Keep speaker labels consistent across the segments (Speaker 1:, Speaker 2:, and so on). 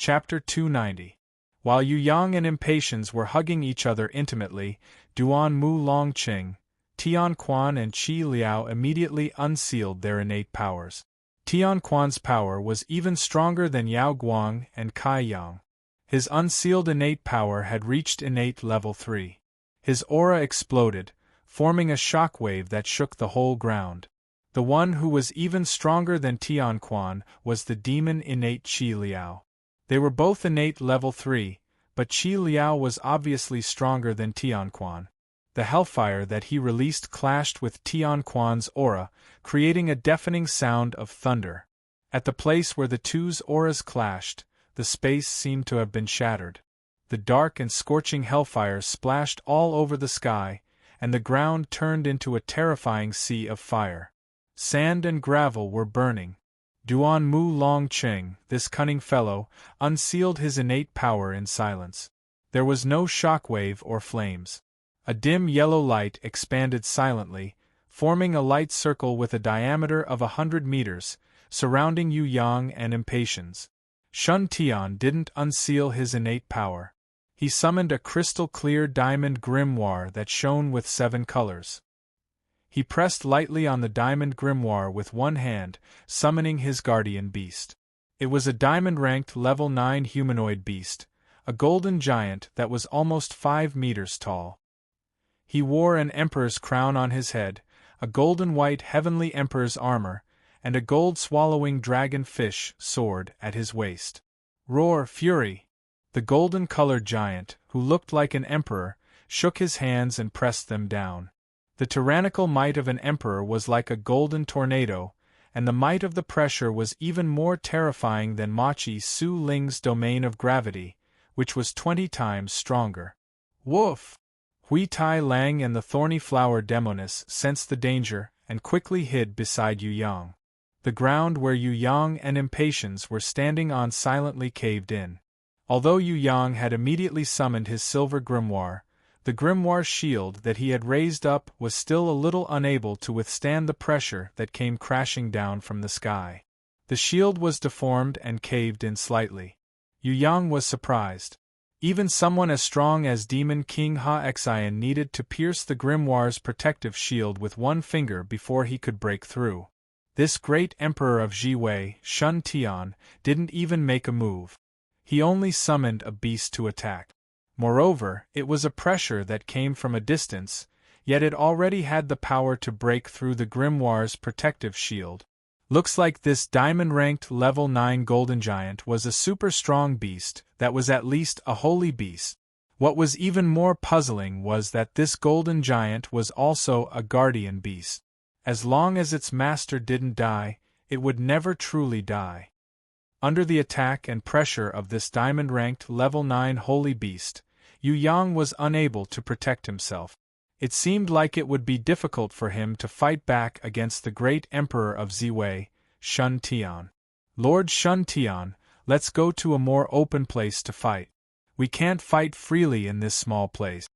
Speaker 1: Chapter 290. While Yu Yang and Impatience were hugging each other intimately, Duan Mu Longqing, Tian Quan and Qi Liao immediately unsealed their innate powers. Tian Quan's power was even stronger than Yao Guang and Kai Yang. His unsealed innate power had reached innate level 3. His aura exploded, forming a shockwave that shook the whole ground. The one who was even stronger than Tian Quan was the demon innate Qi Liao. They were both innate level 3, but Qi Liao was obviously stronger than Tian Quan. The hellfire that he released clashed with Tian Quan's aura, creating a deafening sound of thunder. At the place where the two's auras clashed, the space seemed to have been shattered. The dark and scorching hellfire splashed all over the sky, and the ground turned into a terrifying sea of fire. Sand and gravel were burning. Duan Mu Longqing, this cunning fellow, unsealed his innate power in silence. There was no shockwave or flames. A dim yellow light expanded silently, forming a light circle with a diameter of 100 meters, surrounding Yu Yang and Impatience. Shun Tian didn't unseal his innate power. He summoned a crystal-clear diamond grimoire that shone with 7 colors. He pressed lightly on the diamond grimoire with one hand, summoning his guardian beast. It was a diamond-ranked level 9 humanoid beast, a golden giant that was almost 5 meters tall. He wore an emperor's crown on his head, a golden-white heavenly emperor's armor, and a gold-swallowing dragon-fish sword at his waist. Roar Fury! The golden-colored giant, who looked like an emperor, shook his hands and pressed them down. The tyrannical might of an emperor was like a golden tornado, and the might of the pressure was even more terrifying than Machi Su Ling's domain of gravity, which was 20 times stronger. Woof! Hui Tai Lang and the thorny flower demoness sensed the danger and quickly hid beside Yu Yang. The ground where Yu Yang and Impatience were standing on silently caved in. Although Yu Yang had immediately summoned his silver grimoire, the grimoire shield that he had raised up was still a little unable to withstand the pressure that came crashing down from the sky. The shield was deformed and caved in slightly. Yu Yang was surprised. Even someone as strong as Demon King Ha Xian needed to pierce the grimoire's protective shield with one finger before he could break through. This great emperor of Jiwei, Shun Tian, didn't even make a move. He only summoned a beast to attack. Moreover, it was a pressure that came from a distance, yet it already had the power to break through the grimoire's protective shield. Looks like this diamond-ranked level 9 golden giant was a super strong beast that was at least a holy beast. What was even more puzzling was that this golden giant was also a guardian beast. As long as its master didn't die, it would never truly die. Under the attack and pressure of this diamond-ranked level 9 holy beast, Yu Yang was unable to protect himself. It seemed like it would be difficult for him to fight back against the great emperor of Ziwei, Shun Tian. Lord Shun Tian, let's go to a more open place to fight. We can't fight freely in this small place.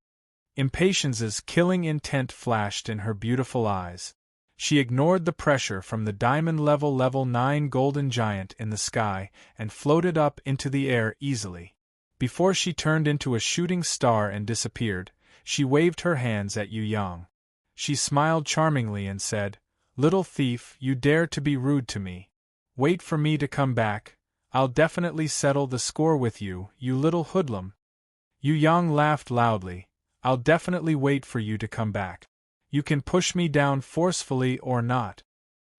Speaker 1: Impatience's killing intent flashed in her beautiful eyes. She ignored the pressure from the diamond-level 9 golden giant in the sky and floated up into the air easily. Before she turned into a shooting star and disappeared, she waved her hands at Yu Yang. She smiled charmingly and said, "Little thief, you dare to be rude to me. Wait for me to come back. I'll definitely settle the score with you, you little hoodlum." Yu Yang laughed loudly. "I'll definitely wait for you to come back. You can push me down forcefully or not."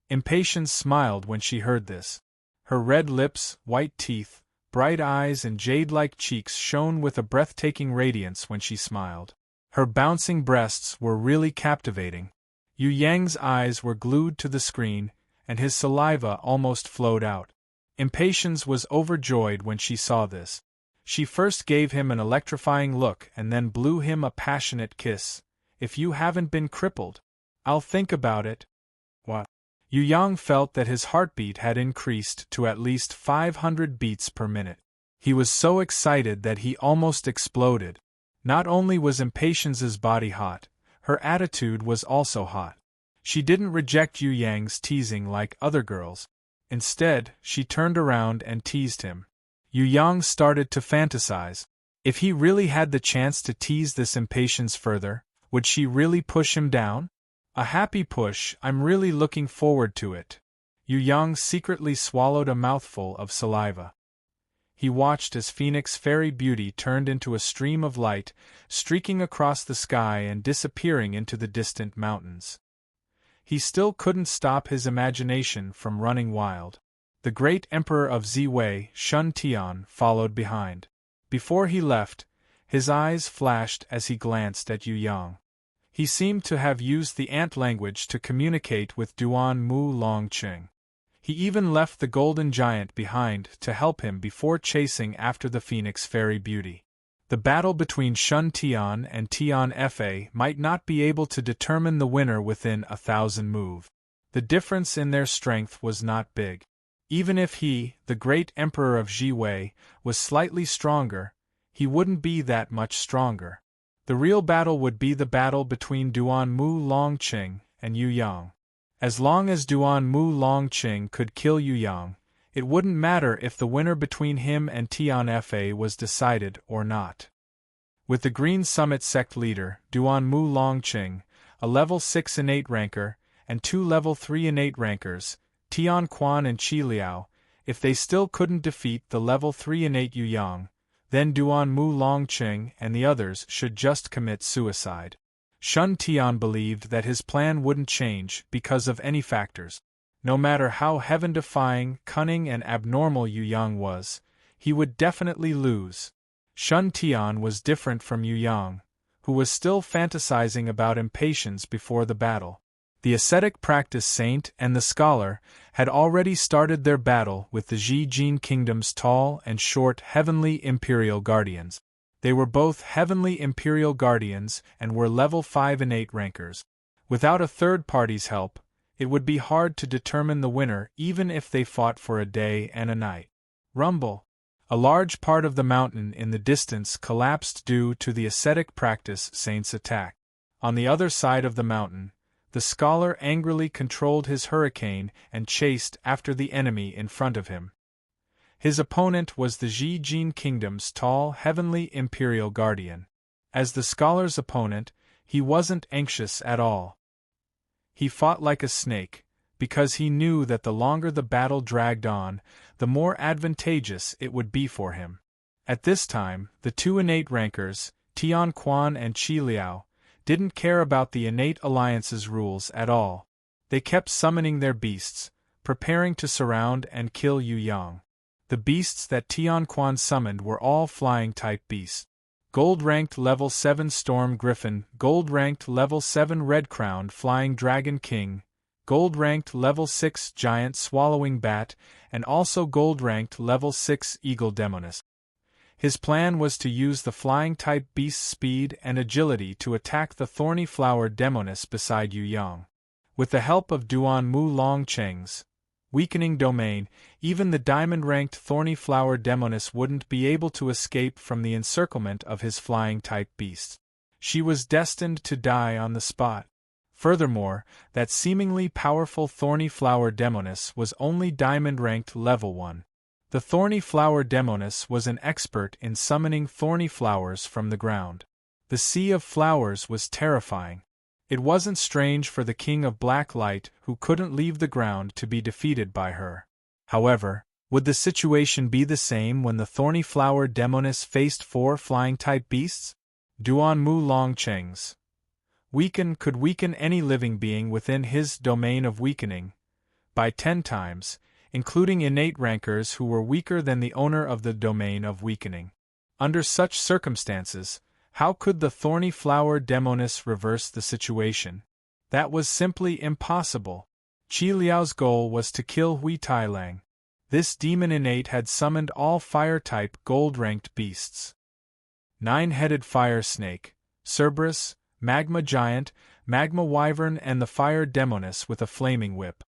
Speaker 1: Impatience smiled when she heard this. Her red lips, white teeth, bright eyes and jade-like cheeks shone with a breathtaking radiance when she smiled. Her bouncing breasts were really captivating. Yu Yang's eyes were glued to the screen, and his saliva almost flowed out. Impatience was overjoyed when she saw this. She first gave him an electrifying look and then blew him a passionate kiss. "If you haven't been crippled, I'll think about it." What? Yu Yang felt that his heartbeat had increased to at least 500 beats per minute. He was so excited that he almost exploded. Not only was Impatience's body hot, her attitude was also hot. She didn't reject Yu Yang's teasing like other girls. Instead, she turned around and teased him. Yu Yang started to fantasize. If he really had the chance to tease this impatience further, would she really push him down? A happy push, I'm really looking forward to it. Yu Yang secretly swallowed a mouthful of saliva. He watched as Phoenix Fairy Beauty turned into a stream of light, streaking across the sky and disappearing into the distant mountains. He still couldn't stop his imagination from running wild. The great emperor of Ziwei, Shun Tian, followed behind. Before he left, his eyes flashed as he glanced at Yu Yang. He seemed to have used the ant language to communicate with Duan Mu Longqing. He even left the golden giant behind to help him before chasing after the Phoenix Fairy Beauty. The battle between Shun Tian and Tian Fa might not be able to determine the winner within 1,000 moves. The difference in their strength was not big. Even if he, the great emperor of Ziwei, was slightly stronger, he wouldn't be that much stronger. The real battle would be the battle between Duan Mu Longqing and Yu Yang. As long as Duan Mu Longqing could kill Yu Yang, it wouldn't matter if the winner between him and Tian Fa was decided or not. With the Green Summit sect leader, Duan Mu Longqing, a level 6 innate ranker, and 2 level 3 innate rankers, Tian Quan and Qi Liao, if they still couldn't defeat the level 3 innate Yu Yang, then Duan Mu Longqing and the others should just commit suicide. Shun Tian believed that his plan wouldn't change because of any factors. No matter how heaven-defying, cunning and abnormal Yu Yang was, he would definitely lose. Shun Tian was different from Yu Yang, who was still fantasizing about impatience before the battle. The ascetic practice saint and the scholar had already started their battle with the Jin Kingdom's tall and short heavenly imperial guardians. They were both heavenly imperial guardians and were level 5 innate rankers. Without a third party's help, it would be hard to determine the winner even if they fought for a day and a night. Rumble. A large part of the mountain in the distance collapsed due to the ascetic practice saint's attack. On the other side of the mountain, the scholar angrily controlled his hurricane and chased after the enemy in front of him. His opponent was the Jin Kingdom's tall heavenly imperial guardian. As the scholar's opponent, he wasn't anxious at all. He fought like a snake, because he knew that the longer the battle dragged on, the more advantageous it would be for him. At this time, the 2 innate rankers, Tian Quan and Qi Liao, didn't care about the innate alliance's rules at all. They kept summoning their beasts, preparing to surround and kill Yu Yang. The beasts that Tian Quan summoned were all flying-type beasts. Gold-ranked level 7 Storm Griffin, gold-ranked level 7 Red-crowned Flying Dragon King, gold-ranked level 6 Giant Swallowing Bat, and also gold-ranked level 6 Eagle Demoness. His plan was to use the flying-type beast's speed and agility to attack the Thorny Flower Demoness beside Yu Yang. With the help of Duan Mu Longqing's weakening domain, even the diamond-ranked Thorny Flower Demoness wouldn't be able to escape from the encirclement of his flying-type beasts. She was destined to die on the spot. Furthermore, that seemingly powerful Thorny Flower Demoness was only diamond-ranked level 1. The Thorny Flower Demoness was an expert in summoning thorny flowers from the ground. The sea of flowers was terrifying. It wasn't strange for the King of Black Light, who couldn't leave the ground, to be defeated by her. However, would the situation be the same when the Thorny Flower Demoness faced 4 flying-type beasts? Duan Mu Longqing's weaken could weaken any living being within his domain of weakening by 10 times, including innate rankers who were weaker than the owner of the domain of weakening. Under such circumstances, how could the Thorny Flower Demoness reverse the situation? That was simply impossible. Qi Liao's goal was to kill Hui Tai Lang. This demon innate had summoned all fire-type gold-ranked beasts. 9-headed fire snake, Cerberus, magma giant, magma wyvern and the fire demoness with a flaming whip.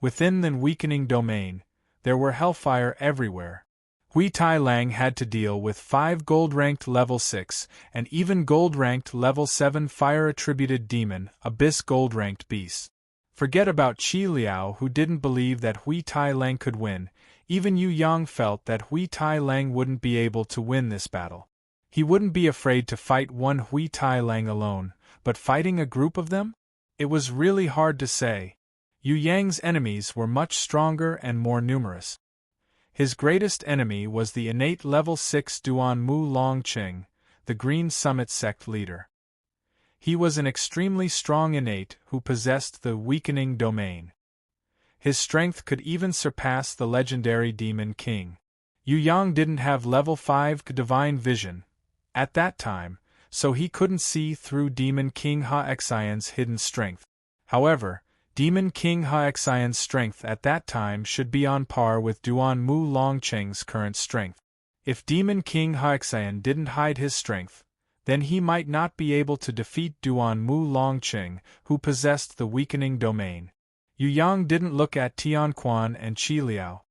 Speaker 1: Within the weakening domain, there were hellfire everywhere. Hui Tai Lang had to deal with 5 gold-ranked level 6 and even gold-ranked level 7 fire-attributed demon, abyss gold-ranked beasts. Forget about Qi Liao, who didn't believe that Hui Tai Lang could win, Even Yu Yang felt that Hui Tai Lang wouldn't be able to win this battle. He wouldn't be afraid to fight one Hui Tai Lang alone, but fighting a group of them? It was really hard to say. Yu Yang's enemies were much stronger and more numerous. His greatest enemy was the innate level 6 Duan Mu Long Qing, the Green Summit sect leader. He was an extremely strong innate who possessed the weakening domain. His strength could even surpass the legendary Demon King. Yu Yang didn't have level 5 divine vision at that time, so he couldn't see through Demon King Haexian's hidden strength. However, Demon King Haexian's strength at that time should be on par with Duan Mu Longqing's current strength. If Demon King Haexian didn't hide his strength, then he might not be able to defeat Duan Mu Longqing, who possessed the weakening domain. Yu Yang didn't look at Tianquan and Qi Liao.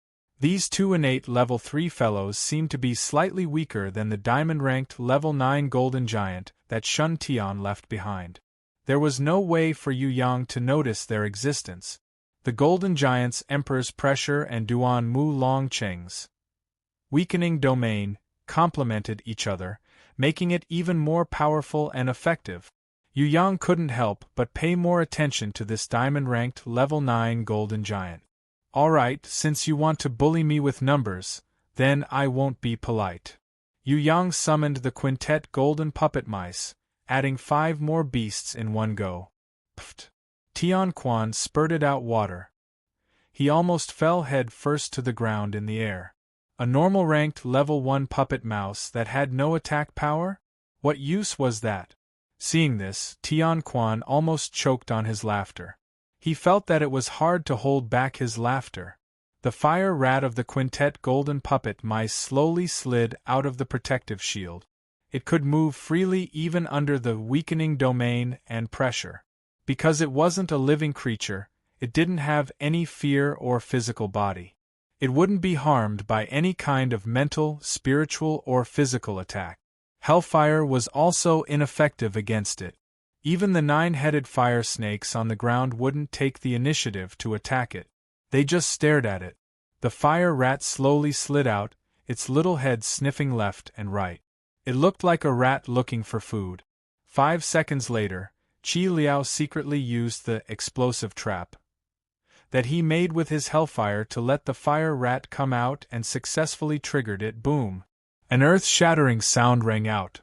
Speaker 1: These two innate level 3 fellows seemed to be slightly weaker than the diamond-ranked level 9 golden giant that Shun Tian left behind. There was no way for Yu Yang to notice their existence. The golden giant's Emperor's pressure and Duan Mu Longqing's weakening domain complemented each other, making it even more powerful and effective. Yu Yang couldn't help but pay more attention to this diamond-ranked level 9 golden giant. Alright, since you want to bully me with numbers, then I won't be polite. Yu Yang summoned the quintet golden puppet mice, adding 5 more beasts in one go. Pfft! Tianquan spurted out water. He almost fell head first to the ground in the air. A normal ranked level 1 puppet mouse that had no attack power? What use was that? Seeing this, Tianquan almost choked on his laughter. He felt that it was hard to hold back his laughter. The fire rat of the quintet golden puppet mice slowly slid out of the protective shield. It could move freely even under the weakening domain and pressure. Because it wasn't a living creature, it didn't have any fear or physical body. It wouldn't be harmed by any kind of mental, spiritual, or physical attack. Hellfire was also ineffective against it. Even the 9-headed fire snakes on the ground wouldn't take the initiative to attack it. They just stared at it. The fire rat slowly slid out, its little head sniffing left and right. It looked like a rat looking for food. 5 seconds later, Qi Liao secretly used the explosive trap that he made with his hellfire to let the fire rat come out and successfully triggered it. Boom! An earth-shattering sound rang out.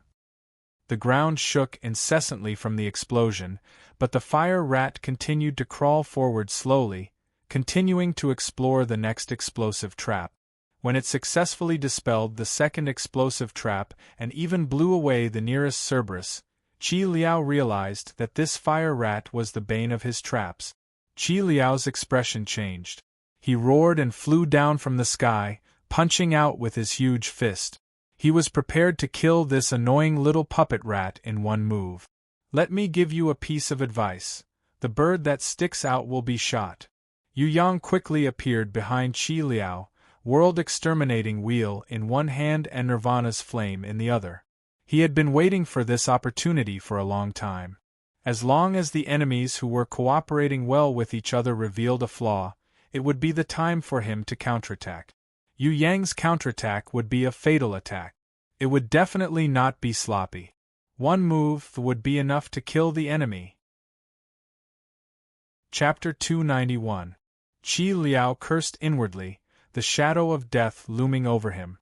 Speaker 1: The ground shook incessantly from the explosion, but the fire rat continued to crawl forward slowly, continuing to explore the next explosive trap. When it successfully dispelled the second explosive trap and even blew away the nearest Cerberus, Qi Liao realized that this fire rat was the bane of his traps. Qi Liao's expression changed. He roared and flew down from the sky, punching out with his huge fist. He was prepared to kill this annoying little puppet rat in one move. Let me give you a piece of advice. The bird that sticks out will be shot. Yu Yang quickly appeared behind Qi Liao, world exterminating wheel in one hand and Nirvana's flame in the other. He had been waiting for this opportunity for a long time. As long as the enemies who were cooperating well with each other revealed a flaw, it would be the time for him to counterattack. Yu Yang's counterattack would be a fatal attack. It would definitely not be sloppy. One move would be enough to kill the enemy. Chapter 291. Qi Liao cursed inwardly, the shadow of death looming over him.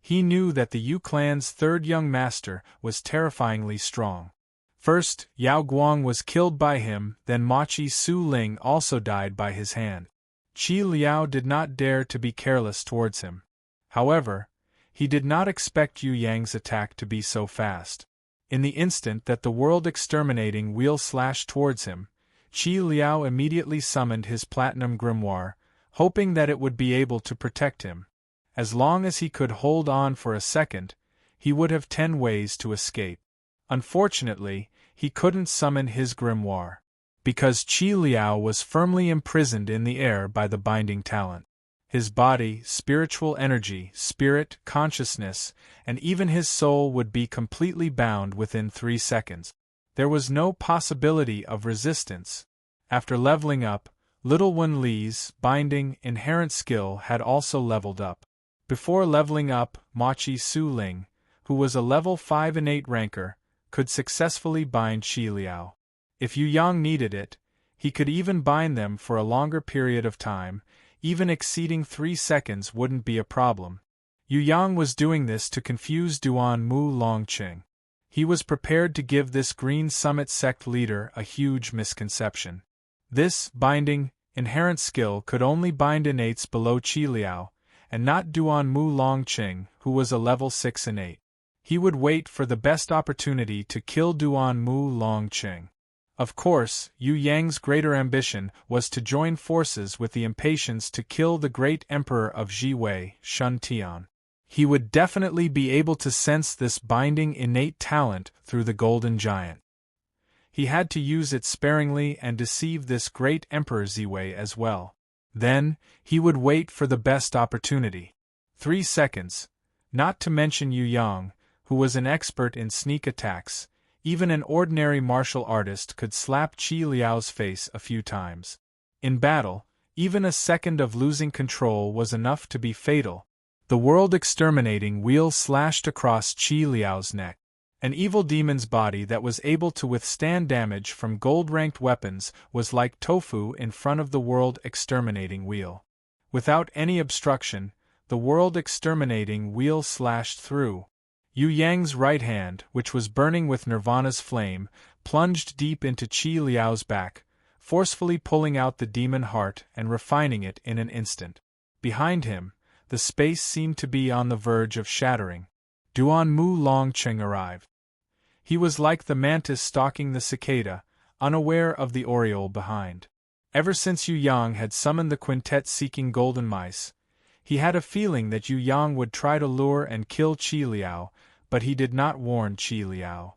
Speaker 1: He knew that the Yu clan's third young master was terrifyingly strong. First, Yao Guang was killed by him, then Machi Su Ling also died by his hand. Qi Liao did not dare to be careless towards him. However, he did not expect Yu Yang's attack to be so fast. In the instant that the world-exterminating wheel slashed towards him, Qi Liao immediately summoned his platinum grimoire, hoping that it would be able to protect him. As long as he could hold on for a second, he would have 10 ways to escape. Unfortunately, he couldn't summon his grimoire, because Qi Liao was firmly imprisoned in the air by the binding talent. His body, spiritual energy, spirit, consciousness, and even his soul would be completely bound within 3 seconds. There was no possibility of resistance. After leveling up, Little Wen Li's binding, inherent skill had also leveled up. Before leveling up, Machi Su Ling, who was a level 5 innate ranker, could successfully bind Qi Liao. If Yu Yang needed it, he could even bind them for a longer period of time, even exceeding 3 seconds wouldn't be a problem. Yu Yang was doing this to confuse Duan Mu Longqing. He was prepared to give this Green Summit sect leader a huge misconception. This binding, inherent skill could only bind innates below Qi Liao, and not Duan Mu Longqing, who was a level 6 innate. He would wait for the best opportunity to kill Duan Mu Longqing. Of course, Yu Yang's greater ambition was to join forces with the impatience to kill the great emperor of Jiwei, Shun Tian. He would definitely be able to sense this binding innate talent through the Golden Giant. He had to use it sparingly and deceive this great Emperor Ziwei as well. Then, he would wait for the best opportunity. 3 seconds. Not to mention Yu Yang, who was an expert in sneak attacks. Even an ordinary martial artist could slap Qi Liao's face a few times. In battle, even a second of losing control was enough to be fatal. The world-exterminating wheel slashed across Qi Liao's neck. An evil demon's body that was able to withstand damage from gold-ranked weapons was like tofu in front of the world-exterminating wheel. Without any obstruction, the world-exterminating wheel slashed through. Yu Yang's right hand, which was burning with Nirvana's flame, plunged deep into Qi Liao's back, forcefully pulling out the demon heart and refining it in an instant. Behind him, the space seemed to be on the verge of shattering. Duan Mu Longqing arrived. He was like the mantis stalking the cicada, unaware of the oriole behind. Ever since Yu Yang had summoned the quintet seeking golden mice, he had a feeling that Yu Yang would try to lure and kill Qi Liao, but he did not warn Qi Liao.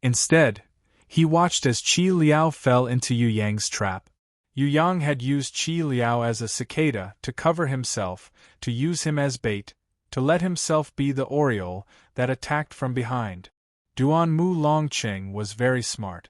Speaker 1: Instead, he watched as Qi Liao fell into Yu Yang's trap. Yu Yang had used Qi Liao as a cicada to cover himself, to use him as bait, to let himself be the oriole that attacked from behind. Duan Mu Longqing was very smart.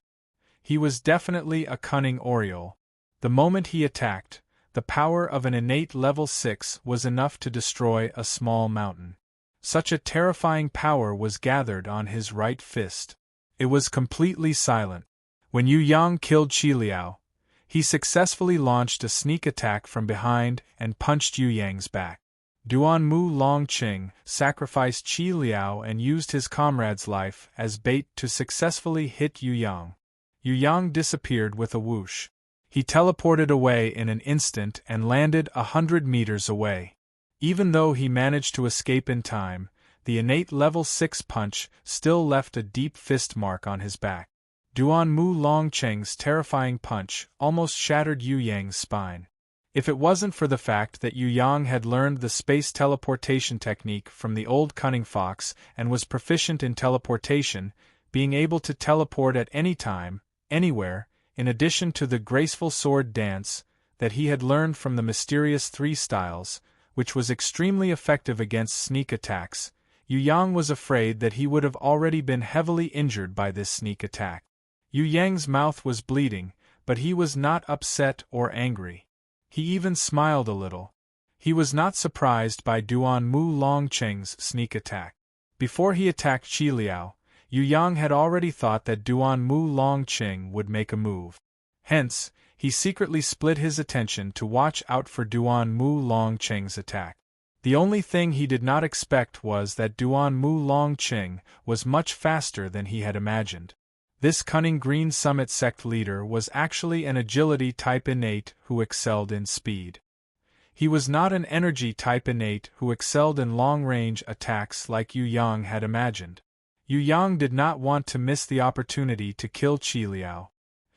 Speaker 1: He was definitely a cunning oriole. The moment he attacked, the power of an innate level 6 was enough to destroy a small mountain. Such a terrifying power was gathered on his right fist. It was completely silent. When Yu Yang killed Qi Liao, he successfully launched a sneak attack from behind and punched Yu Yang's back. Duan Mu Longqing sacrificed Qi Liao and used his comrade's life as bait to successfully hit Yu Yang. Yu Yang disappeared with a whoosh. He teleported away in an instant and landed 100 meters away. Even though he managed to escape in time, the innate level 6 punch still left a deep fist mark on his back. Duan Mu Longqing's terrifying punch almost shattered Yu Yang's spine. If it wasn't for the fact that Yu Yang had learned the space teleportation technique from the old cunning fox and was proficient in teleportation, being able to teleport at any time, anywhere, in addition to the graceful sword dance that he had learned from the mysterious 3 styles, which was extremely effective against sneak attacks, Yu Yang was afraid that he would have already been heavily injured by this sneak attack. Yu Yang's mouth was bleeding, but he was not upset or angry. He even smiled a little. He was not surprised by Duan Mu Longqing's sneak attack. Before he attacked Qi Liao, Yu Yang had already thought that Duan Mu Longqing would make a move. Hence, he secretly split his attention to watch out for Duan Mu Longqing's attack. The only thing he did not expect was that Duan Mu Longqing was much faster than he had imagined. This cunning Green Summit sect leader was actually an agility type innate who excelled in speed. He was not an energy type innate who excelled in long-range attacks like Yu Yang had imagined. Yu Yang did not want to miss the opportunity to kill Qi Liao.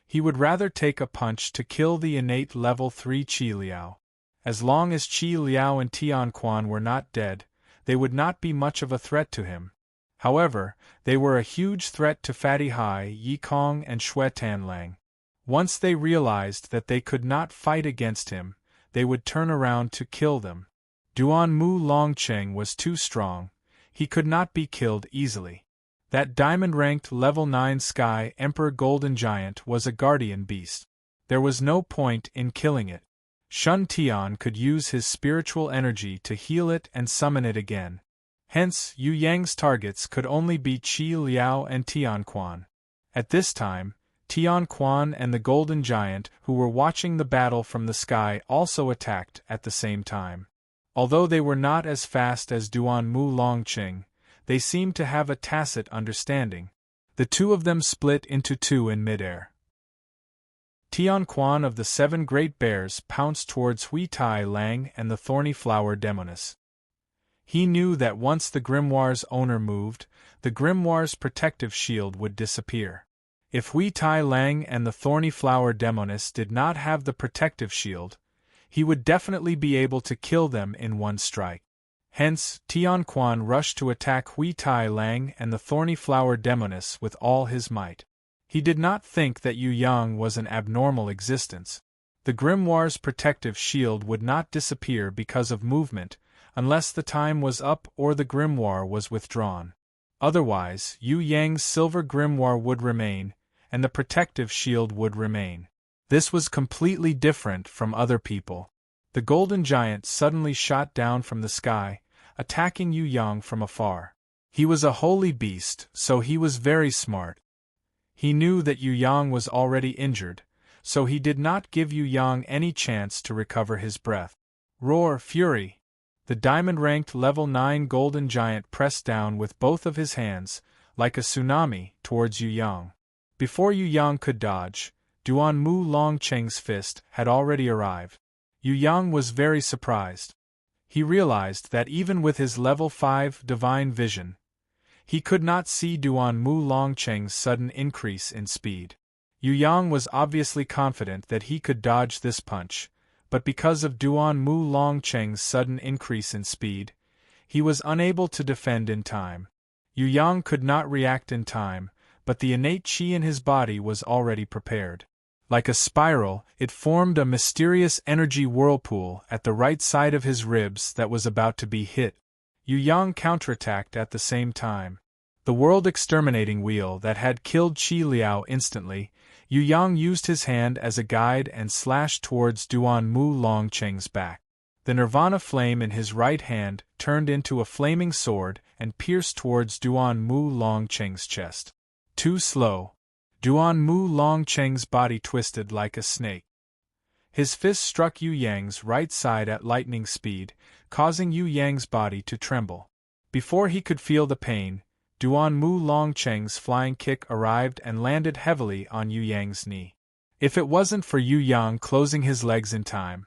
Speaker 1: He would rather take a punch to kill the innate level 3 Qi Liao. As long as Qi Liao and Tianquan were not dead, they would not be much of a threat to him. However, they were a huge threat to Fatty Hai, Yi Kong and Xue Tanlang. Once they realized that they could not fight against him, they would turn around to kill them. Duan Mu Longqing was too strong. He could not be killed easily. That diamond-ranked level 9 Sky Emperor Golden Giant was a guardian beast. There was no point in killing it. Shun Tian could use his spiritual energy to heal it and summon it again. Hence, Yu Yang's targets could only be Qi Liao and Tian Quan. At this time, Tian Quan and the Golden Giant who were watching the battle from the sky also attacked at the same time. Although they were not as fast as Duan Mu Longqing, they seemed to have a tacit understanding. The two of them split into two in midair. Tian Quan of the 7 Great Bears pounced towards Hui Tai Lang and the Thorny Flower Demoness. He knew that once the grimoire's owner moved, the grimoire's protective shield would disappear. If Hui Tai Lang and the Thorny Flower Demoness did not have the protective shield, he would definitely be able to kill them in one strike. Hence, Tian Quan rushed to attack Hui Tai Lang and the Thorny Flower Demoness with all his might. He did not think that Yu Yang was an abnormal existence. The grimoire's protective shield would not disappear because of movement, unless the time was up or the grimoire was withdrawn. Otherwise, Yu Yang's silver grimoire would remain, and the protective shield would remain. This was completely different from other people. The Golden Giant suddenly shot down from the sky, attacking Yu Yang from afar. He was a holy beast, so he was very smart. He knew that Yu Yang was already injured, so he did not give Yu Yang any chance to recover his breath. Roar, fury! The diamond-ranked level 9 Golden Giant pressed down with both of his hands, like a tsunami, towards Yu Yang. Before Yu Yang could dodge, Duan Mu Longqing's fist had already arrived. Yu Yang was very surprised. He realized that even with his level 5 divine vision, he could not see Duan Mu Longqing's sudden increase in speed. Yu Yang was obviously confident that he could dodge this punch, but because of Duan Mu Longqing's sudden increase in speed, he was unable to defend in time. Yu Yang could not react in time, but the innate qi in his body was already prepared. Like a spiral, it formed a mysterious energy whirlpool at the right side of his ribs that was about to be hit. Yu Yang counterattacked at the same time. The world exterminating wheel that had killed Qi Liao instantly, Yu Yang used his hand as a guide and slashed towards Duan Mu Longqing's back. The Nirvana flame in his right hand turned into a flaming sword and pierced towards Duan Mu Longqing's chest. Too slow. Duan Mu Longqing's body twisted like a snake. His fist struck Yu Yang's right side at lightning speed, causing Yu Yang's body to tremble. Before he could feel the pain, Duan Mu Longqing's flying kick arrived and landed heavily on Yu Yang's knee. If it wasn't for Yu Yang closing his legs in time,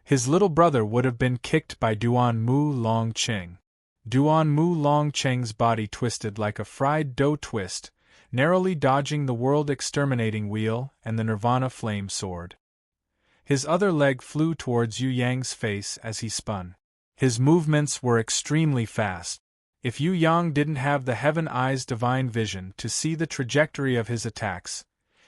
Speaker 1: his little brother would have been kicked by Duan Mu Longqing. Duan Mu Longqing's body twisted like a fried dough twist, narrowly dodging the world-exterminating wheel and the Nirvana flame sword. His other leg flew towards Yu Yang's face as he spun. His movements were extremely fast. If Yu Yang didn't have the Heaven Eye's divine vision to see the trajectory of his attacks,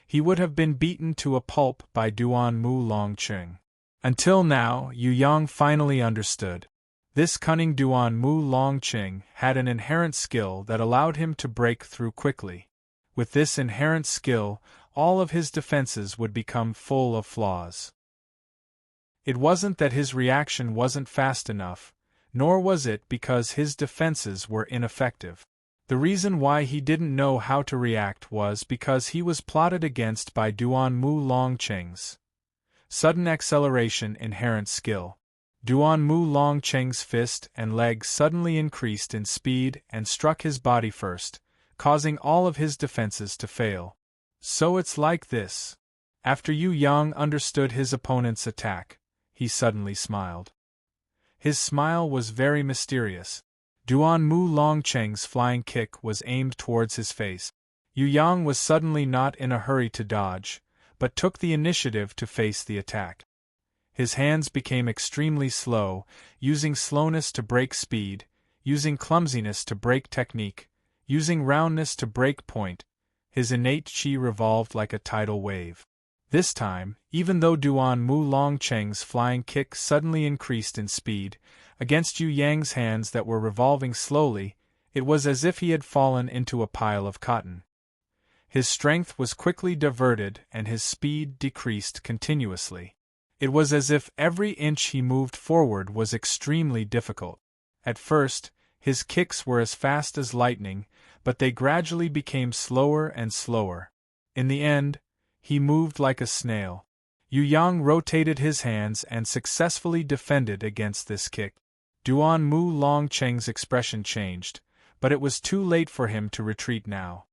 Speaker 1: he would have been beaten to a pulp by Duan Mu Longqing. Until now, Yu Yang finally understood. This cunning Duan Mu Longqing had an inherent skill that allowed him to break through quickly. With this inherent skill, all of his defenses would become full of flaws. It wasn't that his reaction wasn't fast enough, nor was it because his defenses were ineffective. The reason why he didn't know how to react was because he was plotted against by Duan Mu Longqing's sudden acceleration inherent skill. Duan Mu Longqing's fist and leg suddenly increased in speed and struck his body first, causing all of his defenses to fail. So it's like this. After Yu Yang understood his opponent's attack, he suddenly smiled. His smile was very mysterious. Duan Mu Longqing's flying kick was aimed towards his face. Yu Yang was suddenly not in a hurry to dodge, but took the initiative to face the attack. His hands became extremely slow, using slowness to break speed, using clumsiness to break technique, using roundness to break point. His innate qi revolved like a tidal wave. This time, even though Duan Mu Longqing's flying kick suddenly increased in speed, against Yu Yang's hands that were revolving slowly, it was as if he had fallen into a pile of cotton. His strength was quickly diverted and his speed decreased continuously. It was as if every inch he moved forward was extremely difficult. At first, his kicks were as fast as lightning, but they gradually became slower and slower. In the end, he moved like a snail. Yu Yang rotated his hands and successfully defended against this kick. Duan Mu Longcheng's expression changed, but it was too late for him to retreat now.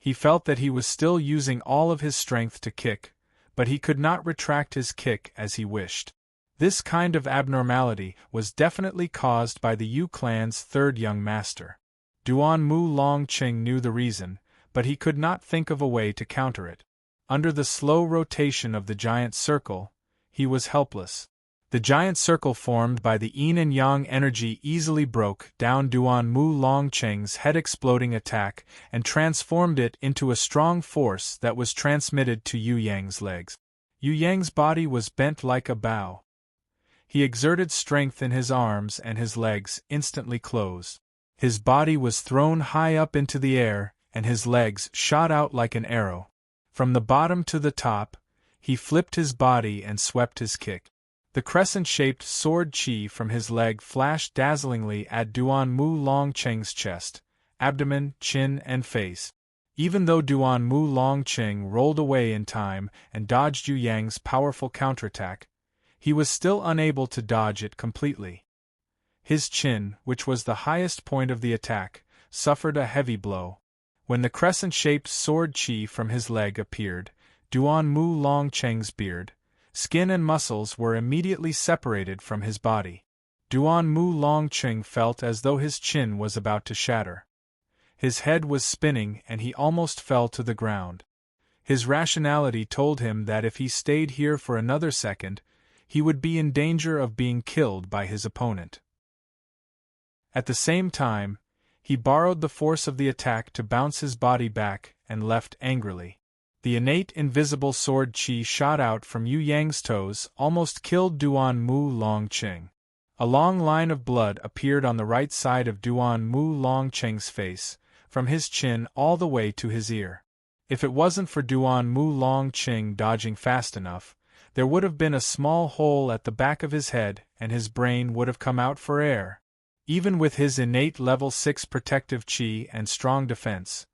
Speaker 1: He felt that he was still using all of his strength to kick, but he could not retract his kick as he wished. This kind of abnormality was definitely caused by the Yu clan's third young master. Duan Mu Longcheng knew the reason, but he could not think of a way to counter it. Under the slow rotation of the giant circle, he was helpless. The giant circle formed by the yin and yang energy easily broke down Duan Mu Longcheng's head-exploding attack and transformed it into a strong force that was transmitted to Yu Yang's legs. Yu Yang's body was bent like a bow. He exerted strength in his arms and his legs instantly closed. His body was thrown high up into the air, and his legs shot out like an arrow. From the bottom to the top, he flipped his body and swept his kick. The crescent-shaped sword chi from his leg flashed dazzlingly at Duan Mu Longcheng's chest, abdomen, chin, and face. Even though Duan Mu Longcheng rolled away in time and dodged Yu Yang's powerful counterattack, he was still unable to dodge it completely. His chin, which was the highest point of the attack, suffered a heavy blow. When the crescent-shaped sword chi from his leg appeared, Duan Mu Longcheng's beard, skin and muscles were immediately separated from his body. Duan Mu Longcheng felt as though his chin was about to shatter. His head was spinning and he almost fell to the ground. His rationality told him that if he stayed here for another second, he would be in danger of being killed by his opponent. At the same time, he borrowed the force of the attack to bounce his body back and left angrily. The innate invisible sword chi shot out from Yu Yang's toes almost killed Duan Mu Longcheng. A long line of blood appeared on the right side of Duan Mu Longcheng's face, from his chin all the way to his ear. If it wasn't for Duan Mu Longcheng dodging fast enough, there would have been a small hole at the back of his head and his brain would have come out for air. Even with his innate level 6 protective chi and strong defense,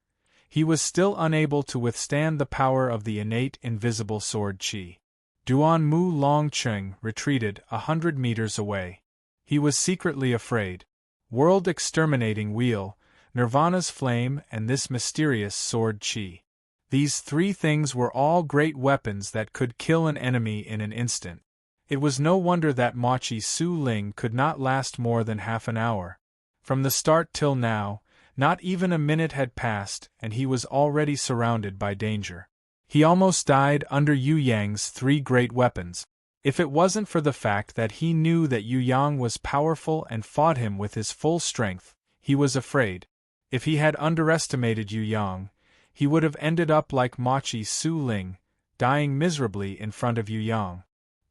Speaker 1: he was still unable to withstand the power of the innate invisible sword chi. Duan Mu Longcheng retreated 100 meters away. He was secretly afraid. World exterminating wheel, Nirvana's flame, and this mysterious sword chi. These three things were all great weapons that could kill an enemy in an instant. It was no wonder that Machi Su Ling could not last more than half an hour. From the start till now, not even a minute had passed and he was already surrounded by danger. He almost died under Yu Yang's three great weapons. If it wasn't for the fact that he knew that Yu Yang was powerful and fought him with his full strength, he was afraid. If he had underestimated Yu Yang, he would have ended up like Machi Su Ling, dying miserably in front of Yu Yang.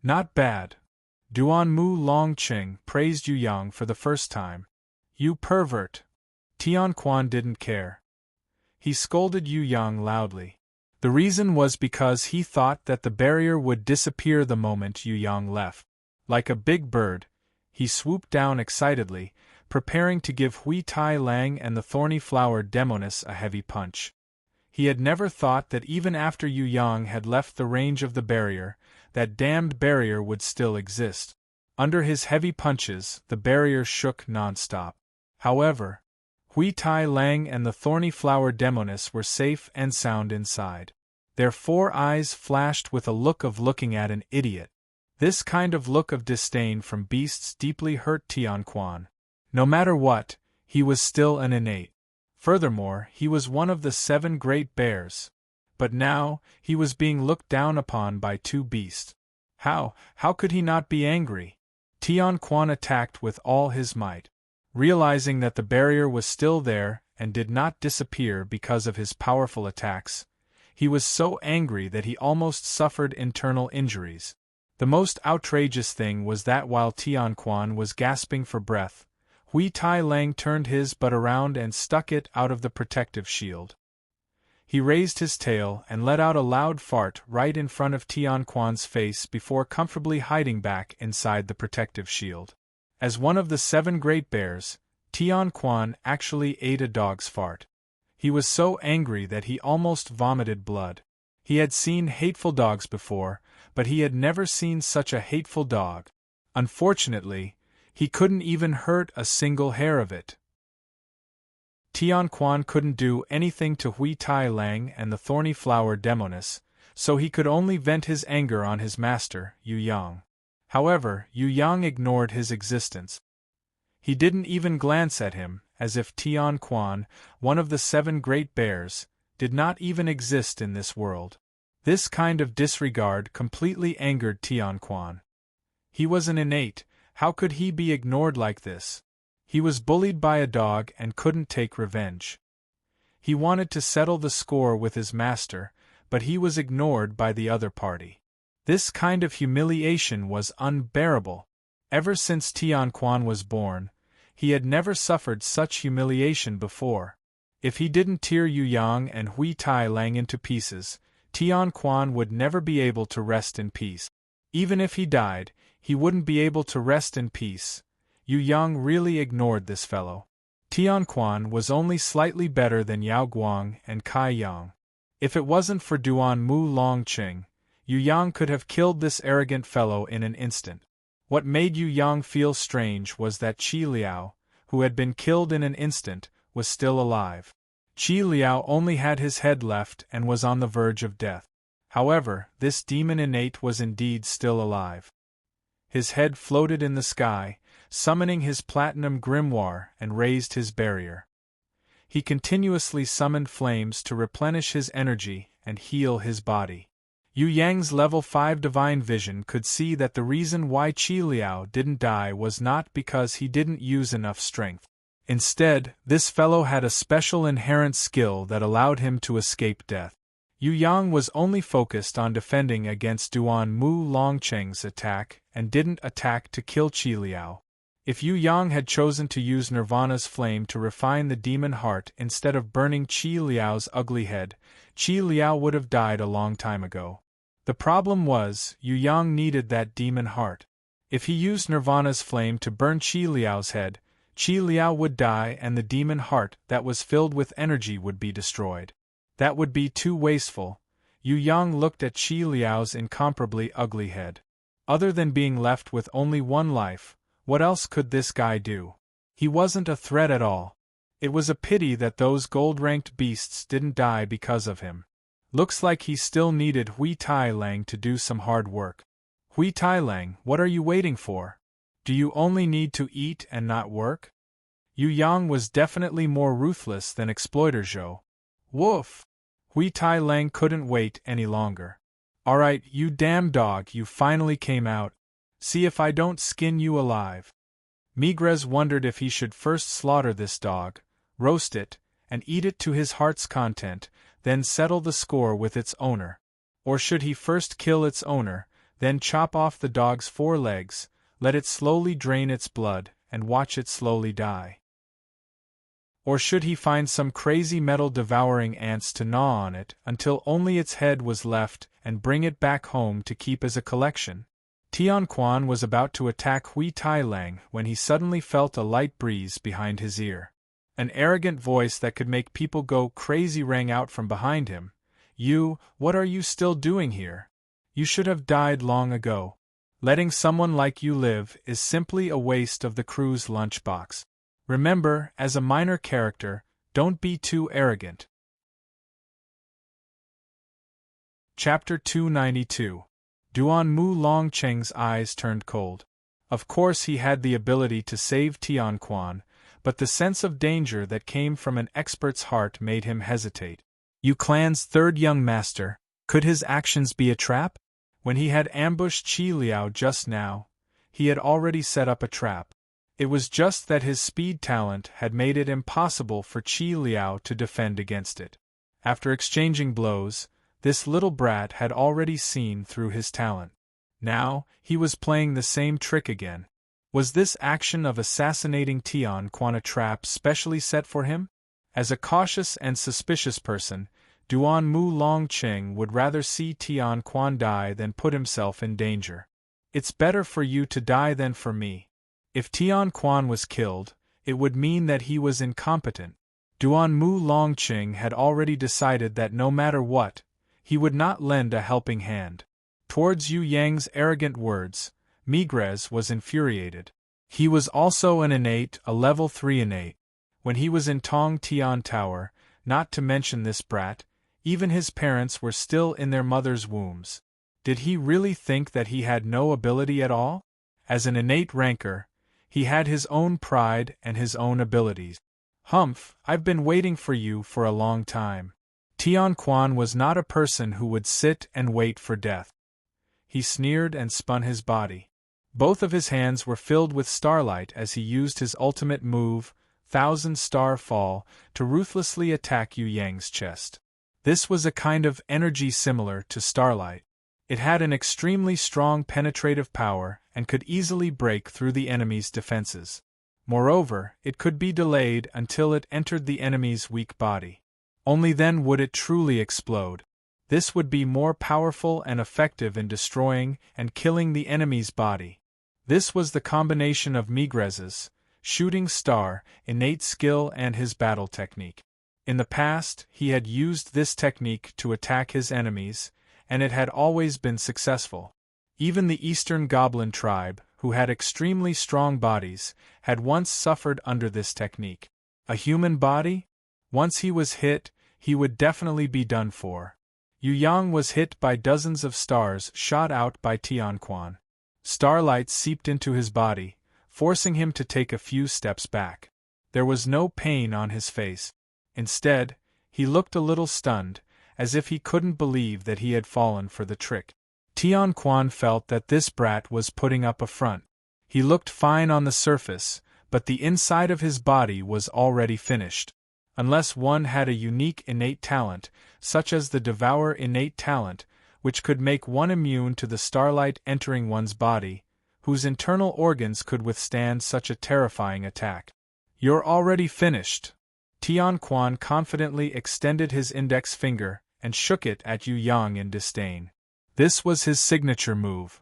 Speaker 1: Not bad. Duan Mu Longcheng praised Yu Yang for the first time. You pervert. Tian Quan didn't care. He scolded Yu Yang loudly. The reason was because he thought that the barrier would disappear the moment Yu Yang left. Like a big bird, he swooped down excitedly, preparing to give Hui Tai Lang and the thorny flower demoness a heavy punch. He had never thought that even after Yu Yang had left the range of the barrier, that damned barrier would still exist. Under his heavy punches, the barrier shook non-stop. However, Hui Tai Lang and the thorny flower demoness were safe and sound inside. Their 4 eyes flashed with a look of looking at an idiot. This kind of look of disdain from beasts deeply hurt Tian Quan. No matter what, he was still an innate. Furthermore, he was one of the 7 great bears. But now, he was being looked down upon by 2 beasts. How could he not be angry? Tian Quan attacked with all his might. Realizing that the barrier was still there and did not disappear because of his powerful attacks, he was so angry that he almost suffered internal injuries. The most outrageous thing was that while Tian Quan was gasping for breath, Hui Tai Lang turned his butt around and stuck it out of the protective shield. He raised his tail and let out a loud fart right in front of Tian Quan's face before comfortably hiding back inside the protective shield. As one of the 7 great bears, Tian Quan actually ate a dog's fart. He was so angry that he almost vomited blood. He had seen hateful dogs before, but he had never seen such a hateful dog. Unfortunately, he couldn't even hurt a single hair of it. Tian Quan couldn't do anything to Hui Tai Lang and the thorny flower Demonis, so he could only vent his anger on his master, Yu Yang. However, Yu Yang ignored his existence. He didn't even glance at him, as if Tian Quan, one of the 7 great bears, did not even exist in this world. This kind of disregard completely angered Tian Quan. He was an innate, how could he be ignored like this? He was bullied by a dog and couldn't take revenge. He wanted to settle the score with his master, but he was ignored by the other party. This kind of humiliation was unbearable. Ever since Tian Quan was born, he had never suffered such humiliation before. If he didn't tear Yu Yang and Hui Tai Lang into pieces, Tian Quan would never be able to rest in peace. Even if he died, he wouldn't be able to rest in peace. Yu Yang really ignored this fellow. Tian Quan was only slightly better than Yao Guang and Kai Yang. If it wasn't for Duan Mu Longqing, Yu Yang could have killed this arrogant fellow in an instant. What made Yu Yang feel strange was that Qi Liao, who had been killed in an instant, was still alive. Qi Liao only had his head left and was on the verge of death. However, this demon innate was indeed still alive. His head floated in the sky, summoning his platinum grimoire and raised his barrier. He continuously summoned flames to replenish his energy and heal his body. Yu Yang's level 5 divine vision could see that the reason why Qi Liao didn't die was not because he didn't use enough strength. Instead, this fellow had a special inherent skill that allowed him to escape death. Yu Yang was only focused on defending against Duan Mu Longqing's attack and didn't attack to kill Qi Liao. If Yu Yang had chosen to use Nirvana's flame to refine the demon heart instead of burning Qi Liao's ugly head, Qi Liao would have died a long time ago. The problem was, Yu Yang needed that demon heart. If he used Nirvana's flame to burn Qi Liao's head, Qi Liao would die and the demon heart that was filled with energy would be destroyed. That would be too wasteful. Yu Yang looked at Qi Liao's incomparably ugly head. Other than being left with only one life, what else could this guy do? He wasn't a threat at all. It was a pity that those gold-ranked beasts didn't die because of him. Looks like he still needed Hui Tai Lang to do some hard work. Hui Tai Lang, what are you waiting for? Do you only need to eat and not work? Yu Yang was definitely more ruthless than Exploiter Zhou. Woof! Hui Tai Lang couldn't wait any longer. Alright, you damn dog, you finally came out. See if I don't skin you alive. Migres wondered if he should first slaughter this dog, roast it, and eat it to his heart's content, then settle the score with its owner. Or should he first kill its owner, then chop off the dog's 4 legs, let it slowly drain its blood, and watch it slowly die? Or should he find some crazy metal-devouring ants to gnaw on it until only its head was left and bring it back home to keep as a collection? Tian Quan was about to attack Hui Tai Lang when he suddenly felt a light breeze behind his ear. An arrogant voice that could make people go crazy rang out from behind him. You, what are you still doing here? You should have died long ago. Letting someone like you live is simply a waste of the crew's lunchbox. Remember, as a minor character, don't be too arrogant. Chapter 292. Duan Mu Longqing's eyes turned cold. Of course he had the ability to save Tian Quan, but the sense of danger that came from an expert's heart made him hesitate. Yu Clan's 3rd young master, could his actions be a trap? When he had ambushed Qi Liao just now, he had already set up a trap. It was just that his speed talent had made it impossible for Qi Liao to defend against it. After exchanging blows, this little brat had already seen through his talent. Now, he was playing the same trick again. Was this action of assassinating Tian Quan a trap specially set for him? As a cautious and suspicious person, Duan Mu Longqing would rather see Tian Quan die than put himself in danger. It's better for you to die than for me. If Tian Quan was killed, it would mean that he was incompetent. Duan Mu Longqing had already decided that no matter what, he would not lend a helping hand. Towards Yu Yang's arrogant words, Migres was infuriated. He was also a level 3 innate. When he was in Tong Tian Tower, not to mention this brat, even his parents were still in their mother's wombs. Did he really think that he had no ability at all? As an innate ranker, he had his own pride and his own abilities. Humph, I've been waiting for you for a long time. Tian Quan was not a person who would sit and wait for death. He sneered and spun his body. Both of his hands were filled with starlight as he used his ultimate move, Thousand Star Fall, to ruthlessly attack Yu Yang's chest. This was a kind of energy similar to starlight. It had an extremely strong penetrative power and could easily break through the enemy's defenses. Moreover, it could be delayed until it entered the enemy's weak body. Only then would it truly explode. This would be more powerful and effective in destroying and killing the enemy's body. This was the combination of Migres's shooting star, innate skill and his battle technique. In the past, he had used this technique to attack his enemies, and it had always been successful. Even the Eastern Goblin tribe, who had extremely strong bodies, had once suffered under this technique. A human body? Once he was hit, he would definitely be done for. Yu Yang was hit by dozens of stars shot out by Tian Quan. Starlight seeped into his body, forcing him to take a few steps back. There was no pain on his face. Instead, he looked a little stunned, as if he couldn't believe that he had fallen for the trick. Tian Quan felt that this brat was putting up a front. He looked fine on the surface, but the inside of his body was already finished. Unless one had a unique innate talent, such as the Devour innate talent, which could make one immune to the starlight entering one's body, whose internal organs could withstand such a terrifying attack. You're already finished. Tian Quan confidently extended his index finger and shook it at Yu Yang in disdain. This was his signature move.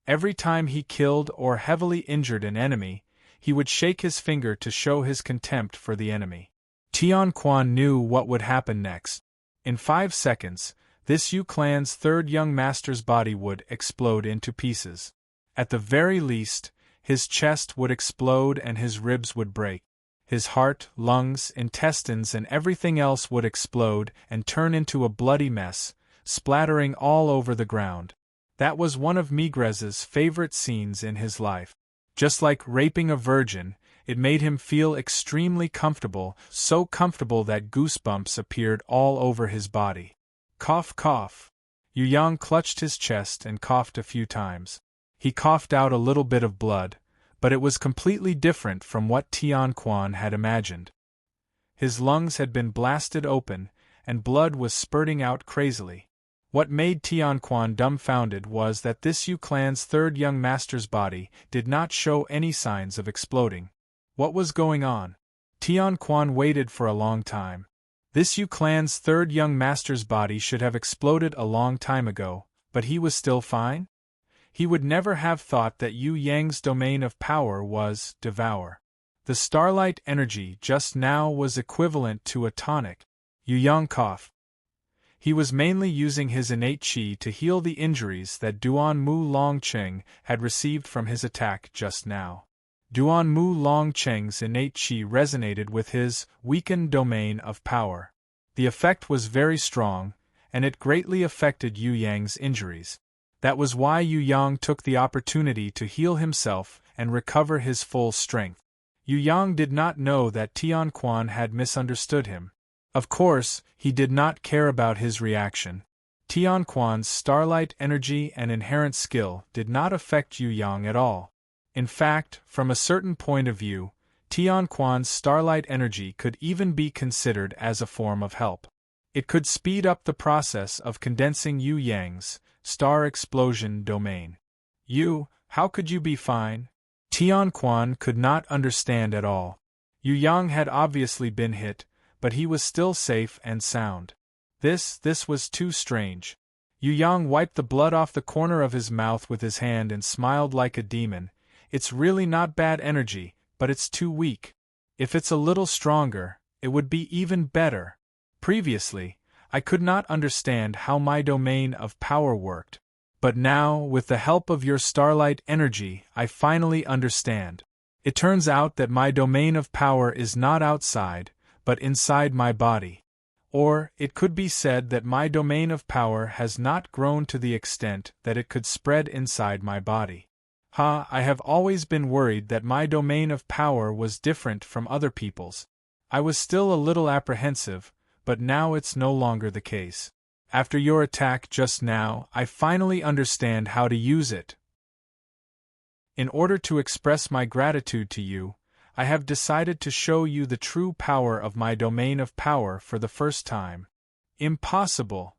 Speaker 1: Every time he killed or heavily injured an enemy, he would shake his finger to show his contempt for the enemy. Tian Quan knew what would happen next. In 5 seconds, this Yu clan's third young master's body would explode into pieces. At the very least, his chest would explode and his ribs would break. His heart, lungs, intestines and everything else would explode and turn into a bloody mess, splattering all over the ground. That was one of Migres's favorite scenes in his life. Just like raping a virgin, it made him feel extremely comfortable, so comfortable that goosebumps appeared all over his body. Cough, cough. Yu Yang clutched his chest and coughed a few times. He coughed out a little bit of blood, but it was completely different from what Tian Quan had imagined. His lungs had been blasted open, and blood was spurting out crazily. What made Tian Quan dumbfounded was that this Yu clan's third young master's body did not show any signs of exploding. What was going on? Tian Quan waited for a long time. This Yu clan's third young master's body should have exploded a long time ago, but he was still fine? He would never have thought that Yu Yang's domain of power was Devour. The starlight energy just now was equivalent to a tonic. Yu Yang coughed. He was mainly using his innate qi to heal the injuries that Duan Mu Longqing had received from his attack just now. Duan Mu Longqing's innate qi resonated with his weakened domain of power. The effect was very strong, and it greatly affected Yu Yang's injuries. That was why Yu Yang took the opportunity to heal himself and recover his full strength. Yu Yang did not know that Tian Quan had misunderstood him. Of course, he did not care about his reaction. Tian Quan's starlight energy and inherent skill did not affect Yu Yang at all. In fact, from a certain point of view, Tian Quan's starlight energy could even be considered as a form of help. It could speed up the process of condensing Yu Yang's star explosion domain. How could you be fine? Tian Quan could not understand at all. Yu Yang had obviously been hit, but he was still safe and sound. This was too strange. Yu Yang wiped the blood off the corner of his mouth with his hand and smiled like a demon. It's really not bad energy, but it's too weak. If it's a little stronger, it would be even better. Previously, I could not understand how my domain of power worked. But now, with the help of your starlight energy, I finally understand. It turns out that my domain of power is not outside, but inside my body. Or, it could be said that my domain of power has not grown to the extent that it could spread inside my body. I have always been worried that my domain of power was different from other people's. I was still a little apprehensive, but now it's no longer the case. After your attack just now, I finally understand how to use it. In order to express my gratitude to you, I have decided to show you the true power of my domain of power for the first time. Impossible!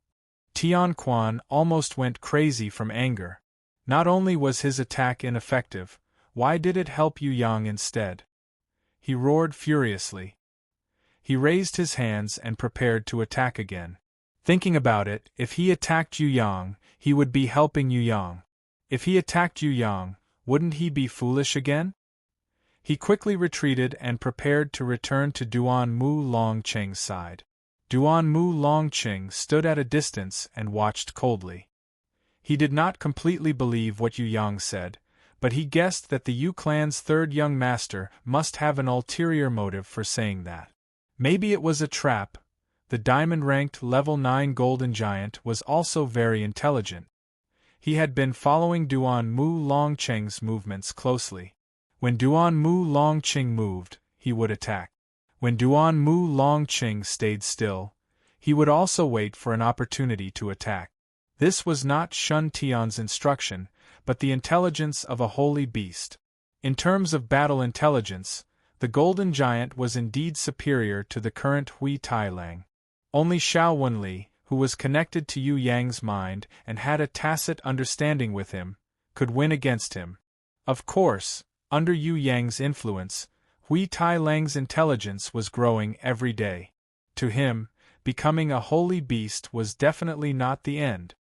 Speaker 1: Tian Quan almost went crazy from anger. Not only was his attack ineffective, why did it help Yu Yang instead? He roared furiously. He raised his hands and prepared to attack again. Thinking about it, if he attacked Yu Yang, he would be helping Yu Yang. If he attacked Yu Yang, wouldn't he be foolish again? He quickly retreated and prepared to return to Duan Mu Longqing's side. Duan Mu Longqing stood at a distance and watched coldly. He did not completely believe what Yu Yang said, but he guessed that the Yu clan's third young master must have an ulterior motive for saying that. Maybe it was a trap. The diamond-ranked level 9 golden giant was also very intelligent. He had been following Duan Mu Longqing's movements closely. When Duan Mu Longqing moved, he would attack. When Duan Mu Longqing stayed still, he would also wait for an opportunity to attack. This was not Shun Tian's instruction, but the intelligence of a holy beast. In terms of battle intelligence, the golden giant was indeed superior to the current Hui Tailang. Only Xiao Wenli, who was connected to Yu Yang's mind and had a tacit understanding with him, could win against him. Of course, under Yu Yang's influence, Hui Tailang's intelligence was growing every day. To him, becoming a holy beast was definitely not the end.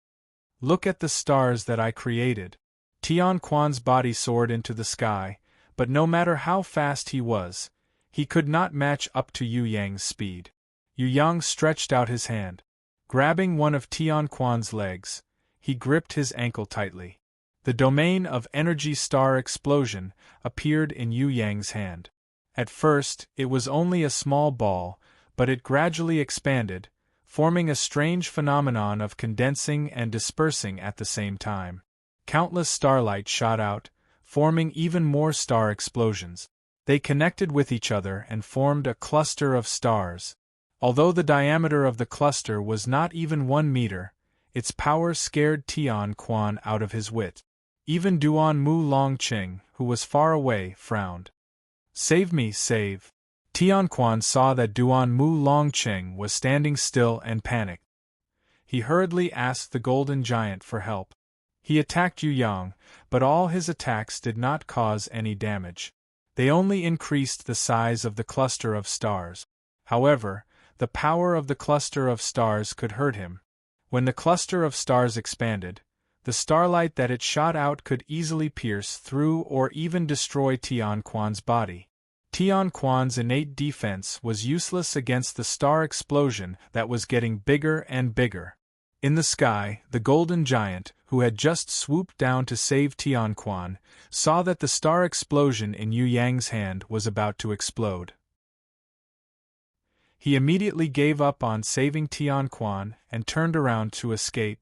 Speaker 1: Look at the stars that I created. Tian Quan's body soared into the sky, but no matter how fast he was, he could not match up to Yu Yang's speed. Yu Yang stretched out his hand. Grabbing one of Tian Quan's legs, he gripped his ankle tightly. The domain of energy star explosion appeared in Yu Yang's hand. At first, it was only a small ball, but it gradually expanded, forming a strange phenomenon of condensing and dispersing at the same time. Countless starlight shot out, forming even more star explosions. They connected with each other and formed a cluster of stars. Although the diameter of the cluster was not even 1 meter, its power scared Tian Quan out of his wit. Even Duan Mu Longqing, who was far away, frowned. "Save me, save!" Tian Quan saw that Duan Mu Longqing was standing still and panicked. He hurriedly asked the golden giant for help. He attacked Yu Yang, but all his attacks did not cause any damage. They only increased the size of the cluster of stars. However, the power of the cluster of stars could hurt him. When the cluster of stars expanded, the starlight that it shot out could easily pierce through or even destroy Tian Quan's body. Tian Quan's innate defense was useless against the star explosion that was getting bigger and bigger. In the sky, the golden giant, who had just swooped down to save Tian Quan, saw that the star explosion in Yu Yang's hand was about to explode. He immediately gave up on saving Tian Quan and turned around to escape.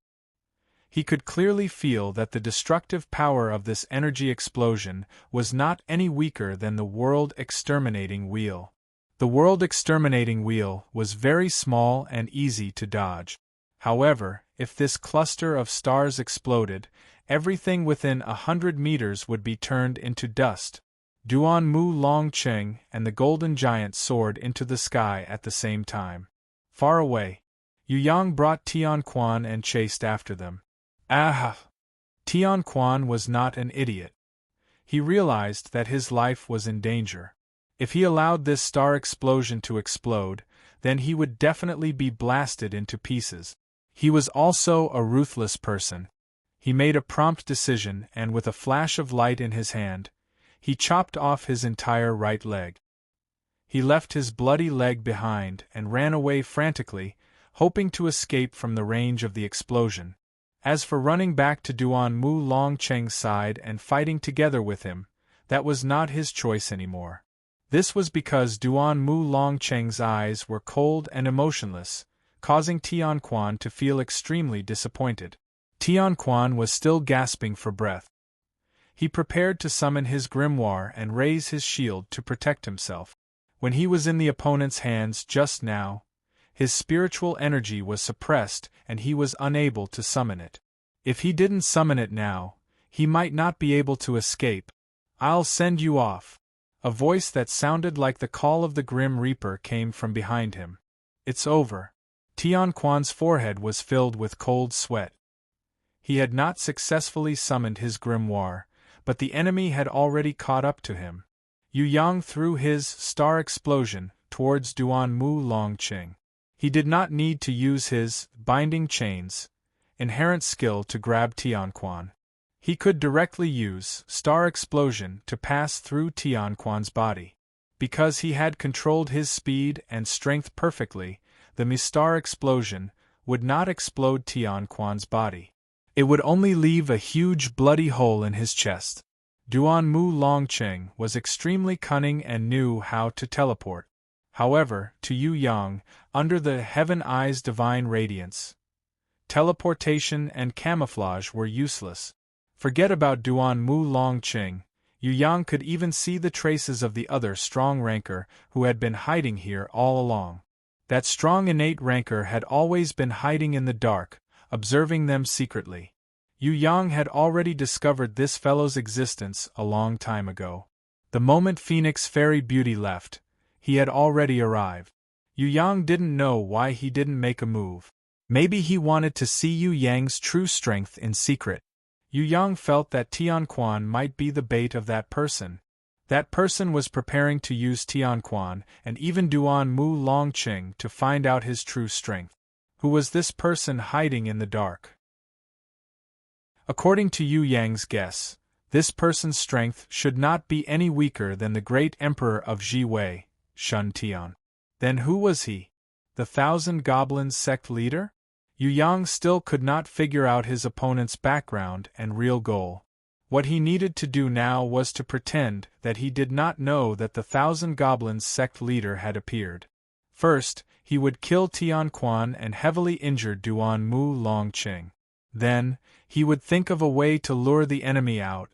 Speaker 1: He could clearly feel that the destructive power of this energy explosion was not any weaker than the World Exterminating Wheel. The World Exterminating Wheel was very small and easy to dodge. However, if this cluster of stars exploded, everything within 100 meters would be turned into dust. Duan Mu Longqing and the golden giant soared into the sky at the same time. Far away, Yu Yang brought Tian Quan and chased after them. Ah! Tian Quan was not an idiot. He realized that his life was in danger. If he allowed this star explosion to explode, then he would definitely be blasted into pieces. He was also a ruthless person. He made a prompt decision, and with a flash of light in his hand, he chopped off his entire right leg. He left his bloody leg behind and ran away frantically, hoping to escape from the range of the explosion. As for running back to Duan Mu Longcheng's side and fighting together with him, that was not his choice anymore. This was because Duan Mu Longcheng's eyes were cold and emotionless, causing Tian Quan to feel extremely disappointed. Tian Quan was still gasping for breath. He prepared to summon his grimoire and raise his shield to protect himself. When he was in the opponent's hands just now, his spiritual energy was suppressed and he was unable to summon it. If he didn't summon it now, he might not be able to escape. "I'll send you off." A voice that sounded like the call of the Grim Reaper came from behind him. "It's over." Tian Quan's forehead was filled with cold sweat. He had not successfully summoned his grimoire, but the enemy had already caught up to him. Yu Yang threw his star explosion towards Duan Mu Longcheng. He did not need to use his binding chains inherent skill to grab Tian Quan. He could directly use star explosion to pass through Tian Quan's body. Because he had controlled his speed and strength perfectly, the Mistar explosion would not explode Tian Quan's body. It would only leave a huge bloody hole in his chest. Duan Mu Longcheng was extremely cunning and knew how to teleport. However, to Yu Yang, under the Heaven Eye's divine radiance, teleportation and camouflage were useless. Forget about Duan Mu Longcheng. Yu Yang could even see the traces of the other strong ranker who had been hiding here all along. That strong innate ranker had always been hiding in the dark, observing them secretly. Yu Yang had already discovered this fellow's existence a long time ago. The moment Phoenix Fairy Beauty left, he had already arrived. Yu Yang didn't know why he didn't make a move. Maybe he wanted to see Yu Yang's true strength in secret. Yu Yang felt that Tian Quan might be the bait of that person. That person was preparing to use Tian Quan and even Duan Mu Longcheng to find out his true strength. Who was this person hiding in the dark? According to Yu Yang's guess, this person's strength should not be any weaker than the great emperor of Ji Wei, Shun Tian. Then who was he? The Thousand Goblins sect leader? Yu Yang still could not figure out his opponent's background and real goal. What he needed to do now was to pretend that he did not know that the Thousand Goblins sect leader had appeared. First, he would kill Tian Quan and heavily injure Duan Mu Longcheng. Then, he would think of a way to lure the enemy out.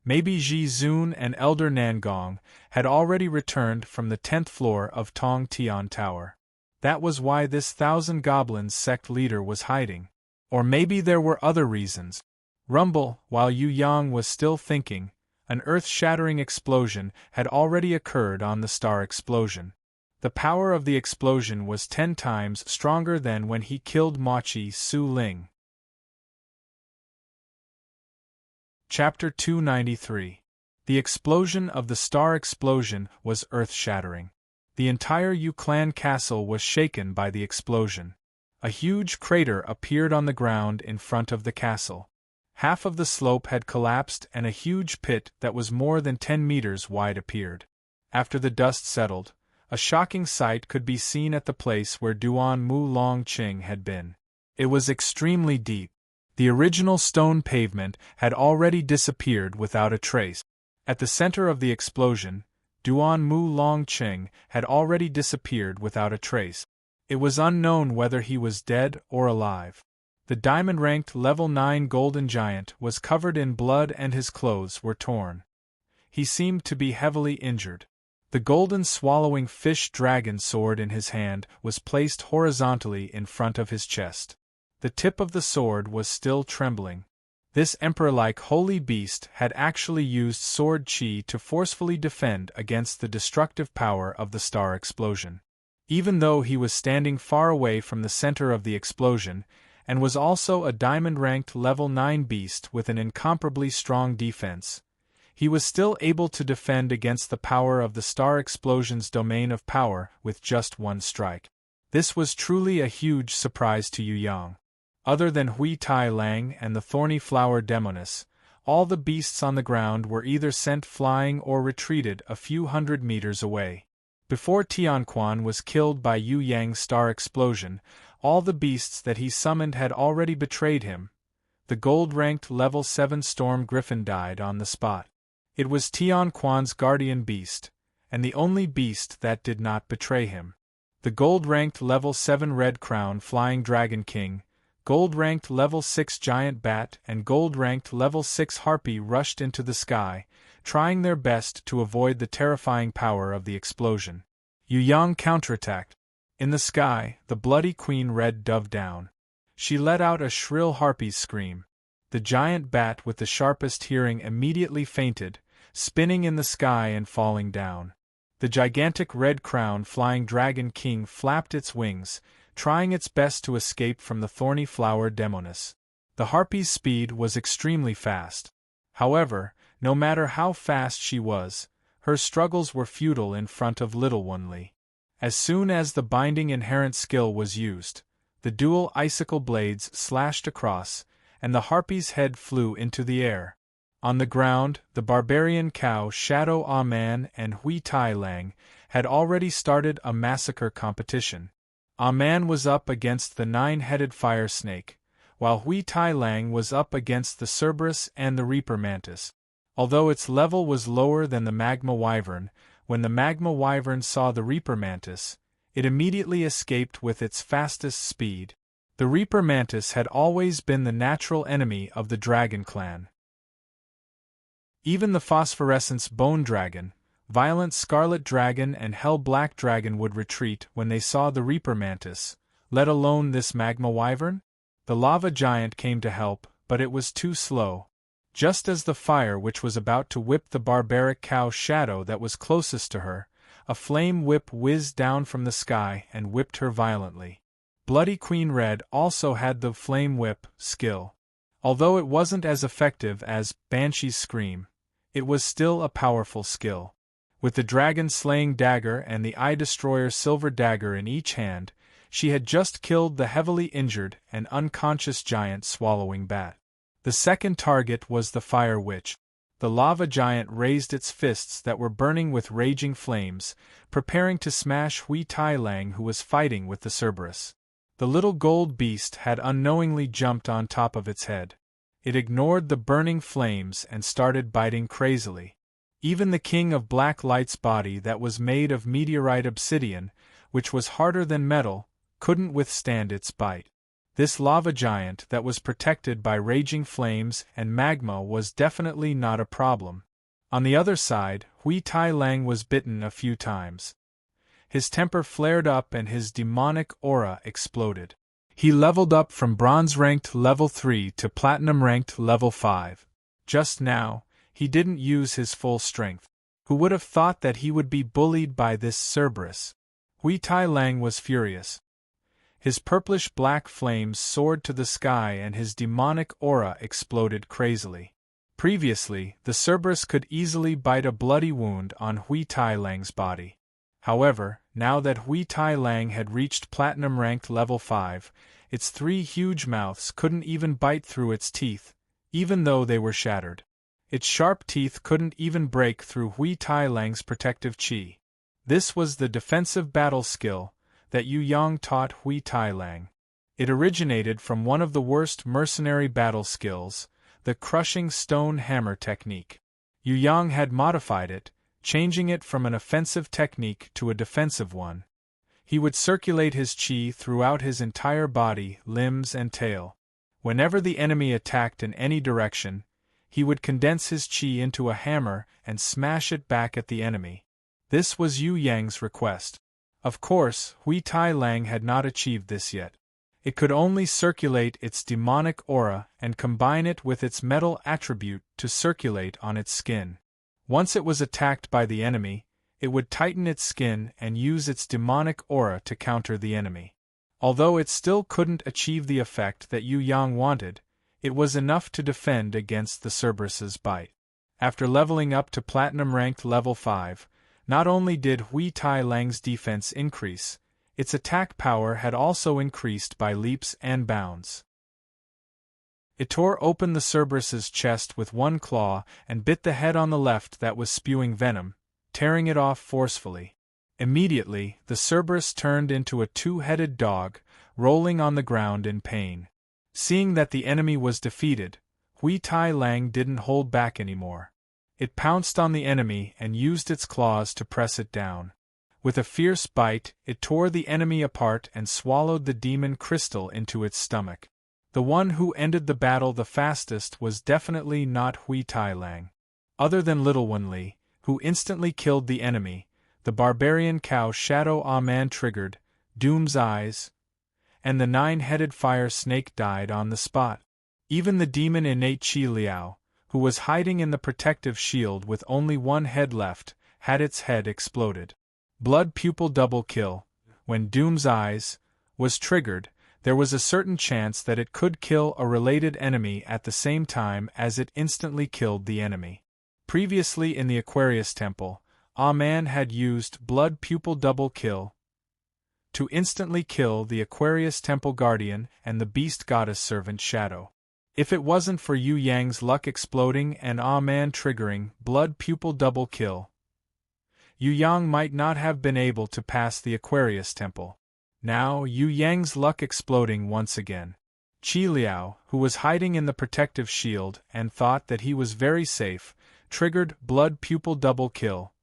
Speaker 1: Maybe Ji Zun and Elder Nangong had already returned from the 10th floor of Tong Tian Tower. That was why this Thousand Goblins sect leader was hiding. Or maybe there were other reasons. Rumble, while Yu Yang was still thinking, an earth-shattering explosion had already occurred on the star explosion. The power of the explosion was 10 times stronger than when he killed Mochi Su Ling. Chapter 293. The explosion of the star explosion was earth-shattering. The entire Yu Clan castle was shaken by the explosion. A huge crater appeared on the ground in front of the castle. Half of the slope had collapsed and a huge pit that was more than 10 meters wide appeared. After the dust settled, a shocking sight could be seen at the place where Duan Mu Longcheng had been. It was extremely deep. The original stone pavement had already disappeared without a trace. At the center of the explosion, Duan Mu Longcheng had already disappeared without a trace. It was unknown whether he was dead or alive. The diamond-ranked level 9 golden giant was covered in blood and his clothes were torn. He seemed to be heavily injured. The golden swallowing fish dragon sword in his hand was placed horizontally in front of his chest. The tip of the sword was still trembling. This emperor-like holy beast had actually used sword chi to forcefully defend against the destructive power of the star explosion. Even though he was standing far away from the center of the explosion, and was also a diamond-ranked level 9 beast with an incomparably strong defense, he was still able to defend against the power of the star explosion's domain of power with just one strike. This was truly a huge surprise to Yu Yang. Other than Hui Tai Lang and the thorny flower demoness, all the beasts on the ground were either sent flying or retreated a few hundred meters away. Before Tianquan was killed by Yu Yang's star explosion, all the beasts that he summoned had already betrayed him. The gold-ranked level 7 storm griffin died on the spot. It was Tianquan's guardian beast, and the only beast that did not betray him. The gold-ranked level 7 red crown flying dragon king, gold-ranked level 6 giant bat and gold-ranked level 6 harpy rushed into the sky, trying their best to avoid the terrifying power of the explosion. Yu Yang counterattacked. In the sky, the bloody queen red dove down. She let out a shrill harpy's scream. The giant bat with the sharpest hearing immediately fainted, spinning in the sky and falling down. The gigantic red crown flying dragon king flapped its wings, trying its best to escape from the thorny flower demoness. The harpy's speed was extremely fast. However, no matter how fast she was, her struggles were futile in front of Little One Li. As soon as the binding inherent skill was used, the dual icicle blades slashed across, and the harpy's head flew into the air. On the ground, the barbarian cow Shadow Ah Man and Hui Tai Lang had already started a massacre competition. Ah Man was up against the 9-headed fire snake, while Hui Tai Lang was up against the Cerberus and the Reaper Mantis. Although its level was lower than the Magma Wyvern, when the Magma Wyvern saw the Reaper Mantis, it immediately escaped with its fastest speed. The Reaper Mantis had always been the natural enemy of the Dragon Clan. Even the Phosphorescence Bone Dragon, Violent Scarlet Dragon and Hell Black Dragon would retreat when they saw the Reaper Mantis, let alone this Magma Wyvern. The Lava Giant came to help, but it was too slow. Just as the fire which was about to whip the barbaric cow Shadow that was closest to her, a flame whip whizzed down from the sky and whipped her violently. Bloody Queen Red also had the flame whip skill. Although it wasn't as effective as Banshee's Scream, it was still a powerful skill. With the dragon-slaying dagger and the eye-destroyer silver dagger in each hand, she had just killed the heavily injured and unconscious giant swallowing bat. The second target was the Fire Witch. The lava giant raised its fists that were burning with raging flames, preparing to smash Hui Tai Lang who was fighting with the Cerberus. The little gold beast had unknowingly jumped on top of its head. It ignored the burning flames and started biting crazily. Even the King of Black Light's body that was made of meteorite obsidian, which was harder than metal, couldn't withstand its bite. This lava giant that was protected by raging flames and magma was definitely not a problem. On the other side, Hui Tai Lang was bitten a few times. His temper flared up and his demonic aura exploded. He leveled up from bronze-ranked level 3 to platinum-ranked level 5. Just now, he didn't use his full strength. Who would have thought that he would be bullied by this Cerberus? Hui Tai Lang was furious. His purplish-black flames soared to the sky and his demonic aura exploded crazily. Previously, the Cerberus could easily bite a bloody wound on Hui Tai Lang's body. However, now that Hui Tai Lang had reached platinum-ranked level 5, its 3 huge mouths couldn't even bite through its teeth, even though they were shattered. Its sharp teeth couldn't even break through Hui Tai Lang's protective chi. This was the defensive battle skill that Yu Yang taught Hui Tai Lang. It originated from one of the worst mercenary battle skills, the crushing stone hammer technique. Yu Yang had modified it, changing it from an offensive technique to a defensive one. He would circulate his chi throughout his entire body, limbs and tail. Whenever the enemy attacked in any direction, he would condense his chi into a hammer and smash it back at the enemy. This was Yu Yang's request. Of course, Hui Tai Lang had not achieved this yet. It could only circulate its demonic aura and combine it with its metal attribute to circulate on its skin. Once it was attacked by the enemy, it would tighten its skin and use its demonic aura to counter the enemy. Although it still couldn't achieve the effect that Yu Yang wanted, it was enough to defend against the Cerberus's bite. After leveling up to platinum-ranked level 5, not only did Hui Tai Lang's defense increase, its attack power had also increased by leaps and bounds. It tore open the Cerberus's chest with one claw and bit the head on the left that was spewing venom, tearing it off forcefully. Immediately, the Cerberus turned into a two-headed dog, rolling on the ground in pain. Seeing that the enemy was defeated, Hui Tai Lang didn't hold back anymore. It pounced on the enemy and used its claws to press it down. With a fierce bite, it tore the enemy apart and swallowed the demon crystal into its stomach. The one who ended the battle the fastest was definitely not Hui Tai Lang. Other than Little Wen Li, who instantly killed the enemy, the barbarian cow Shadow Ah Man triggered Doom's Eyes, and the nine-headed fire snake died on the spot. Even the demon innate Qi Liao, who was hiding in the protective shield with only one head left, had its head exploded. Blood pupil double kill. When Doom's Eyes was triggered, there was a certain chance that it could kill a related enemy at the same time as it instantly killed the enemy. Previously in the Aquarius Temple, Ah Man had used blood pupil double kill to instantly kill the Aquarius Temple Guardian and the Beast Goddess Servant Shadow. If it wasn't for Yu Yang's luck exploding and Ah Man triggering blood pupil double kill, Yu Yang might not have been able to pass the Aquarius Temple. Now Yu Yang's luck exploding once again. Qi Liao, who was hiding in the protective shield and thought that he was very safe, triggered blood pupil double kill,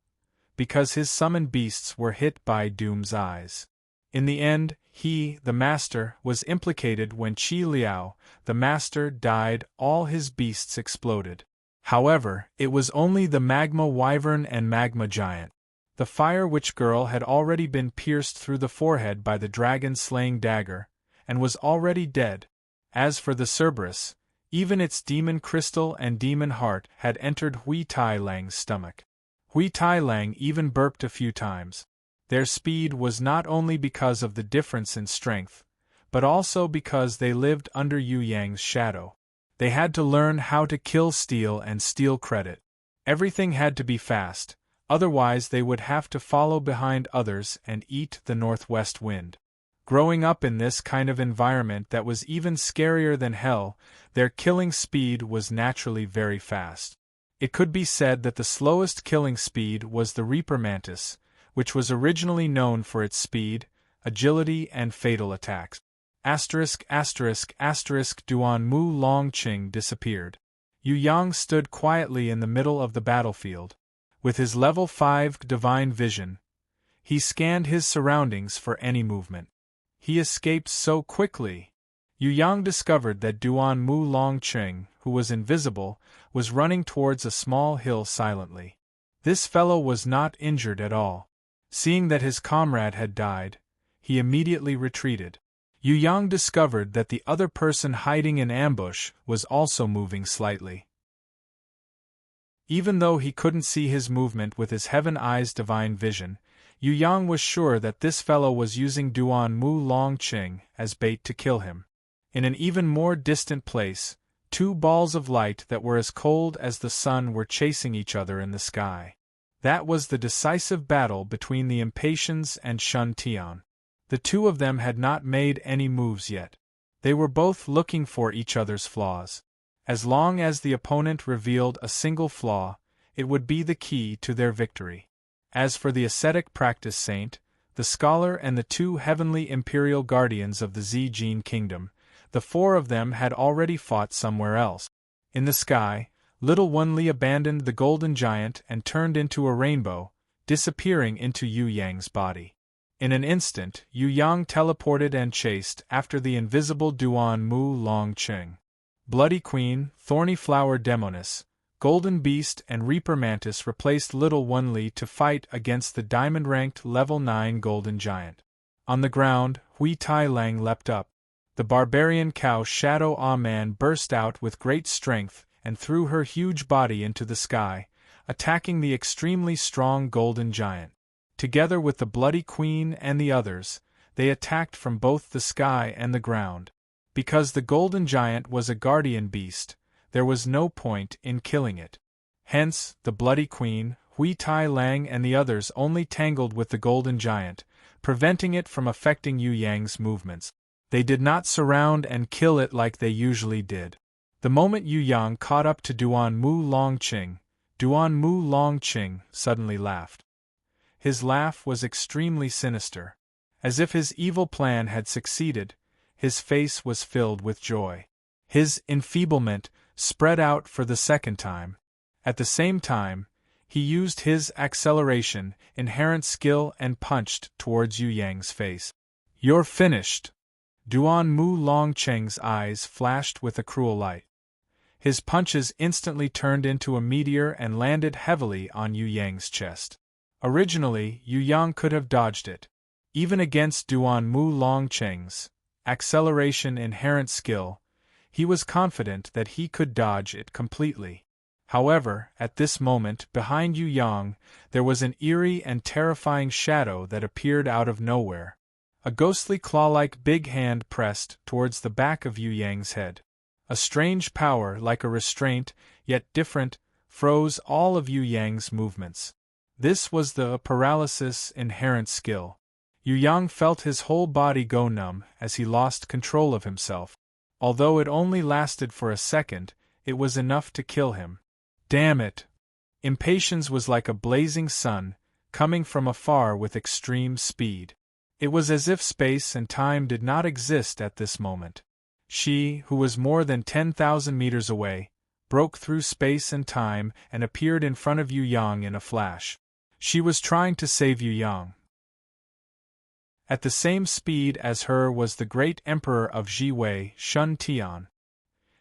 Speaker 1: because his summoned beasts were hit by Doom's Eyes. In the end, he, the master, was implicated when Qi Liao, the master, died. All his beasts exploded. However, it was only the magma wyvern and magma giant. The fire witch girl had already been pierced through the forehead by the dragon-slaying dagger, and was already dead. As for the Cerberus, even its demon crystal and demon heart had entered Hui Tai Lang's stomach. Hui Tai Lang even burped a few times. Their speed was not only because of the difference in strength, but also because they lived under Yu Yang's shadow. They had to learn how to kill steal and steal credit. Everything had to be fast. Otherwise they would have to follow behind others and eat the northwest wind. Growing up in this kind of environment that was even scarier than hell, their killing speed was naturally very fast. It could be said that the slowest killing speed was the Reaper Mantis, which was originally known for its speed, agility and fatal attacks. Duan Mu Longqing disappeared. Yu Yang stood quietly in the middle of the battlefield. With his level 5 divine vision, he scanned his surroundings for any movement. He escaped so quickly. Yu Yang discovered that Duan Mu Longqing, who was invisible, was running towards a small hill silently. This fellow was not injured at all. Seeing that his comrade had died, he immediately retreated. Yu Yang discovered that the other person hiding in ambush was also moving slightly. Even though he couldn't see his movement with his Heaven Eyes divine vision, Yu Yang was sure that this fellow was using Duan Mu Longqing as bait to kill him. In an even more distant place, two balls of light that were as cold as the sun were chasing each other in the sky. That was the decisive battle between the Impatiens and Shun Tian. The two of them had not made any moves yet. They were both looking for each other's flaws. As long as the opponent revealed a single flaw, it would be the key to their victory. As for the ascetic practice saint, the scholar and the two heavenly imperial guardians of the Zijin kingdom, the four of them had already fought somewhere else. In the sky, Little Wen Li abandoned the golden giant and turned into a rainbow, disappearing into Yu Yang's body. In an instant, Yu Yang teleported and chased after the invisible Duan Mu Longqing. Bloody Queen, Thorny Flower Demoness, Golden Beast and Reaper Mantis replaced Little Wen Li to fight against the diamond-ranked level 9 Golden Giant. On the ground, Hui Tai Lang leapt up. The barbarian cow Shadow Ah Man burst out with great strength and threw her huge body into the sky, attacking the extremely strong Golden Giant. Together with the Bloody Queen and the others, they attacked from both the sky and the ground. Because the Golden Giant was a guardian beast, there was no point in killing it. Hence, the bloody queen, Hui Tai Lang and the others only tangled with the golden giant, preventing it from affecting Yu Yang's movements. They did not surround and kill it like they usually did. The moment Yu Yang caught up to Duan Mu Longqing, Duan Mu Longqing suddenly laughed. His laugh was extremely sinister. As if his evil plan had succeeded, his face was filled with joy. His enfeeblement spread out for the second time. At the same time, he used his acceleration, inherent skill and punched towards Yu Yang's face. "You're finished!" Duan Mu Longqing's eyes flashed with a cruel light. His punches instantly turned into a meteor and landed heavily on Yu Yang's chest. Originally, Yu Yang could have dodged it. Even against Duan Mu Longqing's acceleration inherent skill, he was confident that he could dodge it completely. However, at this moment, behind Yu Yang, there was an eerie and terrifying shadow that appeared out of nowhere. A ghostly claw-like big hand pressed towards the back of Yu Yang's head. A strange power, like a restraint, yet different, froze all of Yu Yang's movements. This was the paralysis inherent skill. Yu Yang felt his whole body go numb as he lost control of himself. Although it only lasted for a second, it was enough to kill him. Damn it! Impatience was like a blazing sun, coming from afar with extreme speed. It was as if space and time did not exist at this moment. She, who was more than 10,000 meters away, broke through space and time and appeared in front of Yu Yang in a flash. She was trying to save Yu Yang. At the same speed as her was the great emperor of Ji-Wei, Shun Tian.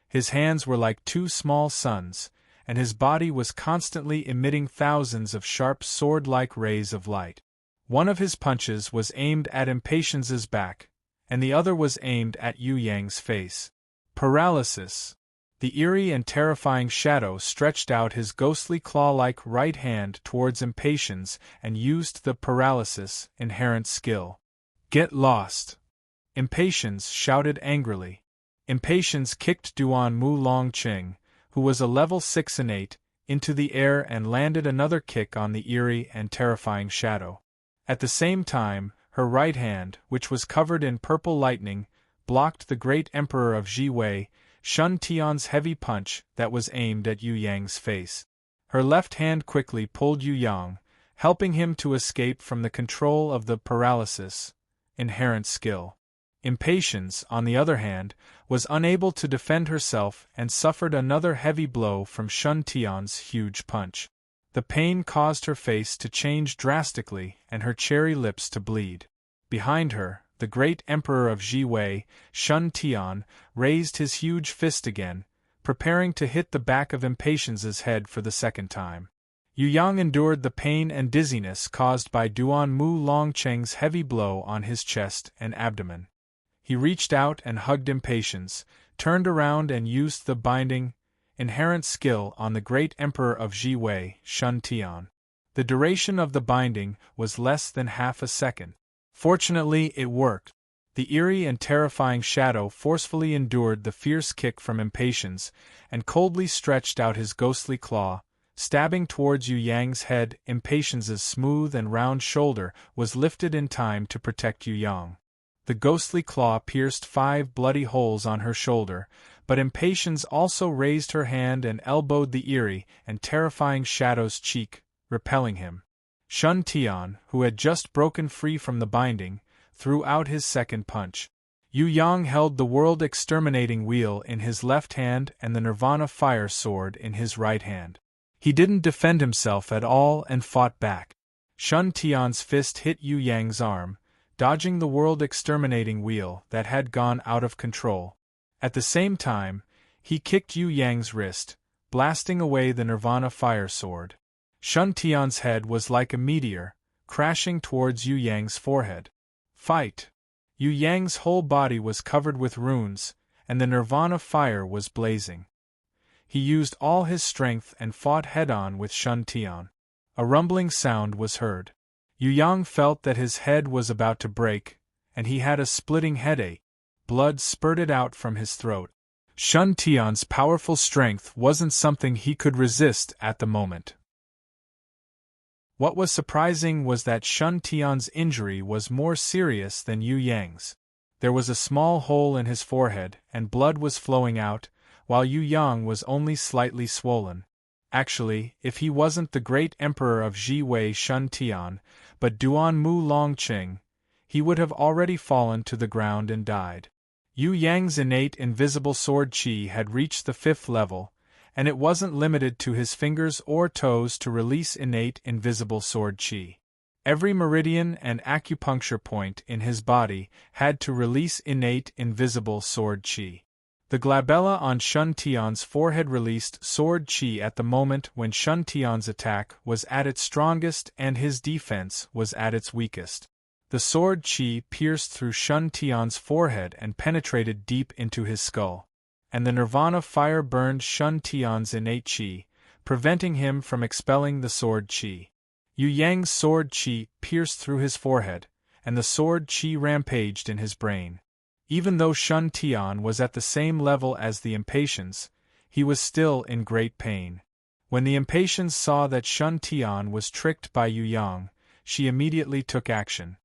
Speaker 1: His hands were like two small suns, and his body was constantly emitting thousands of sharp sword-like rays of light. One of his punches was aimed at Impatience's back, and the other was aimed at Yu Yang's face. Paralysis. The eerie and terrifying shadow stretched out his ghostly claw-like right hand towards Impatience and used the paralysis inherent skill. "Get lost!" Impatience shouted angrily. Impatience kicked Duan Mu Longqing, who was a level 6 innate, into the air and landed another kick on the eerie and terrifying shadow. At the same time, her right hand, which was covered in purple lightning, blocked the great emperor of Ji-Wei, Shun Tian's heavy punch that was aimed at Yu Yang's face. Her left hand quickly pulled Yu Yang, helping him to escape from the control of the paralysis inherent skill. Impatience, on the other hand, was unable to defend herself and suffered another heavy blow from Shun Tian's huge punch. The pain caused her face to change drastically and her cherry lips to bleed. Behind her, the great emperor of Ji-Wei, Shun Tian, raised his huge fist again, preparing to hit the back of Impatience's head for the second time. Yu Yang endured the pain and dizziness caused by Duan Mu Longqing's heavy blow on his chest and abdomen. He reached out and hugged Impatience, turned around and used the binding, inherent skill on the great emperor of Ji-Wei, Shun Tian. The duration of the binding was less than half a second. Fortunately, it worked. The eerie and terrifying shadow forcefully endured the fierce kick from Impatience and coldly stretched out his ghostly claw, stabbing towards Yu Yang's head. Impatience's smooth and round shoulder was lifted in time to protect Yu Yang. The ghostly claw pierced 5 bloody holes on her shoulder, but Impatience also raised her hand and elbowed the eerie and terrifying shadow's cheek, repelling him. Shun Tian, who had just broken free from the binding, threw out his second punch. Yu Yang held the world exterminating wheel in his left hand and the Nirvana fire sword in his right hand. He didn't defend himself at all and fought back. Shun Tian's fist hit Yu Yang's arm, dodging the world exterminating wheel that had gone out of control. At the same time, he kicked Yu Yang's wrist, blasting away the Nirvana fire sword. Shun Tian's head was like a meteor, crashing towards Yu Yang's forehead. Fight! Yu Yang's whole body was covered with runes, and the Nirvana fire was blazing. He used all his strength and fought head-on with Shun Tian. A rumbling sound was heard. Yu Yang felt that his head was about to break, and he had a splitting headache. Blood spurted out from his throat. Shun Tian's powerful strength wasn't something he could resist at the moment. What was surprising was that Shun Tian's injury was more serious than Yu Yang's. There was a small hole in his forehead, and blood was flowing out, while Yu Yang was only slightly swollen. Actually, if he wasn't the great emperor of Ji Wei Shun Tian, but Duan Mu Longqing, he would have already fallen to the ground and died. Yu Yang's innate invisible sword qi had reached the 5th level, and it wasn't limited to his fingers or toes to release innate invisible sword qi. Every meridian and acupuncture point in his body had to release innate invisible sword qi. The glabella on Shun Tian's forehead released sword qi at the moment when Shun Tian's attack was at its strongest and his defense was at its weakest. The sword qi pierced through Shun Tian's forehead and penetrated deep into his skull. And the nirvana fire burned Shun Tian's innate qi, preventing him from expelling the sword qi. Yu Yang's sword qi pierced through his forehead, and the sword qi rampaged in his brain. Even though Shun Tian was at the same level as the Impatiens, he was still in great pain. When the Impatiens saw that Shun Tian was tricked by Yu Yang, she immediately took action.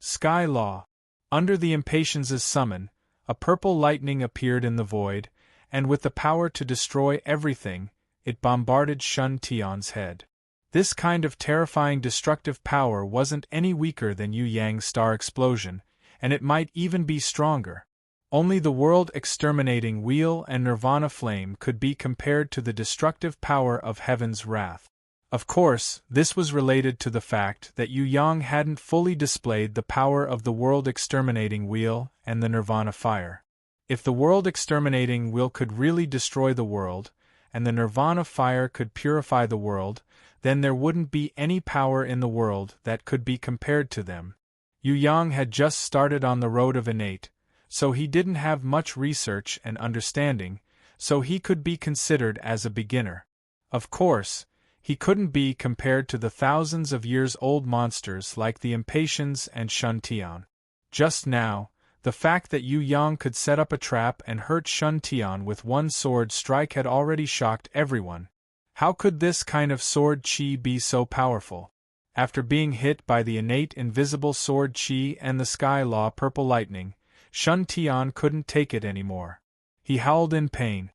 Speaker 1: Sky Law. Under the Impatiens' summon, a purple lightning appeared in the void, and with the power to destroy everything, it bombarded Shun Tian's head. This kind of terrifying destructive power wasn't any weaker than Yu Yang's star explosion, and it might even be stronger. Only the world-exterminating wheel and nirvana flame could be compared to the destructive power of heaven's wrath. Of course, this was related to the fact that Yu Yang hadn't fully displayed the power of the world-exterminating wheel and the nirvana fire. If the world-exterminating wheel could really destroy the world, and the nirvana fire could purify the world, then there wouldn't be any power in the world that could be compared to them. Yu Yang had just started on the road of innate, so he didn't have much research and understanding, so he could be considered as a beginner. Of course, he couldn't be compared to the thousands of years-old monsters like the Impatiens and Shun Tian. Just now, the fact that Yu Yang could set up a trap and hurt Shun Tian with one sword strike had already shocked everyone. How could this kind of sword qi be so powerful? After being hit by the innate invisible sword qi and the sky law purple lightning, Shun Tian couldn't take it anymore. He howled in pain.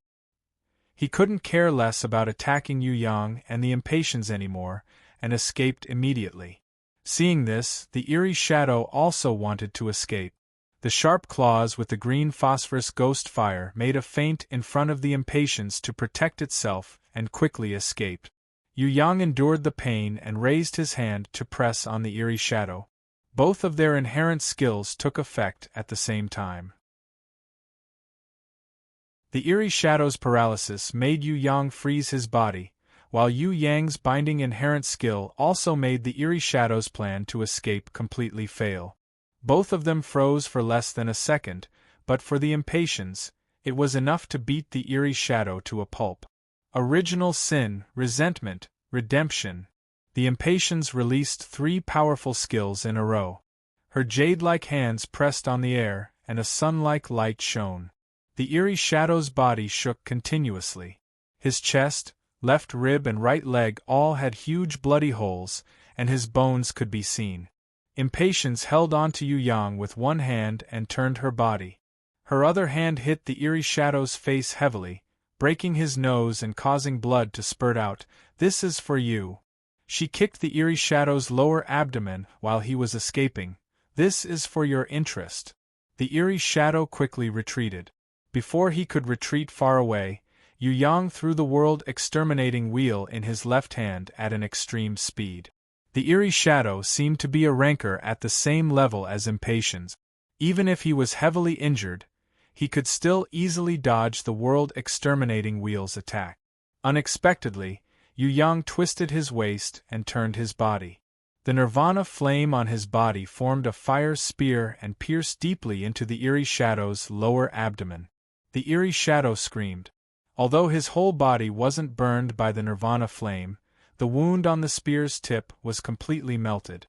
Speaker 1: He couldn't care less about attacking Yu Yang and the Impatiens anymore, and escaped immediately. Seeing this, the eerie shadow also wanted to escape. The sharp claws with the green phosphorus ghost fire made a feint in front of the Impatiens to protect itself and quickly escaped. Yu Yang endured the pain and raised his hand to press on the eerie shadow. Both of their inherent skills took effect at the same time. The eerie shadow's paralysis made Yu Yang freeze his body, while Yu Yang's binding inherent skill also made the eerie shadow's plan to escape completely fail. Both of them froze for less than a second, but for the Impatiens, it was enough to beat the eerie shadow to a pulp. Original sin, resentment, redemption. The Impatiens released 3 powerful skills in a row. Her jade-like hands pressed on the air, and a sun-like light shone. The eerie shadow's body shook continuously. His chest, left rib and right leg all had huge bloody holes, and his bones could be seen. Impatiens held on to Yu Yang with one hand and turned her body. Her other hand hit the eerie shadow's face heavily, breaking his nose and causing blood to spurt out. "This is for you." She kicked the eerie shadow's lower abdomen while he was escaping. "This is for your interest." The eerie shadow quickly retreated. Before he could retreat far away, Yu Yang threw the world-exterminating wheel in his left hand at an extreme speed. The eerie shadow seemed to be a rancor at the same level as Impatiens. Even if he was heavily injured, he could still easily dodge the world-exterminating wheel's attack. Unexpectedly, Yu Yang twisted his waist and turned his body. The nirvana flame on his body formed a fire spear and pierced deeply into the eerie shadow's lower abdomen. The eerie shadow screamed. Although his whole body wasn't burned by the nirvana flame, the wound on the spear's tip was completely melted.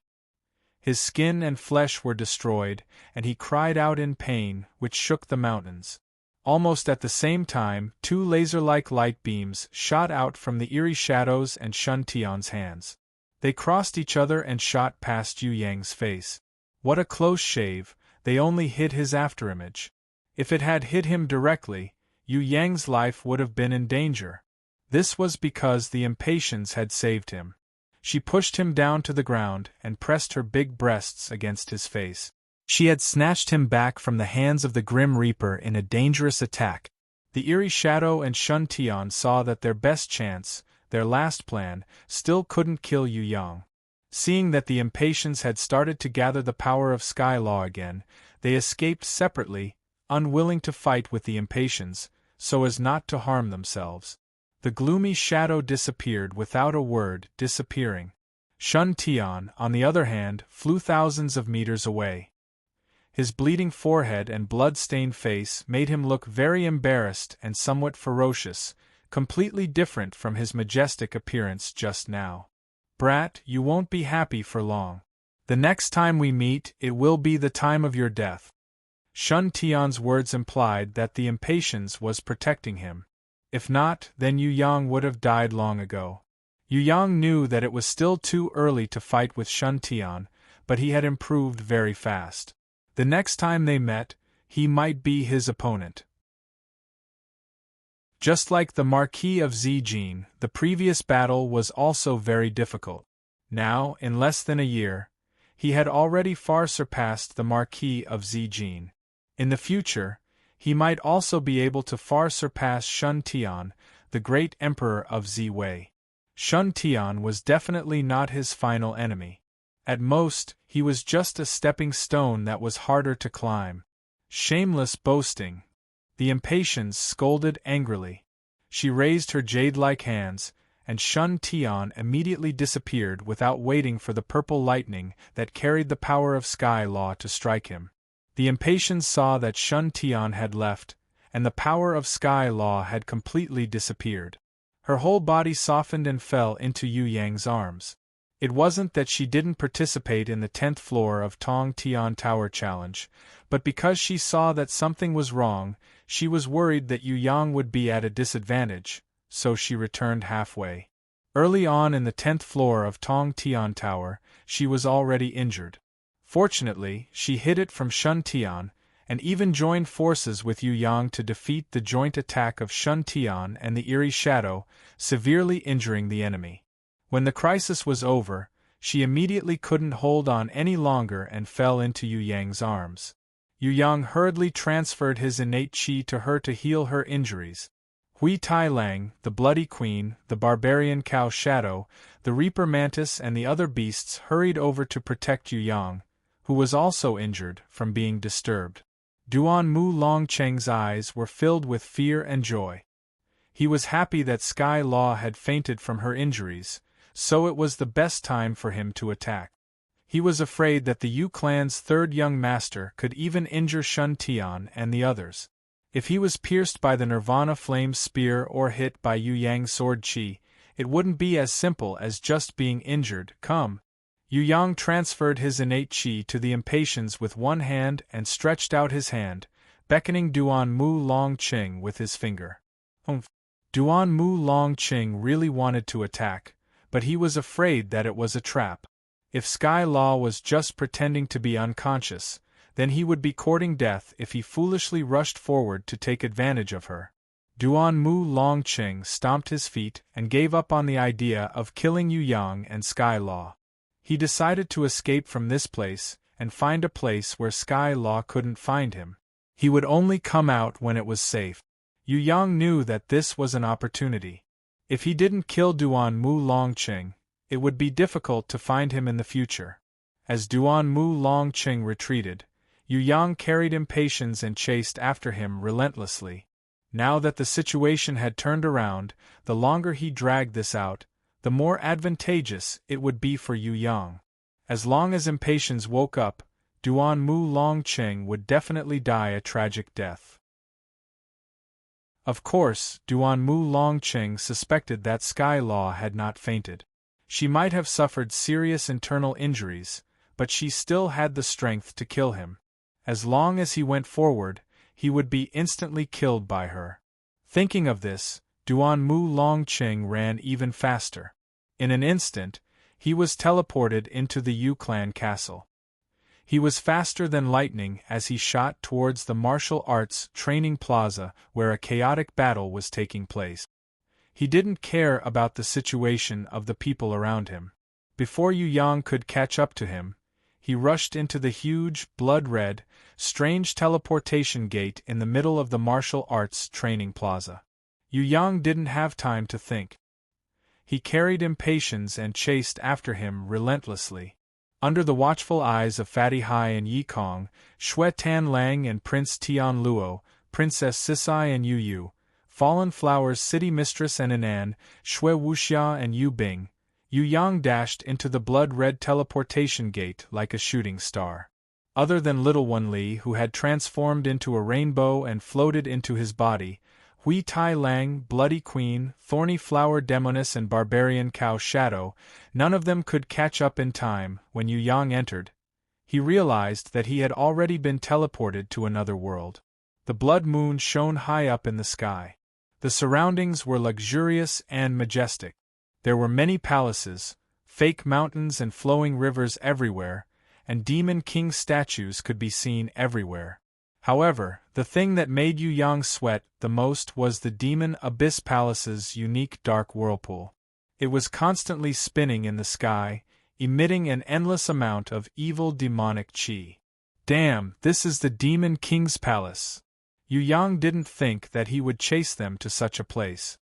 Speaker 1: His skin and flesh were destroyed, and he cried out in pain, which shook the mountains. Almost at the same time, two laser-like light beams shot out from the eerie shadows and Shun Tian's hands. They crossed each other and shot past Yu Yang's face. What a close shave, they only hit his afterimage. If it had hit him directly, Yu Yang's life would have been in danger. This was because the impatience had saved him. She pushed him down to the ground and pressed her big breasts against his face. She had snatched him back from the hands of the Grim Reaper in a dangerous attack. The eerie shadow and Shun Tian saw that their best chance, their last plan, still couldn't kill Yu Yang. Seeing that the impatience had started to gather the power of Sky Law again, they escaped separately, unwilling to fight with the impatience, so as not to harm themselves. The gloomy shadow disappeared without a word, disappearing. Shun Tian, on the other hand, flew thousands of meters away. His bleeding forehead and blood-stained face made him look very embarrassed and somewhat ferocious, completely different from his majestic appearance just now. "Brat, you won't be happy for long. The next time we meet, it will be the time of your death." Shun Tian's words implied that the impatience was protecting him. If not, then Yu Yang would have died long ago. Yu Yang knew that it was still too early to fight with Shun Tian, but he had improved very fast. The next time they met, he might be his opponent. Just like the Marquis of Zijin, the previous battle was also very difficult. Now, in less than a year, he had already far surpassed the Marquis of Zijin. In the future, he might also be able to far surpass Shun Tian, the great emperor of Ziwei. Shun Tian was definitely not his final enemy. At most, he was just a stepping stone that was harder to climb. Shameless boasting. The impatience scolded angrily. She raised her jade-like hands, and Shun Tian immediately disappeared without waiting for the purple lightning that carried the power of Sky Law to strike him. The impatience saw that Shun Tian had left, and the power of Sky Law had completely disappeared. Her whole body softened and fell into Yu Yang's arms. It wasn't that she didn't participate in the 10th floor of Tong Tian Tower Challenge, but because she saw that something was wrong, she was worried that Yu Yang would be at a disadvantage, so she returned halfway. Early on in the 10th floor of Tong Tian Tower, she was already injured. Fortunately, she hid it from Shun Tian, and even joined forces with Yu Yang to defeat the joint attack of Shun Tian and the eerie shadow, severely injuring the enemy. When the crisis was over, she immediately couldn't hold on any longer and fell into Yu Yang's arms. Yu Yang hurriedly transferred his innate qi to her to heal her injuries. Hui Tai Lang, the Bloody Queen, the Barbarian Cow Shadow, the Reaper Mantis and the other beasts hurried over to protect Yu Yang, who was also injured, from being disturbed. Duan Mu Longcheng's eyes were filled with fear and joy. He was happy that Sky Law had fainted from her injuries, so it was the best time for him to attack. He was afraid that the Yu clan's third young master could even injure Shun Tian and the others. If he was pierced by the Nirvana Flame Spear or hit by Yu Yang's sword qi, it wouldn't be as simple as just being injured. "Come." Yu Yang transferred his innate qi to the impatience with one hand and stretched out his hand, beckoning Duan Mu Longcheng with his finger. Duan Mu Longcheng really wanted to attack, but he was afraid that it was a trap. If Sky Law was just pretending to be unconscious, then he would be courting death if he foolishly rushed forward to take advantage of her. Duan Mu Longcheng stomped his feet and gave up on the idea of killing Yu Yang and Sky Law. He decided to escape from this place and find a place where Sky Law couldn't find him. He would only come out when it was safe. Yu Yang knew that this was an opportunity. If he didn't kill Duan Mu Longcheng, it would be difficult to find him in the future. As Duan Mu Longcheng retreated, Yu Yang carried impatience and chased after him relentlessly. Now that the situation had turned around, the longer he dragged this out, the more advantageous it would be for Yu Yang. As long as impatience woke up, Duan Mu Longcheng would definitely die a tragic death. Of course, Duan Mu Longcheng suspected that Sky Law had not fainted. She might have suffered serious internal injuries, but she still had the strength to kill him. As long as he went forward, he would be instantly killed by her. Thinking of this, Duan Mu Longqing ran even faster. In an instant, he was teleported into the Yu clan castle. He was faster than lightning as he shot towards the martial arts training plaza where a chaotic battle was taking place. He didn't care about the situation of the people around him. Before Yu Yang could catch up to him, he rushed into the huge, blood-red, strange teleportation gate in the middle of the martial arts training plaza. Yu Yang didn't have time to think. He carried impatience and chased after him relentlessly. Under the watchful eyes of Fatty Hai and Yi Kong, Xue Tan Lang and Prince Tian Luo, Princess Sisai and Yu Yu, Fallen Flowers City Mistress and Anan, Xue Wuxia and Yu Bing, Yu Yang dashed into the blood-red teleportation gate like a shooting star. Other than Little One Li, who had transformed into a rainbow and floated into his body, Hui Tai Lang, Bloody Queen, Thorny Flower Demoness and Barbarian Cow Shadow, none of them could catch up in time. When Yu Yang entered, he realized that he had already been teleported to another world. The blood moon shone high up in the sky. The surroundings were luxurious and majestic. There were many palaces, fake mountains and flowing rivers everywhere, and Demon King statues could be seen everywhere. However, the thing that made Yu Yang sweat the most was the Demon Abyss Palace's unique dark whirlpool. It was constantly spinning in the sky, emitting an endless amount of evil demonic qi. Damn, this is the Demon King's palace. Yu Yang didn't think that he would chase them to such a place.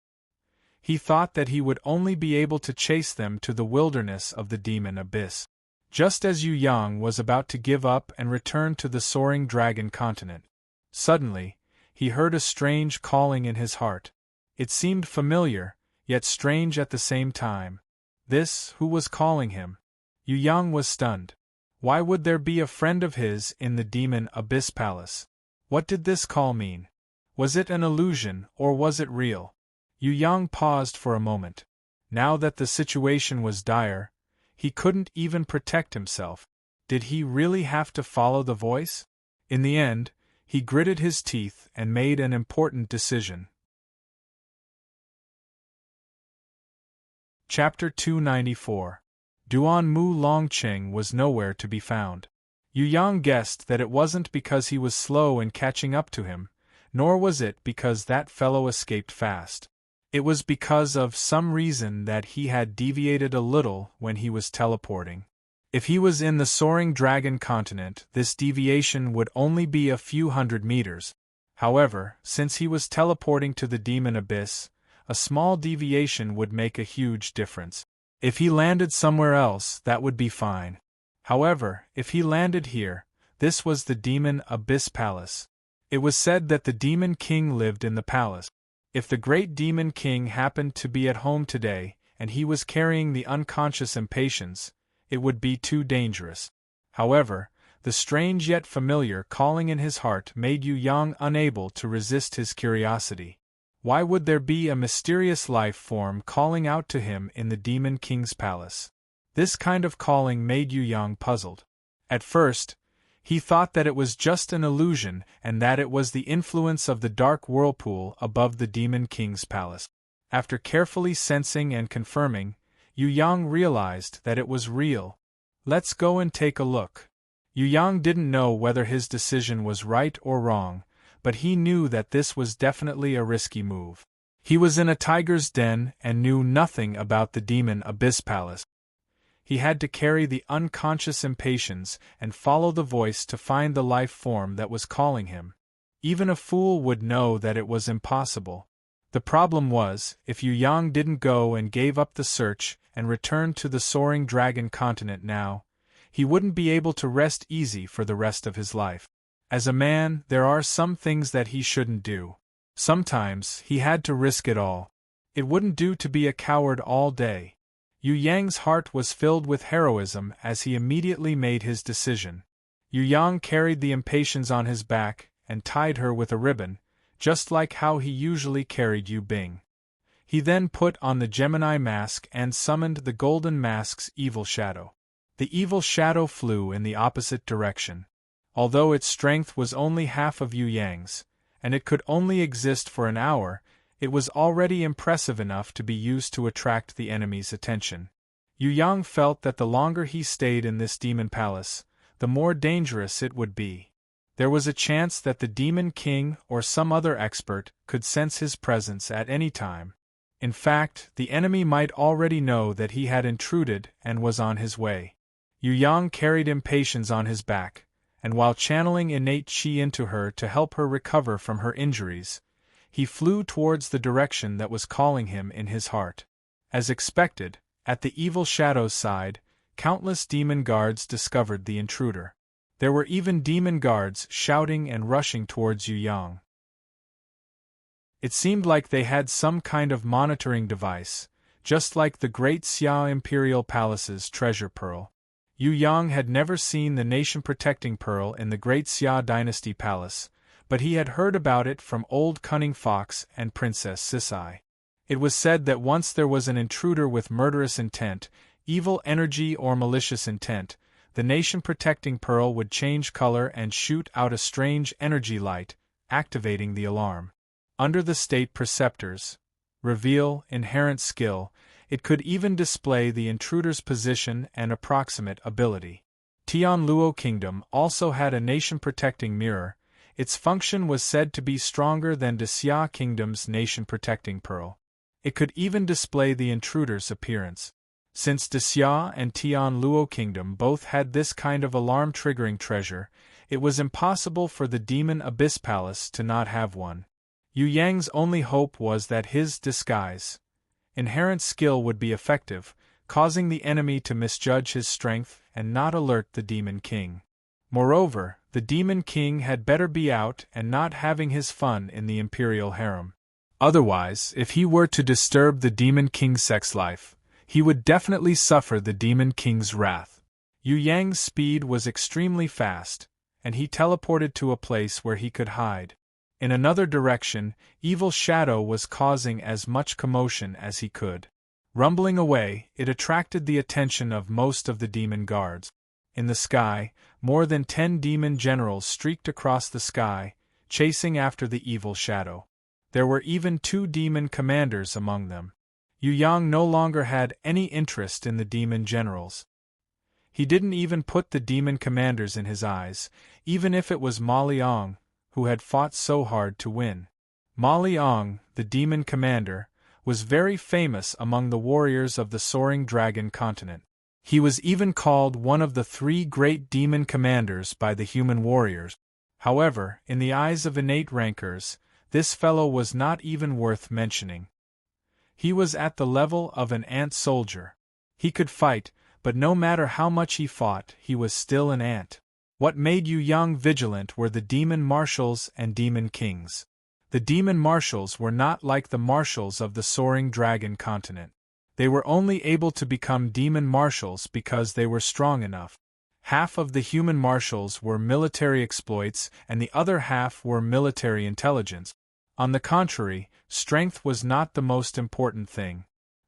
Speaker 1: He thought that he would only be able to chase them to the wilderness of the Demon Abyss. Just as Yu Yang was about to give up and return to the soaring dragon continent, suddenly, he heard a strange calling in his heart. It seemed familiar, yet strange at the same time. This, who was calling him? Yu Yang was stunned. Why would there be a friend of his in the Demon Abyss Palace? What did this call mean? Was it an illusion, or was it real? Yu Yang paused for a moment. Now that the situation was dire, he couldn't even protect himself. Did he really have to follow the voice? In the end, he gritted his teeth and made an important decision. Chapter 294. Duan Mu Longqing was nowhere to be found. Yu Yang guessed that it wasn't because he was slow in catching up to him, nor was it because that fellow escaped fast. It was because of some reason that he had deviated a little when he was teleporting. If he was in the soaring dragon continent, this deviation would only be a few hundred meters. However, since he was teleporting to the Demon Abyss, a small deviation would make a huge difference. If he landed somewhere else, that would be fine. However, if he landed here, this was the Demon Abyss Palace. It was said that the Demon King lived in the palace. If the great Demon King happened to be at home today, and he was carrying the unconscious impatience, it would be too dangerous. However, the strange yet familiar calling in his heart made Yu Yang unable to resist his curiosity. Why would there be a mysterious life form calling out to him in the Demon King's palace? This kind of calling made Yu Yang puzzled. At first, he thought that it was just an illusion and that it was the influence of the dark whirlpool above the Demon King's palace. After carefully sensing and confirming, Yu Yang realized that it was real. Let's go and take a look. Yu Yang didn't know whether his decision was right or wrong, but he knew that this was definitely a risky move. He was in a tiger's den and knew nothing about the Demon Abyss Palace. He had to carry the unconscious impatience and follow the voice to find the life form that was calling him. Even a fool would know that it was impossible. The problem was, if Yu Yang didn't go and gave up the search and returned to the soaring dragon continent now, he wouldn't be able to rest easy for the rest of his life. As a man, there are some things that he shouldn't do. Sometimes, he had to risk it all. It wouldn't do to be a coward all day. Yu Yang's heart was filled with heroism as he immediately made his decision. Yu Yang carried the impatience on his back and tied her with a ribbon, just like how he usually carried Yu Bing. He then put on the Gemini mask and summoned the Golden Mask's evil shadow. The evil shadow flew in the opposite direction. Although its strength was only half of Yu Yang's, and it could only exist for an hour, it was already impressive enough to be used to attract the enemy's attention. Yu Yang felt that the longer he stayed in this demon palace, the more dangerous it would be. There was a chance that the Demon King or some other expert could sense his presence at any time. In fact, the enemy might already know that he had intruded and was on his way. Yu Yang carried impatience on his back, and while channeling innate qi into her to help her recover from her injuries, he flew towards the direction that was calling him in his heart. As expected, at the evil shadow's side, countless demon guards discovered the intruder. There were even demon guards shouting and rushing towards Yu Yang. It seemed like they had some kind of monitoring device, just like the Great Xia Imperial Palace's treasure pearl. Yu Yang had never seen the nation-protecting pearl in the Great Xia Dynasty Palace, but he had heard about it from Old Cunning Fox and Princess Sisai. It was said that once there was an intruder with murderous intent, evil energy or malicious intent, the nation-protecting pearl would change color and shoot out a strange energy light, activating the alarm. Under the state preceptors, reveal, inherent skill, it could even display the intruder's position and approximate ability. Tianluo Kingdom also had a nation-protecting mirror. Its function was said to be stronger than De Xia Kingdom's nation-protecting pearl. It could even display the intruder's appearance. Since De Xia and Tianluo Kingdom both had this kind of alarm-triggering treasure, it was impossible for the Demon Abyss Palace to not have one. Yu Yang's only hope was that his disguise, inherent skill would be effective, causing the enemy to misjudge his strength and not alert the Demon King. Moreover, the Demon King had better be out and not having his fun in the Imperial harem. Otherwise, if he were to disturb the Demon King's sex life, he would definitely suffer the Demon King's wrath. Yu Yang's speed was extremely fast, and he teleported to a place where he could hide. In another direction, Evil Shadow was causing as much commotion as he could. Rumbling away, it attracted the attention of most of the demon guards. In the sky, more than 10 demon generals streaked across the sky, chasing after the Evil Shadow. There were even 2 demon commanders among them. Yu Yang no longer had any interest in the demon generals. He didn't even put the demon commanders in his eyes, even if it was Ma Liang, who had fought so hard to win. Ma Liang, the demon commander, was very famous among the warriors of the Soaring Dragon continent. He was even called one of the 3 great demon commanders by the human warriors. However, in the eyes of innate rankers, this fellow was not even worth mentioning. He was at the level of an ant soldier. He could fight, but no matter how much he fought, he was still an ant. What made Yu Yang vigilant were the demon marshals and demon kings. The demon marshals were not like the marshals of the Soaring Dragon continent. They were only able to become demon marshals because they were strong enough. Half of the human marshals were military exploits and the other half were military intelligence. On the contrary, strength was not the most important thing.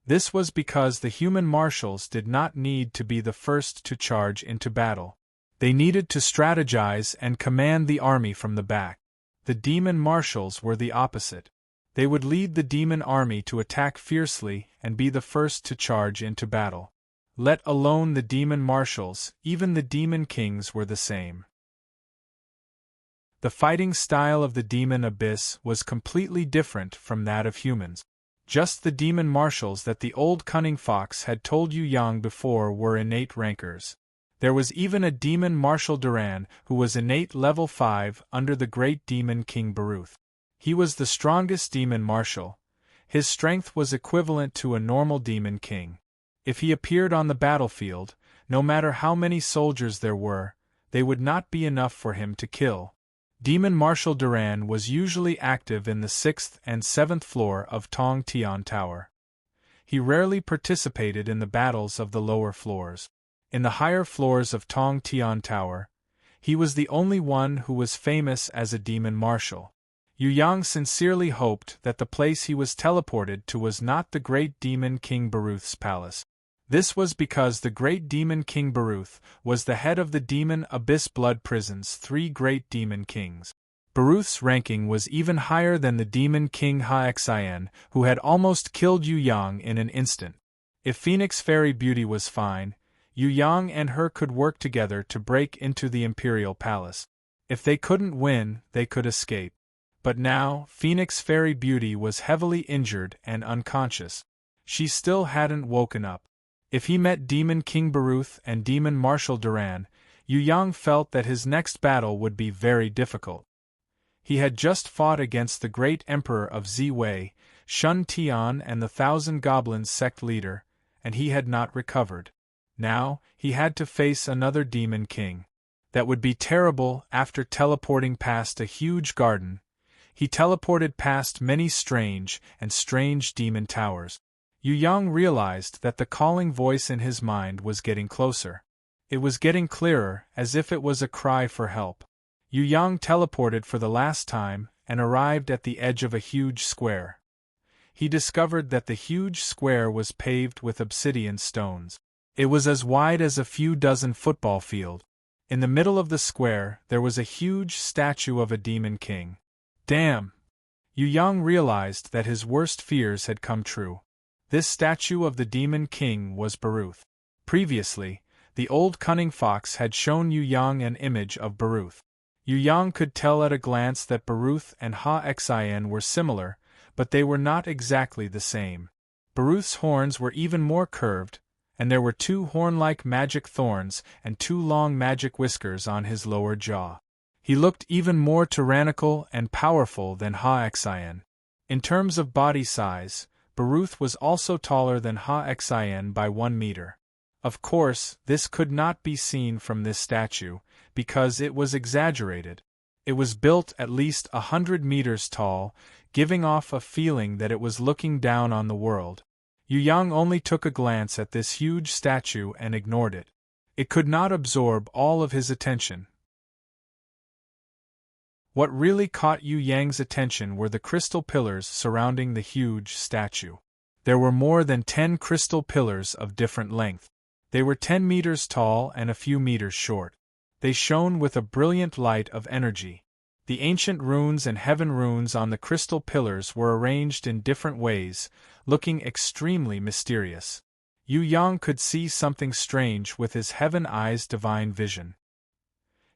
Speaker 1: This was because the human marshals did not need to be the first to charge into battle. They needed to strategize and command the army from the back. The demon marshals were the opposite. They would lead the demon army to attack fiercely and be the first to charge into battle. Let alone the demon marshals, even the demon kings were the same. The fighting style of the demon abyss was completely different from that of humans. Just the demon marshals that the old cunning fox had told Yu Yang before were innate rankers. There was even a demon marshal Duran who was innate level 5 under the great demon king Baruth. He was the strongest demon marshal. His strength was equivalent to a normal demon king. If he appeared on the battlefield, no matter how many soldiers there were, they would not be enough for him to kill. Demon Marshal Duran was usually active in the 6th and 7th floor of Tong Tian Tower. He rarely participated in the battles of the lower floors. In the higher floors of Tong Tian Tower, he was the only one who was famous as a demon marshal. Yu Yang sincerely hoped that the place he was teleported to was not the great demon King Baruth's palace. This was because the great demon king Baruth was the head of the demon abyss blood prison's 3 great demon kings. Baruth's ranking was even higher than the demon king Ha-Xian, who had almost killed Yu Yang in an instant. If Phoenix Fairy Beauty was fine, Yu Yang and her could work together to break into the imperial palace. If they couldn't win, they could escape. But now, Phoenix Fairy Beauty was heavily injured and unconscious. She still hadn't woken up. If he met Demon King Baruth and Demon Marshal Duran, Yu Yang felt that his next battle would be very difficult. He had just fought against the great emperor of Ziwei, Shun Tian, and the Thousand Goblins sect leader, and he had not recovered. Now, he had to face another demon king. That would be terrible. After teleporting past a huge garden, he teleported past many strange demon towers. Yu Yang realized that the calling voice in his mind was getting closer. It was getting clearer, as if it was a cry for help. Yu Yang teleported for the last time and arrived at the edge of a huge square. He discovered that the huge square was paved with obsidian stones. It was as wide as a few dozen football fields. In the middle of the square, there was a huge statue of a demon king. Damn! Yu Yang realized that his worst fears had come true. This statue of the demon king was Baruth. Previously, the old cunning fox had shown Yu Yang an image of Baruth. Yu Yang could tell at a glance that Baruth and Ha-Xian were similar, but they were not exactly the same. Baruth's horns were even more curved, and there were 2 horn-like magic thorns and 2 long magic whiskers on his lower jaw. He looked even more tyrannical and powerful than Ha-Xian. In terms of body size, Baruth was also taller than Ha-Xian by 1 meter. Of course, this could not be seen from this statue, because it was exaggerated. It was built at least 100 meters tall, giving off a feeling that it was looking down on the world. Yu Yang only took a glance at this huge statue and ignored it. It could not absorb all of his attention. What really caught Yu Yang's attention were the crystal pillars surrounding the huge statue. There were more than 10 crystal pillars of different length. They were 10 meters tall and a few meters short. They shone with a brilliant light of energy. The ancient runes and heaven runes on the crystal pillars were arranged in different ways, looking extremely mysterious. Yu Yang could see something strange with his heaven eyes' divine vision.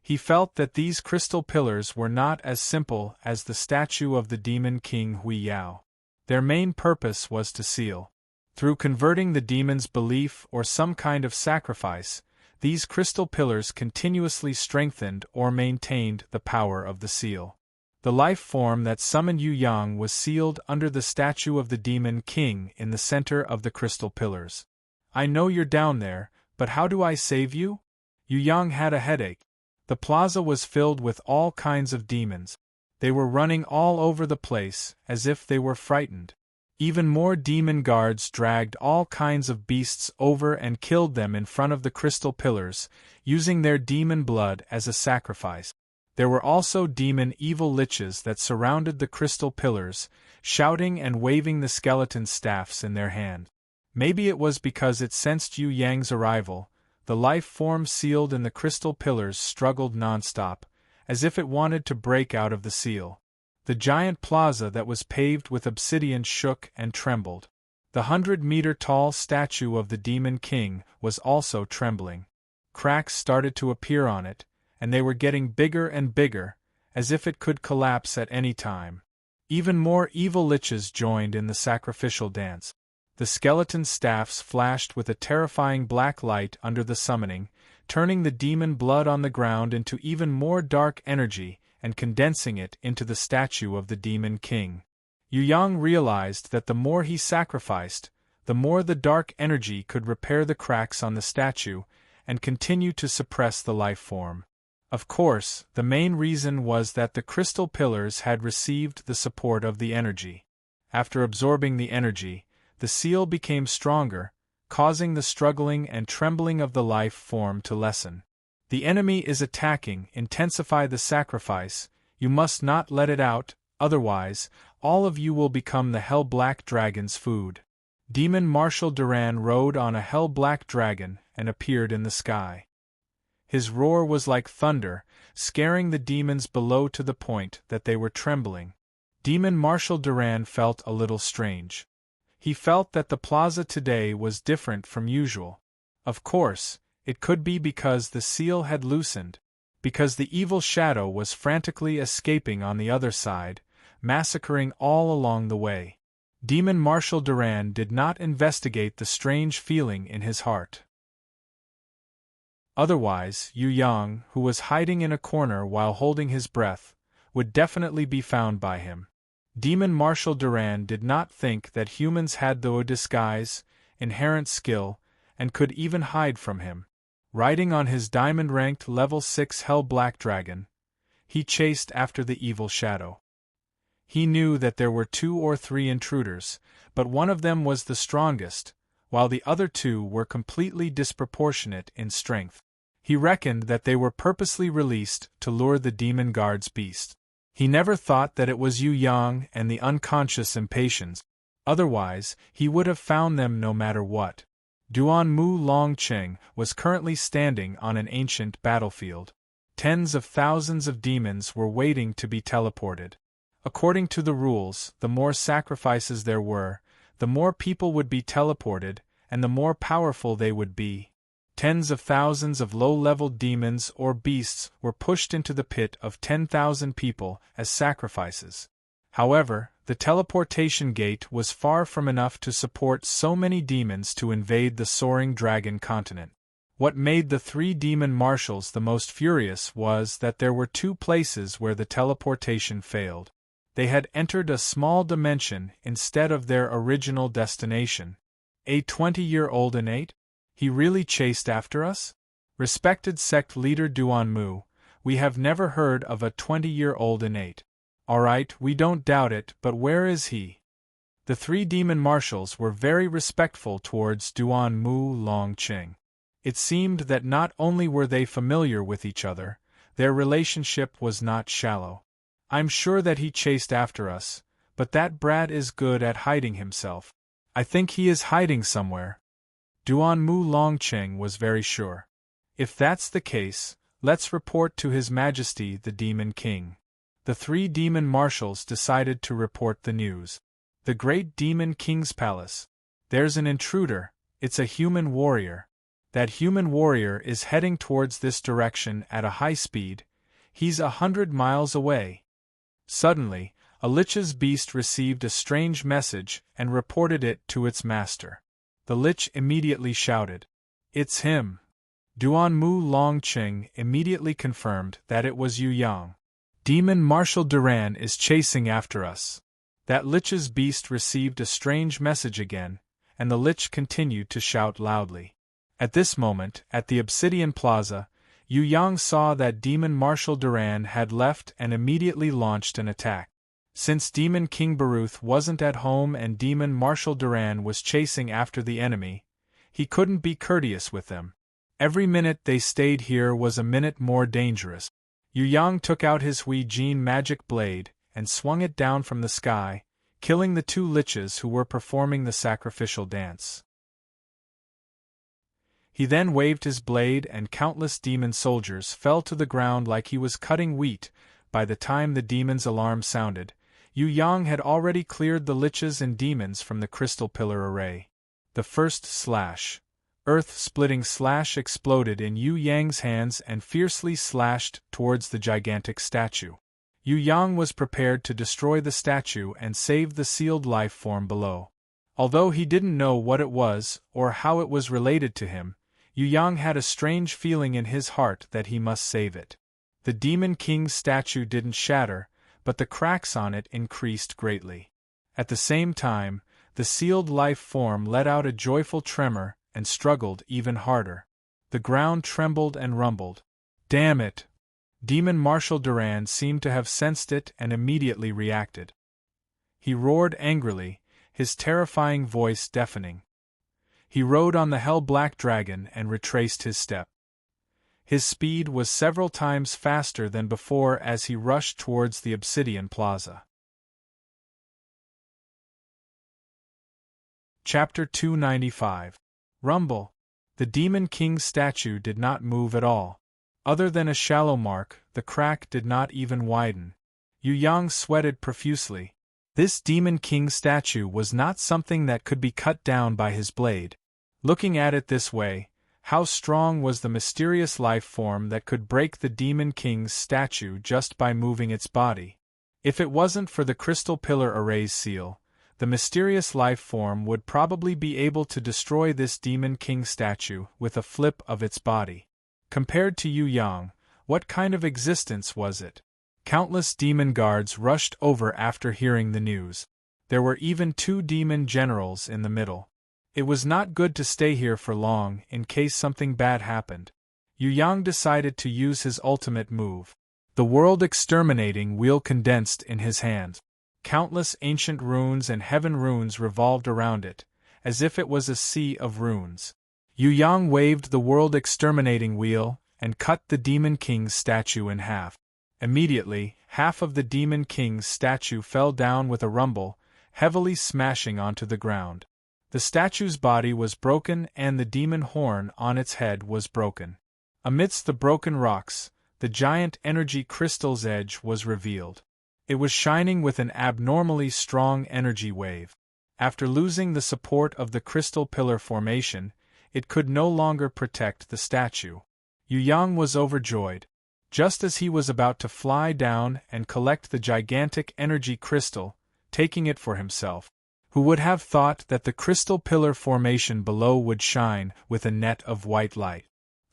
Speaker 1: He felt that these crystal pillars were not as simple as the statue of the demon king Hui Yao. Their main purpose was to seal. Through converting the demon's belief or some kind of sacrifice, these crystal pillars continuously strengthened or maintained the power of the seal. The life form that summoned Yu Yang was sealed under the statue of the demon king in the center of the crystal pillars. I know you're down there, but how do I save you? Yu Yang had a headache. The plaza was filled with all kinds of demons. They were running all over the place, as if they were frightened. Even more demon guards dragged all kinds of beasts over and killed them in front of the crystal pillars, using their demon blood as a sacrifice. There were also demon evil liches that surrounded the crystal pillars, shouting and waving the skeleton staffs in their hand. Maybe it was because it sensed Yu Yang's arrival. The life form sealed in the crystal pillars struggled non-stop, as if it wanted to break out of the seal. The giant plaza that was paved with obsidian shook and trembled. The 100-meter-tall statue of the Demon King was also trembling. Cracks started to appear on it, and they were getting bigger and bigger, as if it could collapse at any time. Even more evil liches joined in the sacrificial dance. The skeleton staffs flashed with a terrifying black light under the summoning, turning the demon blood on the ground into even more dark energy and condensing it into the statue of the Demon King. Yu Yang realized that the more he sacrificed, the more the dark energy could repair the cracks on the statue and continue to suppress the life form. Of course, the main reason was that the crystal pillars had received the support of the energy. After absorbing the energy, the seal became stronger, causing the struggling and trembling of the life form to lessen. The enemy is attacking. Intensify the sacrifice. You must not let it out, otherwise, all of you will become the Hell Black Dragon's food. Demon Marshal Duran rode on a hell-black dragon and appeared in the sky. His roar was like thunder, scaring the demons below to the point that they were trembling. Demon Marshal Duran felt a little strange. He felt that the plaza today was different from usual. Of course, it could be because the seal had loosened, because the evil shadow was frantically escaping on the other side, massacring all along the way. Demon Marshal Duran did not investigate the strange feeling in his heart. Otherwise, Yu Yang, who was hiding in a corner while holding his breath, would definitely be found by him. Demon Marshal Duran did not think that humans had the disguise, inherent skill, and could even hide from him. Riding on his diamond-ranked level 6 hell-black dragon, he chased after the evil shadow. He knew that there were 2 or 3 intruders, but one of them was the strongest, while the other 2 were completely disproportionate in strength. He reckoned that they were purposely released to lure the demon guard's beast. He never thought that it was Yu Yang and the unconscious impatience. Otherwise, he would have found them no matter what. Duan Mu Longqing was currently standing on an ancient battlefield. Tens of thousands of demons were waiting to be teleported. According to the rules, the more sacrifices there were, the more people would be teleported, and the more powerful they would be. Tens of thousands of low-level demons or beasts were pushed into the pit of 10,000 people as sacrifices. However, the teleportation gate was far from enough to support so many demons to invade the soaring dragon continent. What made the 3 demon marshals the most furious was that there were 2 places where the teleportation failed. They had entered a small dimension instead of their original destination. A 20-year-old innate? He really chased after us? Respected sect leader Duan Mu, we have never heard of a 20-year-old innate. Alright, we don't doubt it, but where is he? The 3 demon marshals were very respectful towards Duan Mu Longqing. It seemed that not only were they familiar with each other, their relationship was not shallow. I'm sure that he chased after us, but that brat is good at hiding himself. I think he is hiding somewhere. Duan Mu Longqing was very sure. If that's the case, let's report to His Majesty the Demon King. The 3 demon marshals decided to report the news. The great Demon King's palace. There's an intruder, it's a human warrior. That human warrior is heading towards this direction at a high speed. He's 100 miles away. Suddenly, a Lich's beast received a strange message and reported it to its master. The Lich immediately shouted, "It's him!" Duan Mu Longqing immediately confirmed that it was Yu Yang. Demon Marshal Duran is chasing after us. That Lich's beast received a strange message again, and the Lich continued to shout loudly. At this moment, at the Obsidian Plaza, Yu Yang saw that Demon Marshal Duran had left and immediately launched an attack. Since Demon King Baruth wasn't at home and Demon Marshal Duran was chasing after the enemy, he couldn't be courteous with them. Every minute they stayed here was a minute more dangerous. Yu Yang took out his Hui Jin magic blade and swung it down from the sky, killing the 2 liches who were performing the sacrificial dance. He then waved his blade and countless demon soldiers fell to the ground like he was cutting wheat. By the time the demon's alarm sounded, Yu Yang had already cleared the liches and demons from the crystal pillar array. The first slash, earth-splitting slash exploded in Yu Yang's hands and fiercely slashed towards the gigantic statue. Yu Yang was prepared to destroy the statue and save the sealed life form below. Although he didn't know what it was or how it was related to him, Yu Yang had a strange feeling in his heart that he must save it. The Demon King's statue didn't shatter, but the cracks on it increased greatly. At the same time, the sealed life form let out a joyful tremor and struggled even harder. The ground trembled and rumbled. Damn it! Demon Marshal Duran seemed to have sensed it and immediately reacted. He roared angrily, his terrifying voice deafening. He rode on the hell-black dragon and retraced his step. His speed was several times faster than before as he rushed towards the Obsidian Plaza. Chapter 295. Rumble. The Demon King's statue did not move at all. Other than a shallow mark, the crack did not even widen. Yu Yang sweated profusely. This Demon King statue was not something that could be cut down by his blade. Looking at it this way, how strong was the mysterious life form that could break the Demon King's statue just by moving its body? If it wasn't for the crystal pillar array's seal, the mysterious life form would probably be able to destroy this Demon King statue with a flip of its body. Compared to Yu Yang, what kind of existence was it? Countless demon guards rushed over after hearing the news. There were even 2 demon generals in the middle. It was not good to stay here for long in case something bad happened. Yu Yang decided to use his ultimate move. The world exterminating wheel condensed in his hand. Countless ancient runes and heaven runes revolved around it, as if it was a sea of runes. Yu Yang waved the world exterminating wheel and cut the Demon King's statue in half. Immediately, half of the Demon King's statue fell down with a rumble, heavily smashing onto the ground. The statue's body was broken and the demon horn on its head was broken. Amidst the broken rocks, the giant energy crystal's edge was revealed. It was shining with an abnormally strong energy wave. After losing the support of the crystal pillar formation, it could no longer protect the statue. Yu Yang was overjoyed. Just as he was about to fly down and collect the gigantic energy crystal, taking it for himself, who would have thought that the crystal pillar formation below would shine with a net of white light?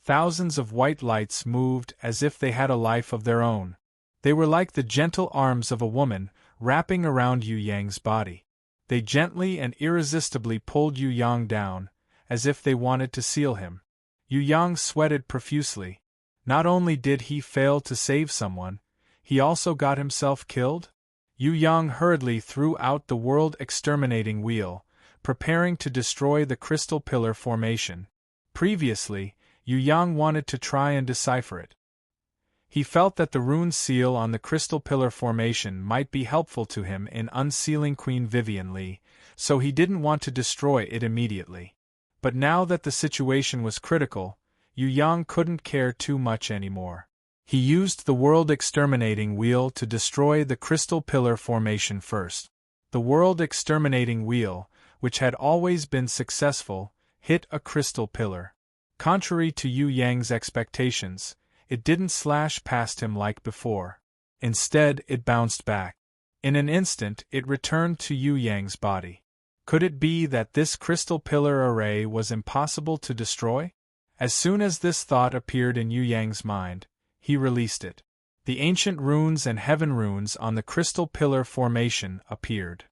Speaker 1: Thousands of white lights moved as if they had a life of their own. They were like the gentle arms of a woman, wrapping around Yu Yang's body. They gently and irresistibly pulled Yu Yang down, as if they wanted to seal him. Yu Yang sweated profusely. Not only did he fail to save someone, he also got himself killed? Yu Yang hurriedly threw out the world exterminating wheel, preparing to destroy the crystal pillar formation. Previously, Yu Yang wanted to try and decipher it. He felt that the rune seal on the crystal pillar formation might be helpful to him in unsealing Queen Vivian Li, so he didn't want to destroy it immediately. But now that the situation was critical, Yu Yang couldn't care too much anymore. He used the world exterminating wheel to destroy the crystal pillar formation first. The world exterminating wheel, which had always been successful, hit a crystal pillar. Contrary to Yu Yang's expectations, it didn't slash past him like before. Instead, it bounced back. In an instant, it returned to Yu Yang's body. Could it be that this crystal pillar array was impossible to destroy? As soon as this thought appeared in Yu Yang's mind, he released it. The ancient runes and heaven runes on the crystal pillar formation appeared.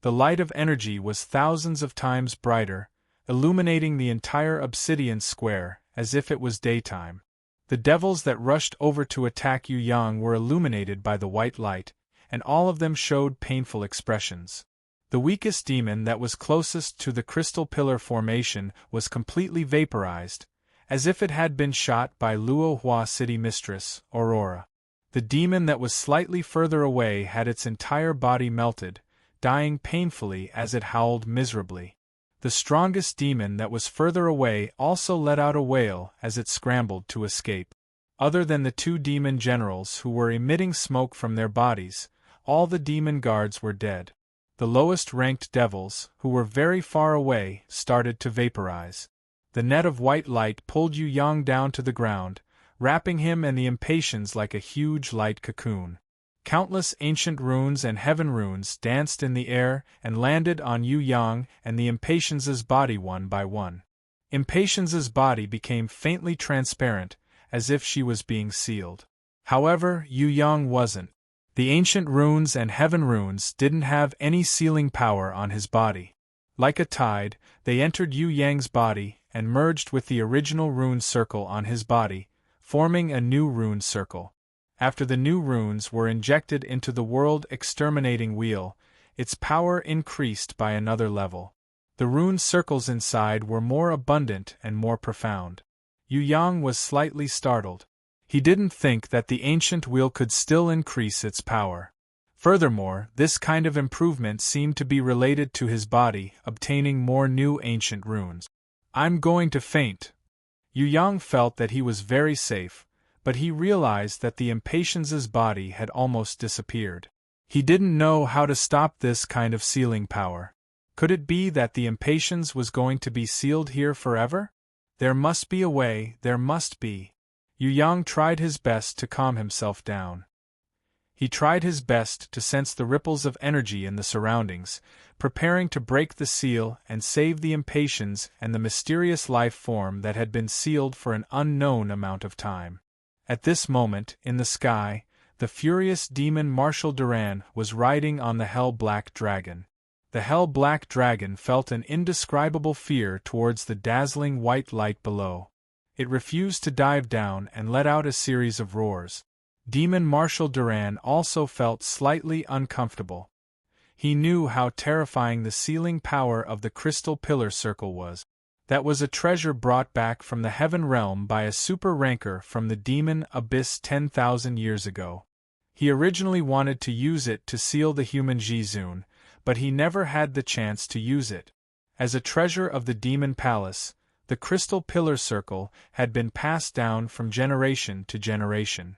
Speaker 1: The light of energy was thousands of times brighter, illuminating the entire obsidian square, as if it was daytime. The devils that rushed over to attack Yu Yang were illuminated by the white light, and all of them showed painful expressions. The weakest demon that was closest to the crystal pillar formation was completely vaporized, as if it had been shot by Luo Hua city mistress, Aurora. The demon that was slightly further away had its entire body melted, dying painfully as it howled miserably. The strongest demon that was further away also let out a wail as it scrambled to escape. Other than the 2 demon generals who were emitting smoke from their bodies, all the demon guards were dead. The lowest-ranked devils, who were very far away, started to vaporize. The net of white light pulled Yu Yang down to the ground, wrapping him and the impatiens like a huge light cocoon. Countless ancient runes and heaven runes danced in the air and landed on Yu Yang and the impatiens's body one by one. Impatiens's body became faintly transparent, as if she was being sealed. However, Yu Yang wasn't. The ancient runes and heaven runes didn't have any sealing power on his body. Like a tide, they entered Yu Yang's body and merged with the original rune circle on his body, forming a new rune circle. After the new runes were injected into the world exterminating wheel, its power increased by another level. The rune circles inside were more abundant and more profound. Yu Yang was slightly startled. He didn't think that the ancient wheel could still increase its power. Furthermore, this kind of improvement seemed to be related to his body obtaining more new ancient runes. "I'm going to faint." Yu Yang felt that he was very safe, but he realized that the impatience's body had almost disappeared. He didn't know how to stop this kind of sealing power. Could it be that the impatience was going to be sealed here forever? There must be a way, there must be. Yu Yang tried his best to calm himself down. He tried his best to sense the ripples of energy in the surroundings, preparing to break the seal and save the impatience and the mysterious life form that had been sealed for an unknown amount of time. At this moment, in the sky, the furious demon Marshal Duran was riding on the hell-black dragon. The hell-black dragon felt an indescribable fear towards the dazzling white light below. It refused to dive down and let out a series of roars. Demon Marshal Duran also felt slightly uncomfortable. He knew how terrifying the sealing power of the crystal pillar circle was. That was a treasure brought back from the heaven realm by a super ranker from the demon abyss 10,000 years ago. He originally wanted to use it to seal the human Jizun, but he never had the chance to use it. As a treasure of the demon palace, the crystal pillar circle had been passed down from generation to generation.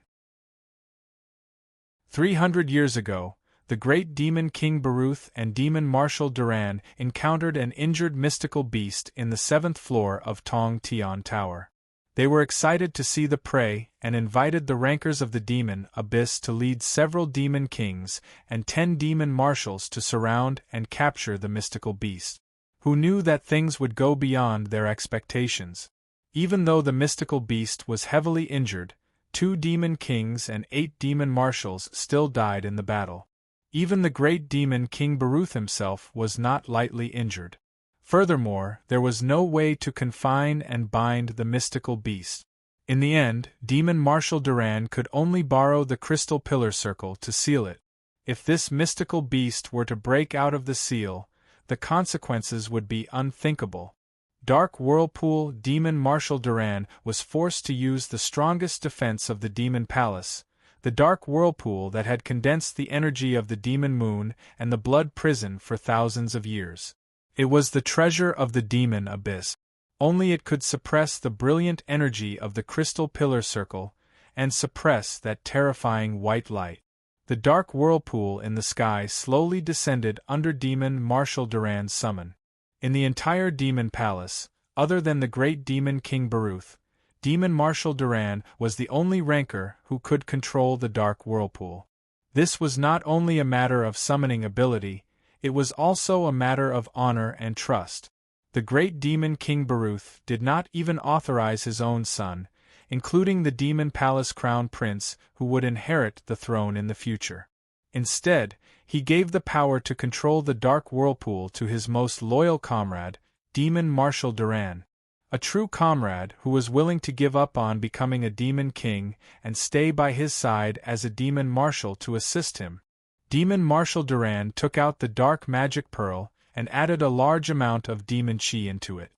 Speaker 1: 300 years ago, the great demon King Baruth and demon Marshal Duran encountered an injured mystical beast in the 7th floor of Tong Tian Tower. They were excited to see the prey and invited the rankers of the demon abyss to lead several demon kings and 10 demon marshals to surround and capture the mystical beast, who knew that things would go beyond their expectations. Even though the mystical beast was heavily injured, 2 demon kings and 8 demon marshals still died in the battle. Even the great demon King Baruth himself was not lightly injured. Furthermore, there was no way to confine and bind the mystical beast. In the end, demon Marshal Duran could only borrow the crystal pillar circle to seal it. If this mystical beast were to break out of the seal, the consequences would be unthinkable. Dark Whirlpool demon Marshal Duran was forced to use the strongest defense of the demon palace, the dark whirlpool that had condensed the energy of the demon moon and the blood prison for thousands of years. It was the treasure of the demon abyss. Only it could suppress the brilliant energy of the crystal pillar circle, and suppress that terrifying white light. The dark whirlpool in the sky slowly descended under demon Marshal Duran's summon. In the entire demon palace, other than the great demon King Baruth, demon Marshal Duran was the only ranker who could control the dark whirlpool. This was not only a matter of summoning ability, it was also a matter of honor and trust. The great demon King Baruth did not even authorize his own son, including the demon palace crown prince who would inherit the throne in the future. Instead, he gave the power to control the dark whirlpool to his most loyal comrade, demon Marshal Duran. A true comrade who was willing to give up on becoming a demon king and stay by his side as a demon marshal to assist him. Demon Marshal Duran took out the dark magic pearl and added a large amount of demon chi into it.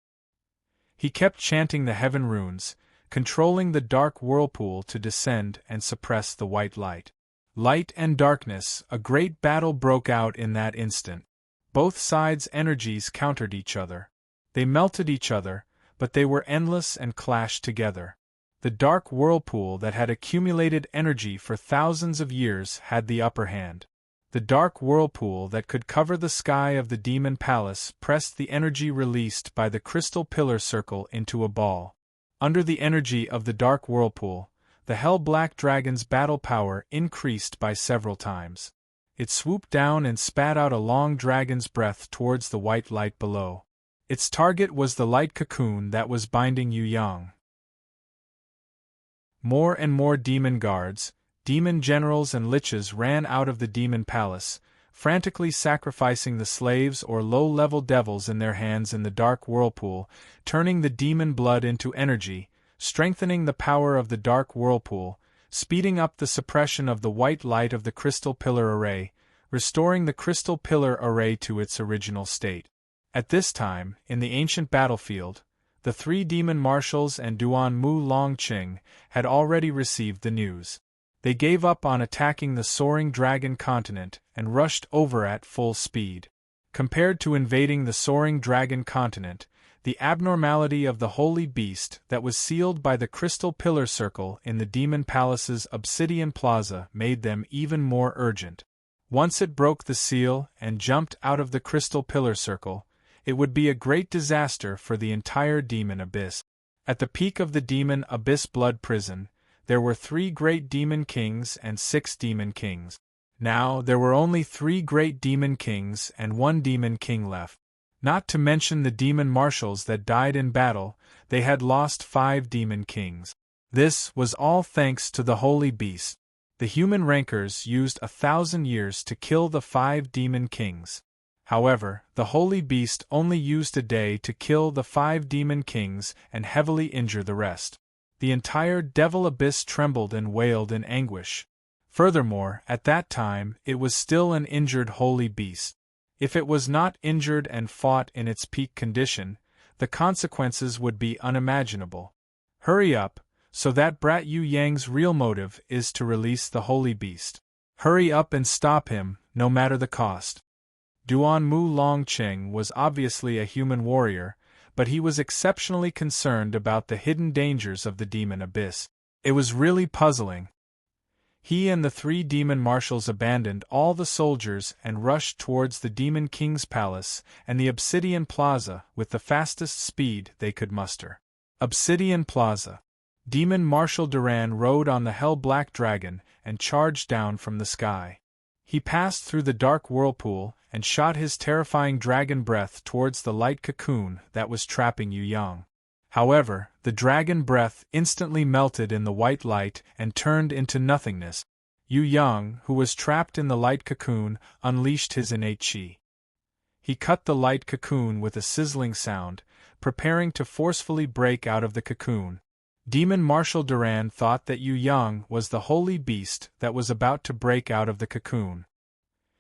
Speaker 1: He kept chanting the heaven runes, controlling the dark whirlpool to descend and suppress the white light. Light and darkness, a great battle broke out in that instant. Both sides' energies countered each other. They melted each other, but they were endless and clashed together. The dark whirlpool that had accumulated energy for thousands of years had the upper hand. The dark whirlpool that could cover the sky of the demon palace pressed the energy released by the crystal pillar circle into a ball. Under the energy of the dark whirlpool, the hell-black dragon's battle power increased by several times. It swooped down and spat out a long dragon's breath towards the white light below. Its target was the light cocoon that was binding Yu Yang. More and more demon guards, demon generals and liches ran out of the demon palace, frantically sacrificing the slaves or low-level devils in their hands in the dark whirlpool, turning the demon blood into energy, strengthening the power of the dark whirlpool, speeding up the suppression of the white light of the crystal pillar array, restoring the crystal pillar array to its original state. At this time, in the ancient battlefield, the 3 demon marshals and Duan Mu Longqing had already received the news. They gave up on attacking the soaring dragon continent and rushed over at full speed. Compared to invading the soaring dragon continent, the abnormality of the holy beast that was sealed by the crystal pillar circle in the demon palace's obsidian plaza made them even more urgent. Once it broke the seal and jumped out of the crystal pillar circle, it would be a great disaster for the entire demon abyss. At the peak of the demon abyss blood prison, there were 3 great demon kings and 6 demon kings. Now there were only 3 great demon kings and 1 demon king left. Not to mention the demon marshals that died in battle, they had lost 5 demon kings. This was all thanks to the holy beast. The human rankers used 1,000 years to kill the 5 demon kings. However, the holy beast only used a day to kill the 5 demon kings and heavily injure the rest. The entire devil abyss trembled and wailed in anguish. Furthermore, at that time, it was still an injured holy beast. If it was not injured and fought in its peak condition, the consequences would be unimaginable. Hurry up, so that brat Yu Yang's real motive is to release the holy beast. Hurry up and stop him, no matter the cost. Duan Mu Longqing was obviously a human warrior, but he was exceptionally concerned about the hidden dangers of the demon abyss. It was really puzzling. He and the 3 demon marshals abandoned all the soldiers and rushed towards the demon king's palace and the obsidian plaza with the fastest speed they could muster. Obsidian Plaza. Demon Marshal Duran rode on the hell-black dragon and charged down from the sky. He passed through the dark whirlpool and shot his terrifying dragon breath towards the light cocoon that was trapping Yu Yang. However, the dragon breath instantly melted in the white light and turned into nothingness. Yu Yang, who was trapped in the light cocoon, unleashed his innate qi. He cut the light cocoon with a sizzling sound, preparing to forcefully break out of the cocoon. Demon Marshal Duran thought that Yu Yang was the holy beast that was about to break out of the cocoon.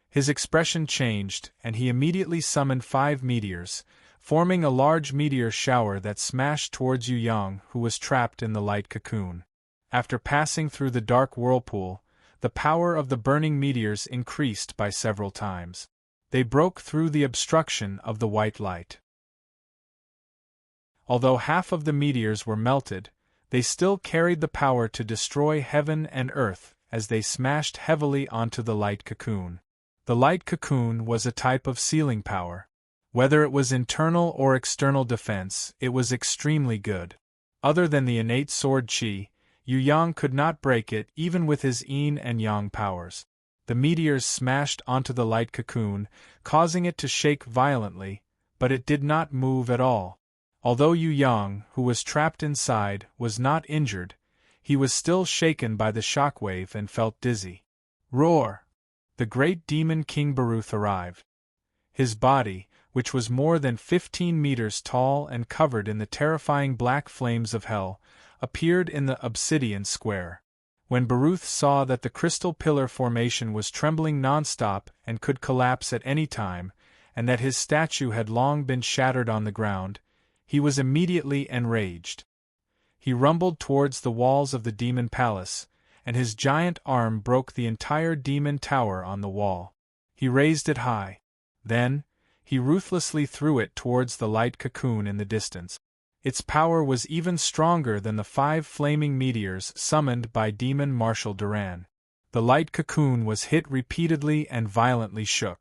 Speaker 1: His expression changed, and he immediately summoned 5 meteors, forming a large meteor shower that smashed towards Yu Yang, who was trapped in the light cocoon. After passing through the dark whirlpool, the power of the burning meteors increased by several times. They broke through the obstruction of the white light. Although half of the meteors were melted, they still carried the power to destroy heaven and earth as they smashed heavily onto the light cocoon. The light cocoon was a type of sealing power. Whether it was internal or external defense, it was extremely good. Other than the innate sword qi, Yu Yang could not break it even with his yin and yang powers. The meteors smashed onto the light cocoon, causing it to shake violently, but it did not move at all. Although Yu Yang, who was trapped inside, was not injured, he was still shaken by the shockwave and felt dizzy. Roar! The great demon King Baruth arrived. His body, which was more than 15 meters tall and covered in the terrifying black flames of hell, appeared in the obsidian square. When Baruth saw that the crystal pillar formation was trembling non-stop and could collapse at any time, and that his statue had long been shattered on the ground, he was immediately enraged. He rumbled towards the walls of the demon palace, and his giant arm broke the entire demon tower on the wall. He raised it high. Then, he ruthlessly threw it towards the light cocoon in the distance. Its power was even stronger than the 5 flaming meteors summoned by Demon Marshal Duran. The light cocoon was hit repeatedly and violently shook.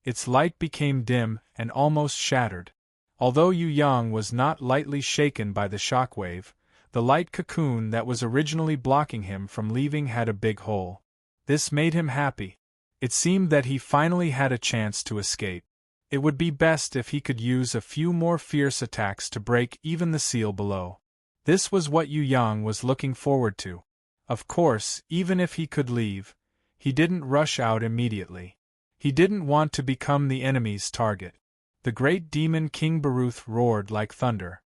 Speaker 1: Its light became dim and almost shattered. Although Yu Yang was not lightly shaken by the shockwave, the light cocoon that was originally blocking him from leaving had a big hole. This made him happy. It seemed that he finally had a chance to escape. It would be best if he could use a few more fierce attacks to break even the seal below. This was what Yu Yang was looking forward to. Of course, even if he could leave, he didn't rush out immediately. He didn't want to become the enemy's target. The great demon King Baruth roared like thunder.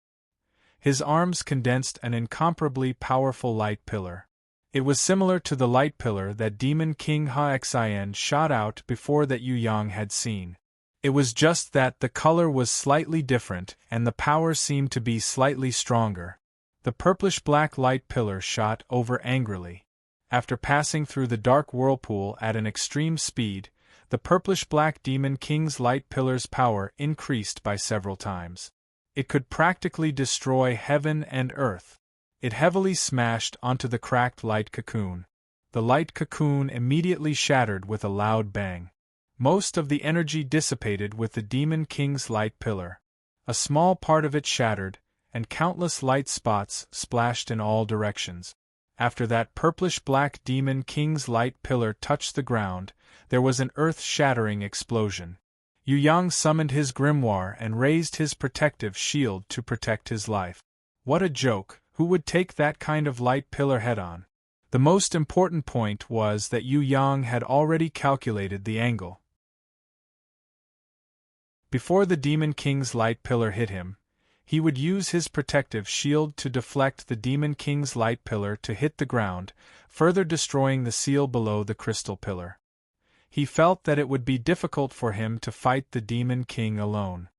Speaker 1: His arms condensed an incomparably powerful light pillar. It was similar to the light pillar that Demon King Ha Xian shot out before that Yu Yang had seen. It was just that the color was slightly different and the power seemed to be slightly stronger. The purplish-black light pillar shot over angrily. After passing through the dark whirlpool at an extreme speed, the purplish-black Demon King's light pillar's power increased by several times. It could practically destroy heaven and earth. It heavily smashed onto the cracked light cocoon. The light cocoon immediately shattered with a loud bang. Most of the energy dissipated with the Demon King's light pillar. A small part of it shattered, and countless light spots splashed in all directions. After that purplish-black Demon King's light pillar touched the ground, there was an earth-shattering explosion. Yu Yang summoned his grimoire and raised his protective shield to protect his life. What a joke! Who would take that kind of light pillar head-on? The most important point was that Yu Yang had already calculated the angle. Before the Demon King's light pillar hit him, he would use his protective shield to deflect the Demon King's light pillar to hit the ground, further destroying the seal below the crystal pillar. He felt that it would be difficult for him to fight the Demon King alone.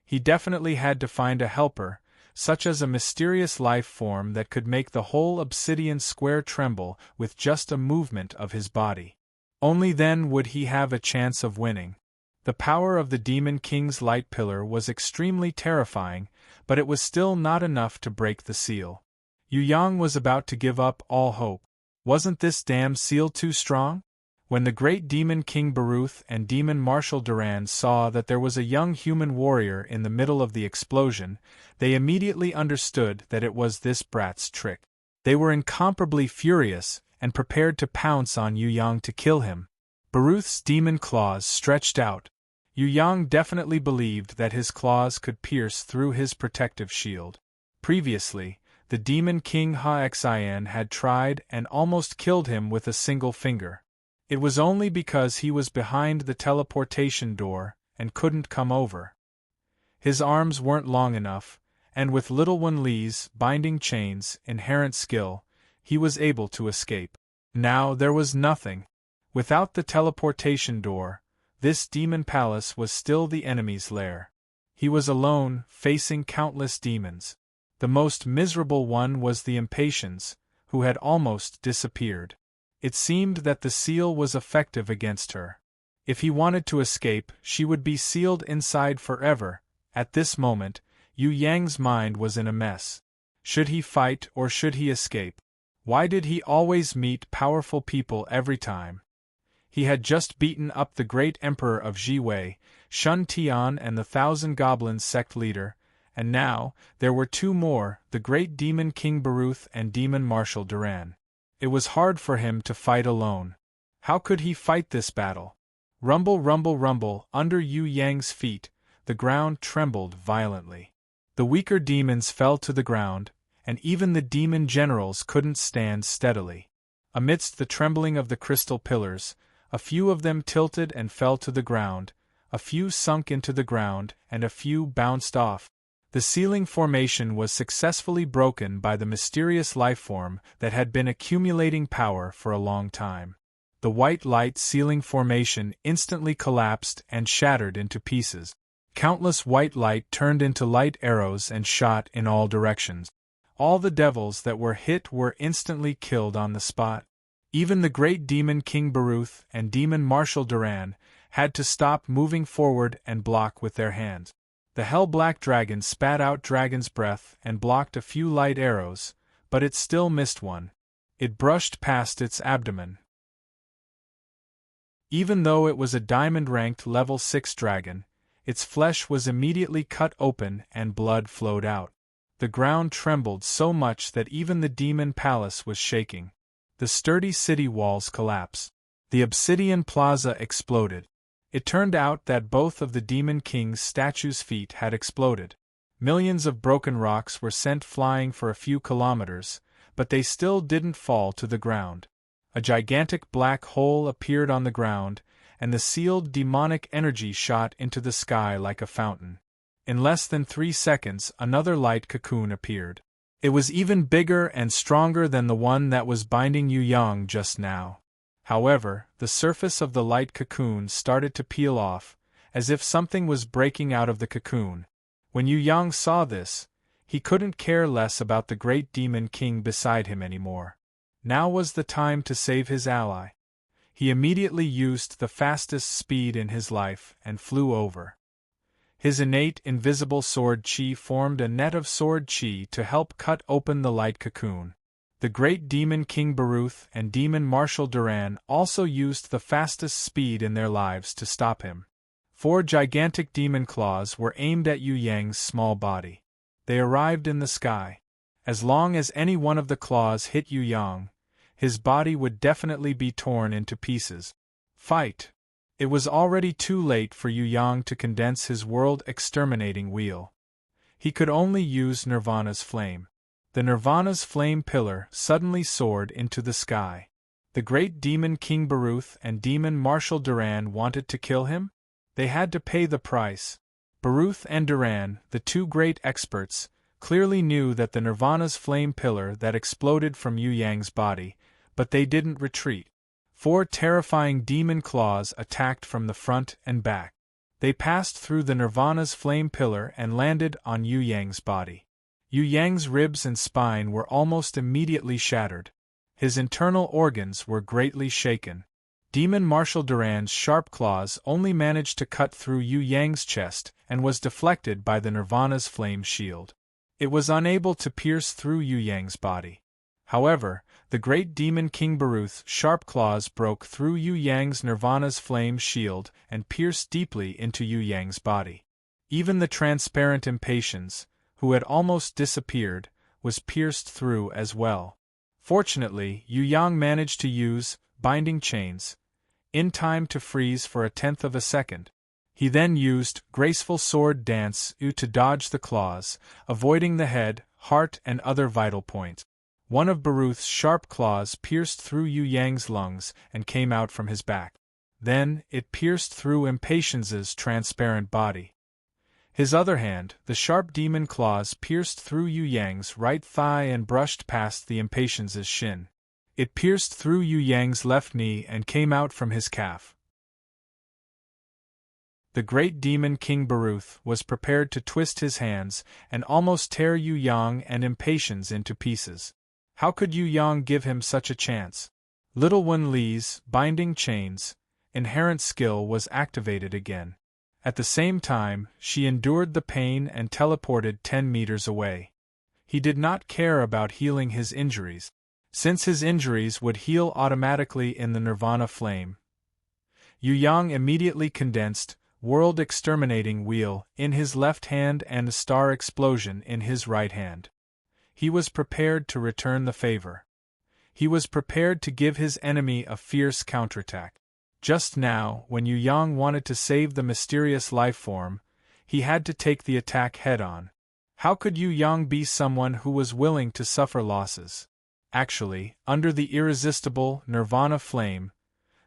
Speaker 1: He definitely had to find a helper, such as a mysterious life form that could make the whole obsidian square tremble with just a movement of his body. Only then would he have a chance of winning. The power of the Demon King's light pillar was extremely terrifying, but it was still not enough to break the seal. Yu Yang was about to give up all hope. Wasn't this damn seal too strong? When the great Demon King Baruth and Demon Marshal Duran saw that there was a young human warrior in the middle of the explosion, they immediately understood that it was this brat's trick. They were incomparably furious, and prepared to pounce on Yu Yang to kill him. Baruth's demon claws stretched out. Yu Yang definitely believed that his claws could pierce through his protective shield. Previously, the Demon King Ha-Xian had tried and almost killed him with a single finger. It was only because he was behind the teleportation door and couldn't come over. His arms weren't long enough, and with Little Wan Li's binding chains' inherent skill, he was able to escape. Now there was nothing. Without the teleportation door, this demon palace was still the enemy's lair. He was alone, facing countless demons. The most miserable one was the Impatiens, who had almost disappeared. It seemed that the seal was effective against her. If he wanted to escape, she would be sealed inside forever. At this moment, Yu Yang's mind was in a mess. Should he fight or should he escape? Why did he always meet powerful people every time? He had just beaten up the great emperor of Jiwei, Shun Tian, and the Thousand Goblins sect leader, and now, there were two more, the great Demon King Baruth and Demon Marshal Duran. It was hard for him to fight alone. How could he fight this battle? Rumble, rumble, rumble, under Yu Yang's feet, the ground trembled violently. The weaker demons fell to the ground, and even the demon generals couldn't stand steadily. Amidst the trembling of the crystal pillars, a few of them tilted and fell to the ground, a few sunk into the ground, and a few bounced off. The sealing formation was successfully broken by the mysterious lifeform that had been accumulating power for a long time. The white light sealing formation instantly collapsed and shattered into pieces. Countless white light turned into light arrows and shot in all directions. All the devils that were hit were instantly killed on the spot. Even the great Demon King Baruth and Demon Marshal Duran had to stop moving forward and block with their hands. The hell-black dragon spat out dragon's breath and blocked a few light arrows, but it still missed one. It brushed past its abdomen. Even though it was a diamond-ranked level 6 dragon, its flesh was immediately cut open and blood flowed out. The ground trembled so much that even the demon palace was shaking. The sturdy city walls collapsed. The obsidian plaza exploded. It turned out that both of the Demon King's statues' feet had exploded. Millions of broken rocks were sent flying for a few kilometers, but they still didn't fall to the ground. A gigantic black hole appeared on the ground, and the sealed demonic energy shot into the sky like a fountain. In less than 3 seconds, another light cocoon appeared. It was even bigger and stronger than the one that was binding Yu Yang just now. However, the surface of the light cocoon started to peel off, as if something was breaking out of the cocoon. When Yu Yang saw this, he couldn't care less about the great Demon King beside him anymore. Now was the time to save his ally. He immediately used the fastest speed in his life and flew over. His innate invisible sword chi formed a net of sword chi to help cut open the light cocoon. The great demon King Baruth and demon Marshal Duran also used the fastest speed in their lives to stop him. 4 gigantic demon claws were aimed at Yu Yang's small body. They arrived in the sky. As long as any one of the claws hit Yu Yang, his body would definitely be torn into pieces. Fight! It was already too late for Yu Yang to condense his world-exterminating wheel. He could only use Nirvana's flame. The Nirvana's flame pillar suddenly soared into the sky. The great demon King Baruth and demon Marshal Duran wanted to kill him? They had to pay the price. Baruth and Duran, the 2 great experts, clearly knew that the Nirvana's flame pillar that exploded from Yu Yang's body, but they didn't retreat. 4 terrifying demon claws attacked from the front and back. They passed through the Nirvana's flame pillar and landed on Yu Yang's body. Yu Yang's ribs and spine were almost immediately shattered. His internal organs were greatly shaken. Demon Marshal Duran's sharp claws only managed to cut through Yu Yang's chest and was deflected by the Nirvana's flame shield. It was unable to pierce through Yu Yang's body. However, the great demon King Baruth's sharp claws broke through Yu Yang's Nirvana's flame shield and pierced deeply into Yu Yang's body. Even the transparent impatience, who had almost disappeared, was pierced through as well. Fortunately, Yu Yang managed to use binding chains in time to freeze for 1/10 of a second. He then used graceful sword dance to dodge the claws, avoiding the head, heart and other vital points. One of Baruth's sharp claws pierced through Yu Yang's lungs and came out from his back. Then, it pierced through Impatience's transparent body. His other hand, the sharp demon claws pierced through Yu Yang's right thigh and brushed past the Impatience's shin. It pierced through Yu Yang's left knee and came out from his calf. The great demon King Baruth was prepared to twist his hands and almost tear Yu Yang and Impatience into pieces. How could Yu Yang give him such a chance? Little Wen Li's binding chains inherent skill was activated again. At the same time, she endured the pain and teleported 10 meters away. He did not care about healing his injuries, since his injuries would heal automatically in the Nirvana flame. Yu Yang immediately condensed world-exterminating wheel in his left hand and a star explosion in his right hand. He was prepared to return the favor. He was prepared to give his enemy a fierce counterattack. Just now, when Yu Yang wanted to save the mysterious life form, he had to take the attack head-on. How could Yu Yang be someone who was willing to suffer losses? Actually, under the irresistible Nirvana flame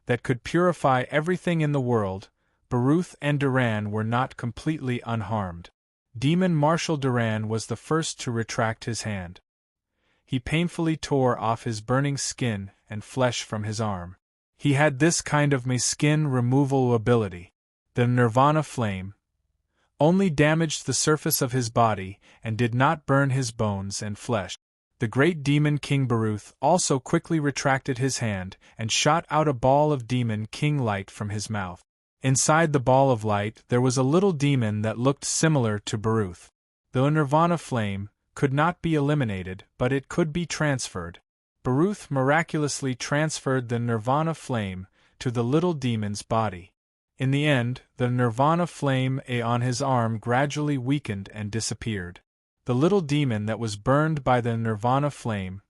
Speaker 1: that could purify everything in the world, Baruth and Duran were not completely unharmed. Demon Marshal Duran was the first to retract his hand. He painfully tore off his burning skin and flesh from his arm. He had this kind of skin removal ability. The Nirvana flame only damaged the surface of his body and did not burn his bones and flesh. The great demon King Baruth also quickly retracted his hand and shot out a ball of demon King light from his mouth. Inside the ball of light there was a little demon that looked similar to Baruth. The Nirvana flame could not be eliminated, but it could be transferred. Baruth miraculously transferred the Nirvana flame to the little demon's body. In the end, the Nirvana flame on his arm gradually weakened and disappeared. The little demon that was burned by the Nirvana flame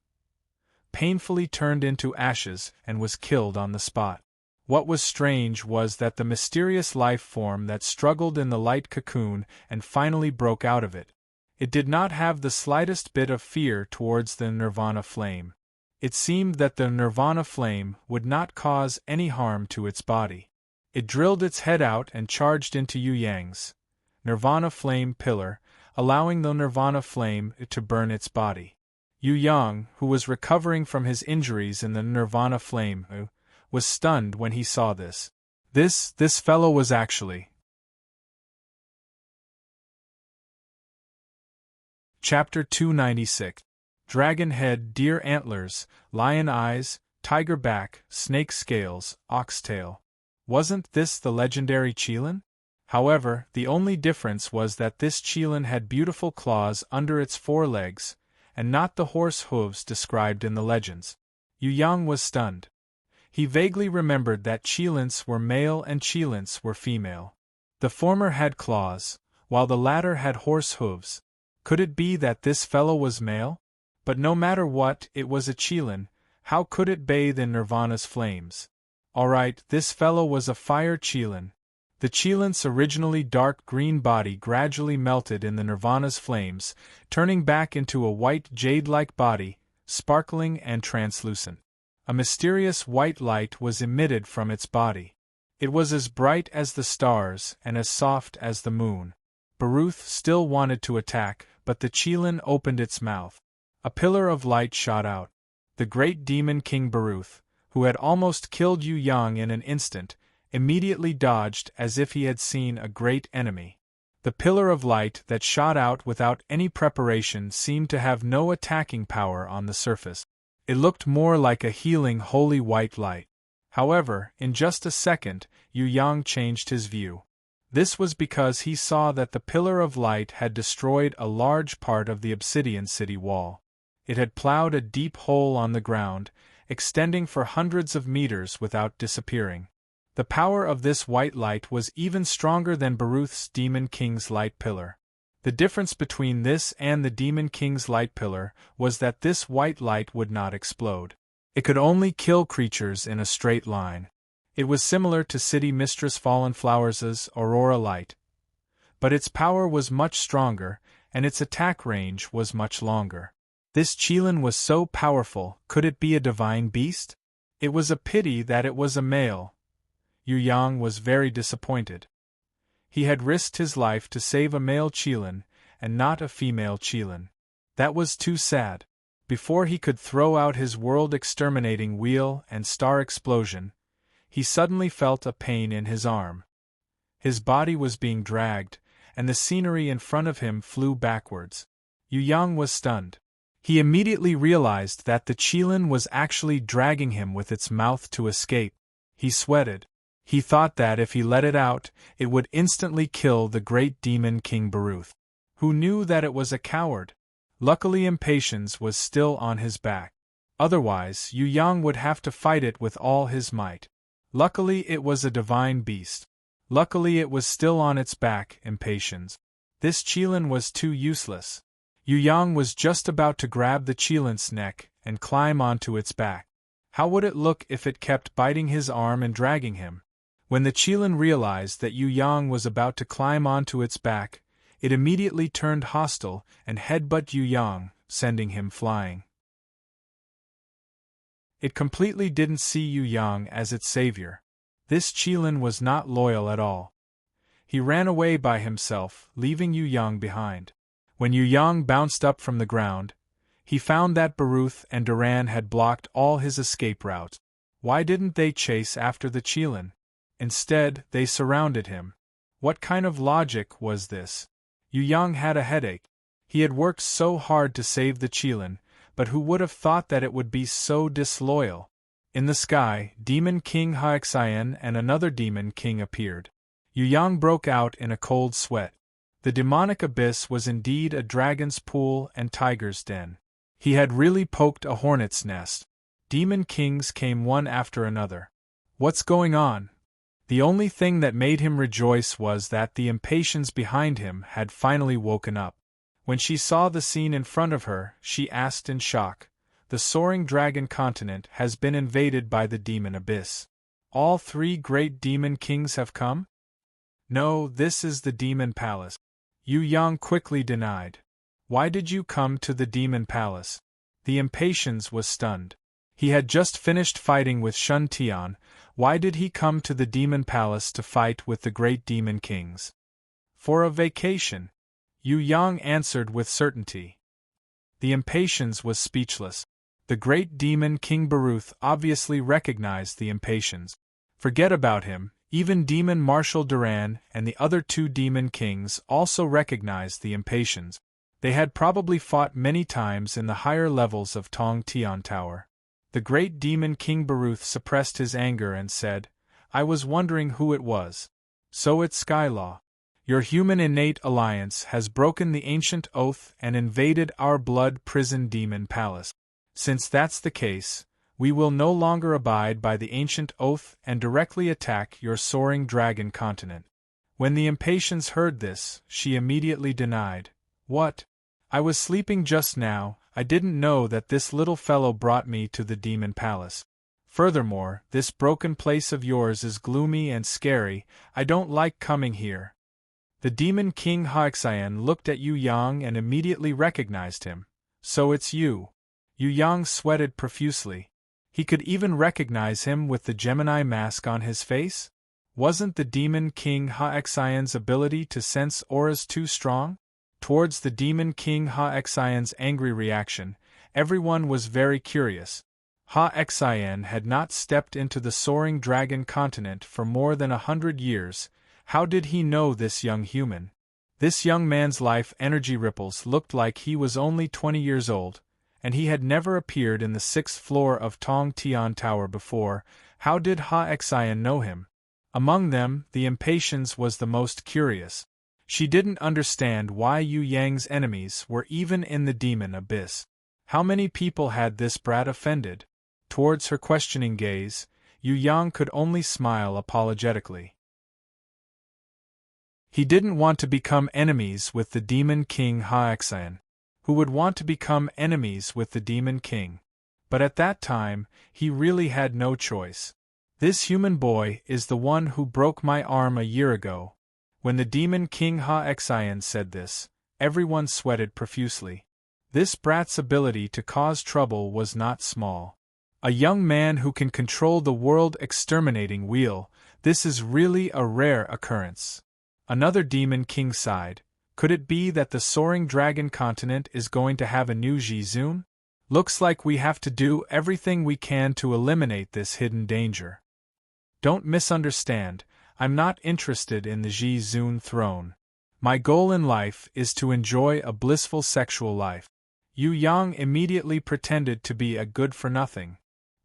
Speaker 1: painfully turned into ashes and was killed on the spot. What was strange was that the mysterious life form that struggled in the light cocoon and finally broke out of it. It did not have the slightest bit of fear towards the Nirvana flame. It seemed that the Nirvana flame would not cause any harm to its body. It drilled its head out and charged into Yu Yang's Nirvana flame pillar, allowing the Nirvana flame to burn its body. Yu Yang, who was recovering from his injuries in the Nirvana flame, was stunned when he saw this. This fellow was actually... Chapter 296. Dragon head, deer antlers, lion eyes, tiger back, snake scales, ox tail. Wasn't this the legendary Qilin? However, the only difference was that this Qilin had beautiful claws under its forelegs, and not the horse hooves described in the legends. Yu Yang was stunned. He vaguely remembered that Qilins were male and Qilins were female. The former had claws, while the latter had horse hooves. Could it be that this fellow was male? But no matter what, it was a Qilin. How could it bathe in Nirvana's flames? Alright, this fellow was a fire Qilin. The Qilin's originally dark green body gradually melted in the Nirvana's flames, turning back into a white jade-like body, sparkling and translucent. A mysterious white light was emitted from its body. It was as bright as the stars and as soft as the moon. Baruth still wanted to attack, but the Qilin opened its mouth. A pillar of light shot out. The great demon King Baruth, who had almost killed Yu Yang in an instant, immediately dodged as if he had seen a great enemy. The pillar of light that shot out without any preparation seemed to have no attacking power on the surface. It looked more like a healing holy white light. However, in just a second, Yu Yang changed his view. This was because he saw that the pillar of light had destroyed a large part of the obsidian city wall. It had plowed a deep hole on the ground, extending for hundreds of meters without disappearing. The power of this white light was even stronger than Baruth's Demon King's light pillar. The difference between this and the Demon King's light pillar was that this white light would not explode. It could only kill creatures in a straight line. It was similar to City Mistress Fallen Flowers' Aurora light. But its power was much stronger, and its attack range was much longer. This Qilin was so powerful, could it be a divine beast? It was a pity that it was a male. Yu Yang was very disappointed. He had risked his life to save a male Qilin, and not a female Qilin. That was too sad. Before he could throw out his world-exterminating wheel and star explosion, he suddenly felt a pain in his arm. His body was being dragged, and the scenery in front of him flew backwards. Yu Yang was stunned. He immediately realized that the Qilin was actually dragging him with its mouth to escape. He sweated. He thought that if he let it out, it would instantly kill the great demon King Baruth. Who knew that it was a coward? Luckily impatience was still on his back. Otherwise, Yu Yang would have to fight it with all his might. Luckily it was a divine beast. Luckily it was still on its back, impatience. This Qilin was too useless. Yu Yang was just about to grab the Qilin's neck and climb onto its back. How would it look if it kept biting his arm and dragging him? When the Qilin realized that Yu Yang was about to climb onto its back, it immediately turned hostile and headbutted Yu Yang, sending him flying. It completely didn't see Yu Yang as its savior. This Qilin was not loyal at all. He ran away by himself, leaving Yu Yang behind. When Yu Yang bounced up from the ground, he found that Baruth and Duran had blocked all his escape routes. Why didn't they chase after the Qilin? Instead, they surrounded him. What kind of logic was this? Yu Yang had a headache. He had worked so hard to save the Qilin, but who would have thought that it would be so disloyal? In the sky, Demon King Haoxian and another Demon King appeared. Yu Yang broke out in a cold sweat. The demonic abyss was indeed a dragon's pool and tiger's den. He had really poked a hornet's nest. Demon kings came one after another. What's going on? The only thing that made him rejoice was that the impatience behind him had finally woken up. When she saw the scene in front of her, she asked in shock, "The soaring dragon continent has been invaded by the demon abyss. All three great demon kings have come?" "No, this is the demon palace." Yu Yang quickly denied. "Why did you come to the demon palace?" The impatience was stunned. He had just finished fighting with Shun Tian. Why did he come to the demon palace to fight with the great demon kings? "For a vacation," Yu Yang answered with certainty. The impatience was speechless. The great demon King Baruth obviously recognized the impatience. Forget about him. Even Demon Marshal Duran and the other two demon kings also recognized the impatience. They had probably fought many times in the higher levels of Tong Tian Tower. The great demon King Baruth suppressed his anger and said, "I was wondering who it was. So it's Skylaw. Your human innate alliance has broken the ancient oath and invaded our blood prison demon palace. Since that's the case, we will no longer abide by the ancient oath and directly attack your soaring dragon continent." When the impatience heard this, she immediately denied. "What? I was sleeping just now. I didn't know that this little fellow brought me to the demon palace. Furthermore, this broken place of yours is gloomy and scary. I don't like coming here." The demon king Haoxian looked at Yu Yang and immediately recognized him. "So it's you." Yu Yang sweated profusely. He could even recognize him with the Gemini mask on his face? Wasn't the demon king Haoxian's ability to sense auras too strong? Towards the demon king Haoxian's angry reaction, everyone was very curious. Haoxian had not stepped into the soaring dragon continent for more than 100 years. How did he know this young human? This young man's life energy ripples looked like he was only 20 years old, and he had never appeared in the 6th floor of Tong Tian Tower before. How did Haoxian know him? Among them, the impatience was the most curious. She didn't understand why Yu Yang's enemies were even in the demon abyss. How many people had this brat offended? Towards her questioning gaze, Yu Yang could only smile apologetically. He didn't want to become enemies with the demon king Haoxian. Who would want to become enemies with the demon king? But at that time, he really had no choice. This human boy is the one who broke my arm a year ago. When the demon king Haoxian said this, everyone sweated profusely. This brat's ability to cause trouble was not small. A young man who can control the world-exterminating wheel, this is really a rare occurrence. Another demon king sighed. Could it be that the soaring dragon continent is going to have a new Zhizun? Looks like we have to do everything we can to eliminate this hidden danger. Don't misunderstand, I'm not interested in the Zhizun throne. My goal in life is to enjoy a blissful sexual life. Yu Yang immediately pretended to be a good-for-nothing.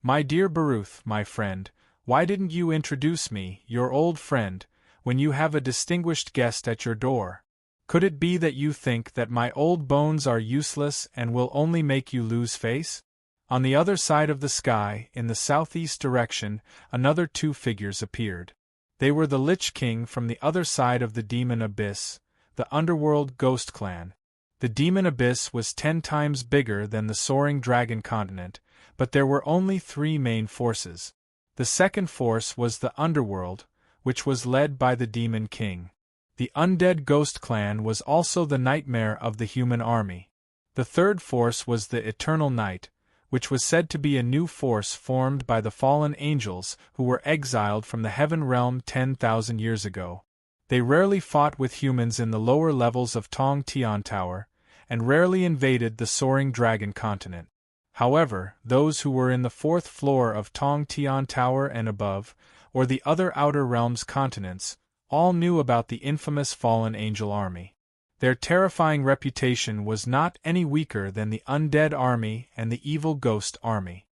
Speaker 1: My dear Baruth, my friend, why didn't you introduce me, your old friend, when you have a distinguished guest at your door? Could it be that you think that my old bones are useless and will only make you lose face? On the other side of the sky, in the southeast direction, another 2 figures appeared. They were the Lich King from the other side of the Demon Abyss, the underworld ghost clan. The Demon Abyss was 10 times bigger than the soaring dragon continent, but there were only 3 main forces. The second force was the underworld, which was led by the Demon King. The undead ghost clan was also the nightmare of the human army. The third force was the Eternal Night, which was said to be a new force formed by the fallen angels who were exiled from the heaven realm 10,000 years ago. They rarely fought with humans in the lower levels of Tong Tian Tower, and rarely invaded the soaring dragon continent. However, those who were in the 4th floor of Tong Tian Tower and above, or the other outer realms continents, all knew about the infamous fallen angel army. Their terrifying reputation was not any weaker than the undead army and the evil ghost army.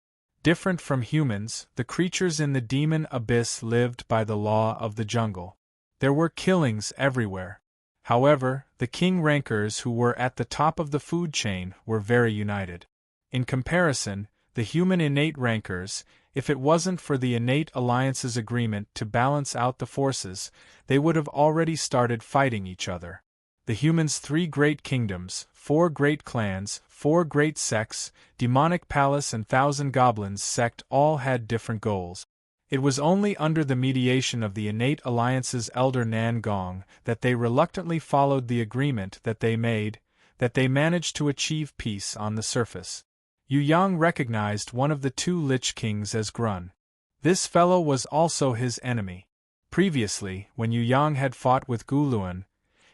Speaker 1: Different from humans, the creatures in the demon abyss lived by the law of the jungle. There were killings everywhere. However, the king rankers who were at the top of the food chain were very united. In comparison, the human innate rankers, if it wasn't for the innate alliance's agreement to balance out the forces, they would have already started fighting each other. The humans' 3 great kingdoms, 4 great clans, 4 great sects, demonic palace and 1,000 goblins sect all had different goals. It was only under the mediation of the innate alliance's elder Nan Gong that they reluctantly followed the agreement that they made, that they managed to achieve peace on the surface. Yu Yang recognized one of the 2 Lich Kings as Grun. This fellow was also his enemy. Previously, when Yu Yang had fought with Gu Luan,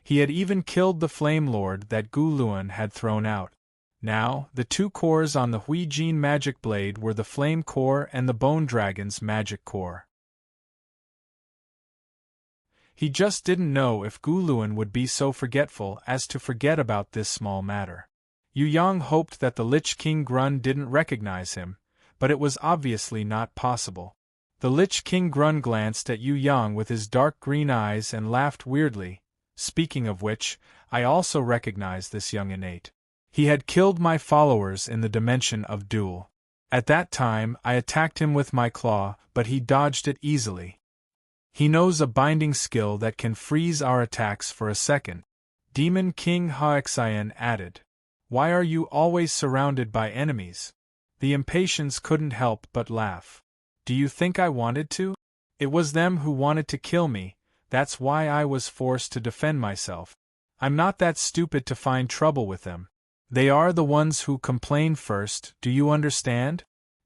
Speaker 1: he had even killed the Flame Lord that Gu Luan had thrown out. Now, the 2 cores on the Hui Jin magic blade were the Flame Core and the Bone Dragon's magic core. He just didn't know if Guluan would be so forgetful as to forget about this small matter. Yu Yang hoped that the Lich King Grun didn't recognize him, but it was obviously not possible. The Lich King Grun glanced at Yu Yang with his dark green eyes and laughed weirdly. Speaking of which, I also recognize this young innate. He had killed my followers in the dimension of duel. At that time I attacked him with my claw, but he dodged it easily. He knows a binding skill that can freeze our attacks for a second. Demon King Haoxian added. Why are you always surrounded by enemies? The impatiens couldn't help but laugh. Do you think I wanted to? It was them who wanted to kill me, that's why I was forced to defend myself. I'm not that stupid to find trouble with them. They are the ones who complain first, do you understand?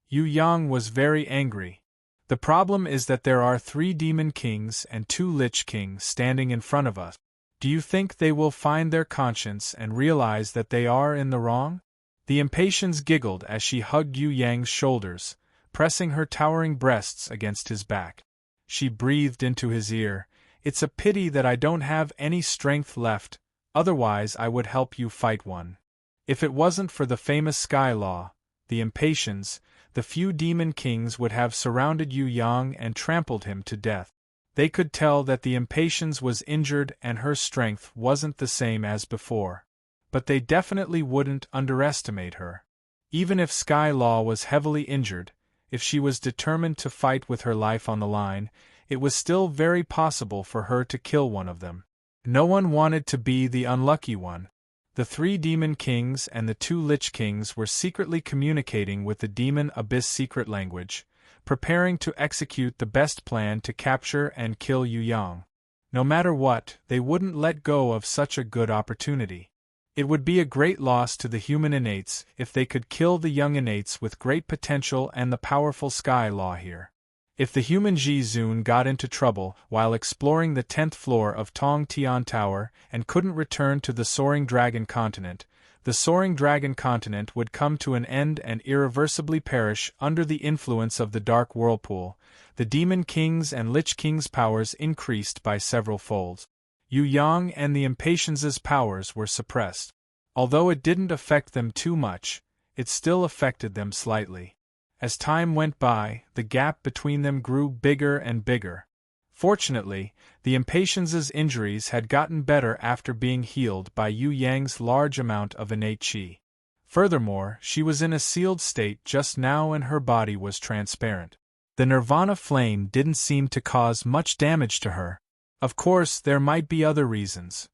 Speaker 1: Yu Yang was very angry. The problem is that there are 3 demon kings and 2 lich kings standing in front of us. Do you think they will find their conscience and realize that they are in the wrong? The impatiens giggled as she hugged Yu Yang's shoulders, pressing her towering breasts against his back. She breathed into his ear, "It's a pity that I don't have any strength left, otherwise I would help you fight one." If it wasn't for the famous Sky Law, the impatiens, the few demon kings would have surrounded Yu Yang and trampled him to death. They could tell that the impatiens was injured and her strength wasn't the same as before. But they definitely wouldn't underestimate her. Even if Sky Law was heavily injured, if she was determined to fight with her life on the line, it was still very possible for her to kill one of them. No one wanted to be the unlucky one. The 3 demon kings and the 2 lich kings were secretly communicating with the demon abyss secret language, preparing to execute the best plan to capture and kill Yu Yang. No matter what, they wouldn't let go of such a good opportunity. It would be a great loss to the human innates if they could kill the young innates with great potential and the powerful Sky Law here. If the human Ji Zun got into trouble while exploring the 10th floor of Tong Tian Tower and couldn't return to the Soaring Dragon Continent, the Soaring Dragon Continent would come to an end and irreversibly perish under the influence of the Dark Whirlpool. The Demon King's and Lich King's powers increased by several folds. Yu Yang and the Impatiens' powers were suppressed. Although it didn't affect them too much, it still affected them slightly. As time went by, the gap between them grew bigger and bigger. Fortunately, the Impatiens' injuries had gotten better after being healed by Yu Yang's large amount of innate qi. Furthermore, she was in a sealed state just now and her body was transparent. The Nirvana flame didn't seem to cause much damage to her. Of course, there might be other reasons.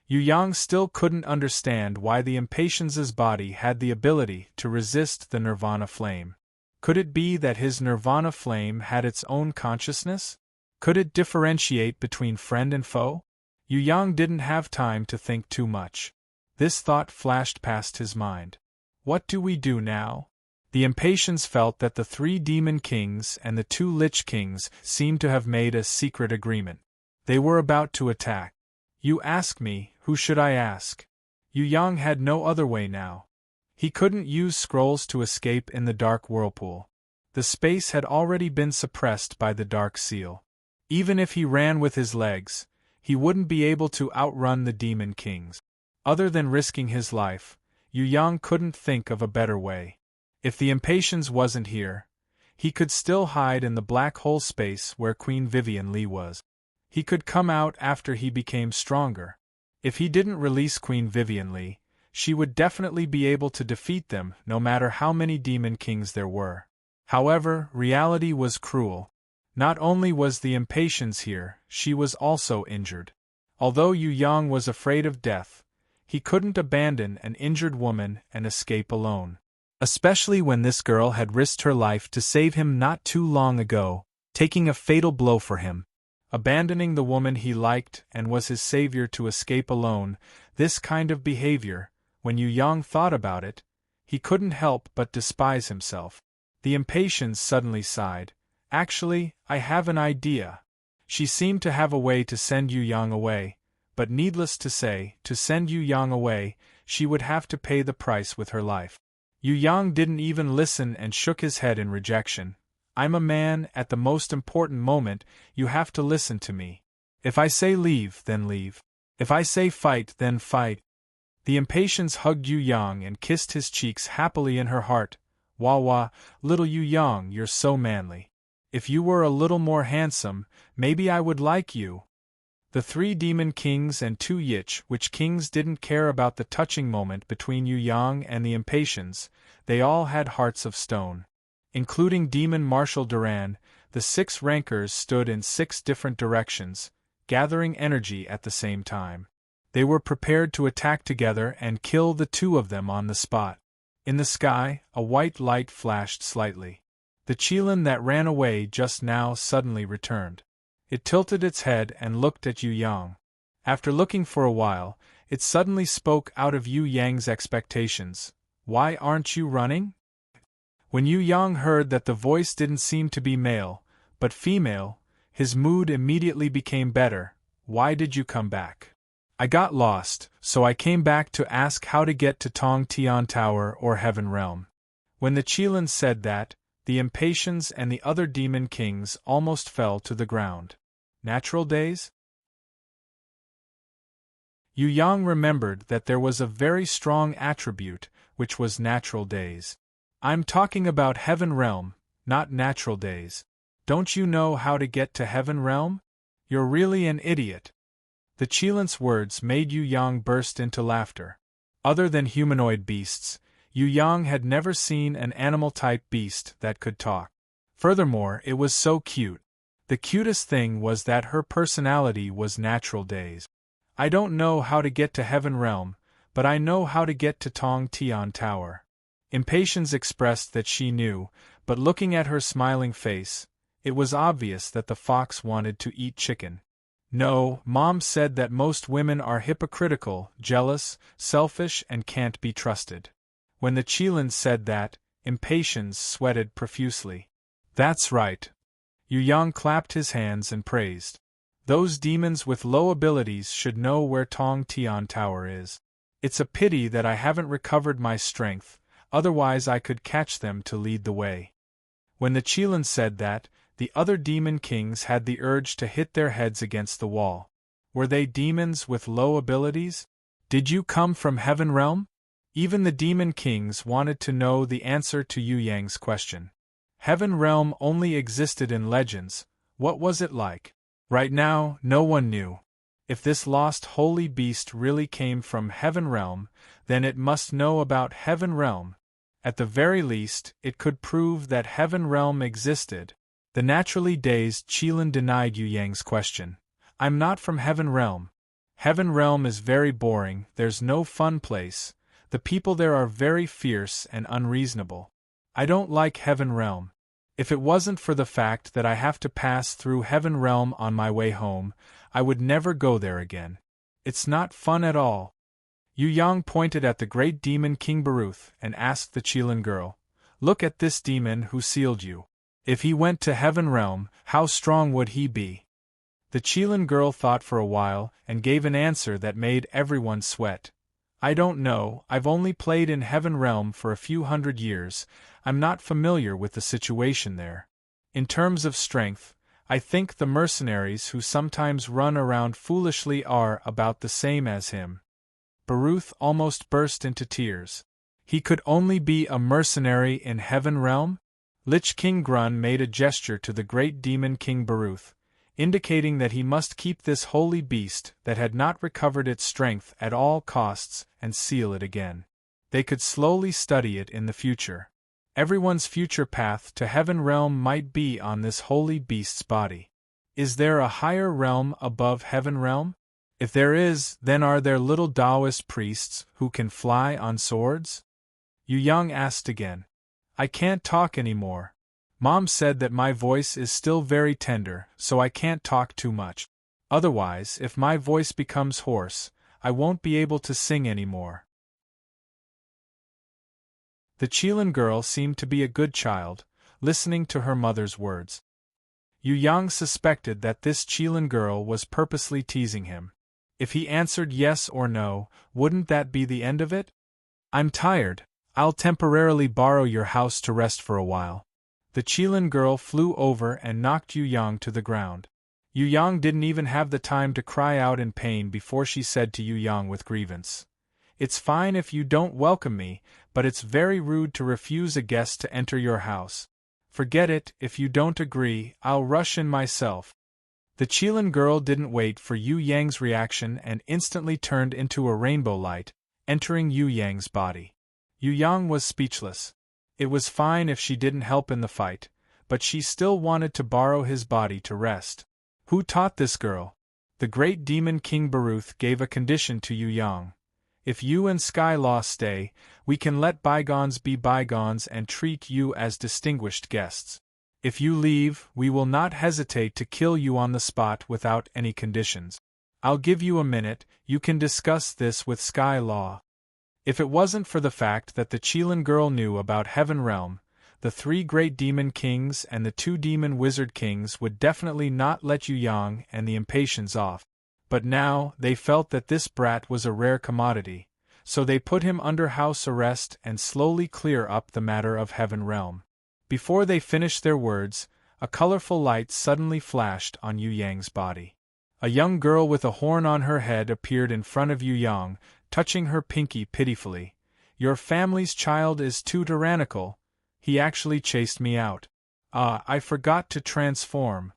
Speaker 1: Yu Yang still couldn't understand why the Impatiens' body had the ability to resist the Nirvana flame. Could it be that his Nirvana flame had its own consciousness? Could it differentiate between friend and foe? Yu Yang didn't have time to think too much. This thought flashed past his mind. What do we do now? The Impatiens felt that the 3 demon kings and the 2 lich kings seemed to have made a secret agreement. They were about to attack. You ask me, who should I ask? Yu Yang had no other way now. He couldn't use scrolls to escape in the Dark Whirlpool. The space had already been suppressed by the Dark Seal. Even if he ran with his legs, he wouldn't be able to outrun the Demon Kings. Other than risking his life, Yu Yang couldn't think of a better way. If the Impatiens wasn't here, he could still hide in the black hole space where Queen Vivian Li was. He could come out after he became stronger. If he didn't release Queen Vivian Li, she would definitely be able to defeat them no matter how many Demon Kings there were. However, reality was cruel. Not only was the Impatiens here, she was also injured. Although Yu Yang was afraid of death, he couldn't abandon an injured woman and escape alone. Especially when this girl had risked her life to save him not too long ago, taking a fatal blow for him. Abandoning the woman he liked and was his savior to escape alone, this kind of behavior, when Yu Yang thought about it, he couldn't help but despise himself. The Impatiens suddenly sighed. Actually, I have an idea. She seemed to have a way to send Yu Yang away, but needless to say, to send Yu Yang away, she would have to pay the price with her life. Yu Yang didn't even listen and shook his head in rejection. I'm a man. At the most important moment, you have to listen to me. If I say leave, then leave. If I say fight, then fight. The impatience hugged Yu Yang and kissed his cheeks happily in her heart. Wah wah, little Yu Yang, you're so manly. If you were a little more handsome, maybe I would like you. The 3 demon kings and 2 witch kings didn't care about the touching moment between Yu Yang and the impatiens. They all had hearts of stone. Including Demon Marshal Duran, the 6 rankers stood in 6 different directions, gathering energy at the same time. They were prepared to attack together and kill the 2 of them on the spot. In the sky, a white light flashed slightly. The Qilin that ran away just now suddenly returned. It tilted its head and looked at Yu Yang. After looking for a while, it suddenly spoke out of Yu Yang's expectations. Why aren't you running? When Yu Yang heard that the voice didn't seem to be male, but female, his mood immediately became better. Why did you come back? I got lost, so I came back to ask how to get to Tong Tian Tower or Heaven Realm. When the Qilin said that, the impatiens and the other demon kings almost fell to the ground. Natural days? Yu Yang remembered that there was a very strong attribute, which was natural days. I'm talking about Heaven Realm, not natural days. Don't you know how to get to Heaven Realm? You're really an idiot. The Qilin's words made Yu Yang burst into laughter. Other than humanoid beasts, Yu Yang had never seen an animal-type beast that could talk. Furthermore, it was so cute. The cutest thing was that her personality was natural days. I don't know how to get to Heaven Realm, but I know how to get to Tong Tian Tower. Impatience expressed that she knew, but looking at her smiling face, it was obvious that the fox wanted to eat chicken. No, Mom said that most women are hypocritical, jealous, selfish, and can't be trusted. When the Qilin said that, Impatience sweated profusely. That's right. Yu Yang clapped his hands and praised. Those demons with low abilities should know where Tong Tian Tower is. It's a pity that I haven't recovered my strength, otherwise I could catch them to lead the way. When the Qilin said that, the other demon kings had the urge to hit their heads against the wall. Were they demons with low abilities? Did you come from Heaven Realm? Even the demon kings wanted to know the answer to Yu Yang's question. Heaven Realm only existed in legends. What was it like? Right now, no one knew. If this lost holy beast really came from Heaven Realm, then it must know about Heaven Realm. At the very least, it could prove that Heaven Realm existed. The naturally dazed Qilin denied Yu Yang's question. I'm not from Heaven Realm. Heaven Realm is very boring, there's no fun place. The people there are very fierce and unreasonable. I don't like Heaven Realm. If it wasn't for the fact that I have to pass through Heaven Realm on my way home, I would never go there again. It's not fun at all. Yu Yang pointed at the great demon King Baruth and asked the Qilin girl, Look at this demon who sealed you. If he went to Heaven Realm, how strong would he be? The Qilin girl thought for a while and gave an answer that made everyone sweat. I don't know, I've only played in Heaven Realm for a few hundred years, I'm not familiar with the situation there. In terms of strength, I think the mercenaries who sometimes run around foolishly are about the same as him. Baruth almost burst into tears. He could only be a mercenary in Heaven Realm? Lich King Grun made a gesture to the great demon King Baruth, indicating that he must keep this holy beast that had not recovered its strength at all costs and seal it again. They could slowly study it in the future. Everyone's future path to Heaven Realm might be on this holy beast's body. Is there a higher realm above Heaven Realm? If there is, then are there little Taoist priests who can fly on swords? Yu Yang asked again. I can't talk anymore. Mom said that my voice is still very tender, so I can't talk too much. Otherwise, if my voice becomes hoarse, I won't be able to sing anymore. The Qilin girl seemed to be a good child, listening to her mother's words. Yu Yang suspected that this Qilin girl was purposely teasing him. If he answered yes or no, wouldn't that be the end of it? I'm tired. I'll temporarily borrow your house to rest for a while. The Qilin girl flew over and knocked Yu Yang to the ground. Yu Yang didn't even have the time to cry out in pain before she said to Yu Yang with grievance, "It's fine if you don't welcome me, but it's very rude to refuse a guest to enter your house. Forget it, if you don't agree, I'll rush in myself." The Qilin girl didn't wait for Yu Yang's reaction and instantly turned into a rainbow light, entering Yu Yang's body. Yu Yang was speechless. It was fine if she didn't help in the fight, but she still wanted to borrow his body to rest. Who taught this girl? The great demon King Baruth gave a condition to Yu Yang. If you and Sky Law stay, we can let bygones be bygones and treat you as distinguished guests. If you leave, we will not hesitate to kill you on the spot without any conditions. I'll give you a minute, you can discuss this with Sky Law. If it wasn't for the fact that the Qilin girl knew about Heaven Realm, the 3 great demon kings and the 2 demon wizard kings would definitely not let Yu Yang and the Impatiens off. But now, they felt that this brat was a rare commodity, so they put him under house arrest and slowly clear up the matter of Heaven Realm. Before they finished their words, a colorful light suddenly flashed on Yu Yang's body. A young girl with a horn on her head appeared in front of Yu Yang, touching her pinky pitifully. "Your family's child is too tyrannical. He actually chased me out. I forgot to transform."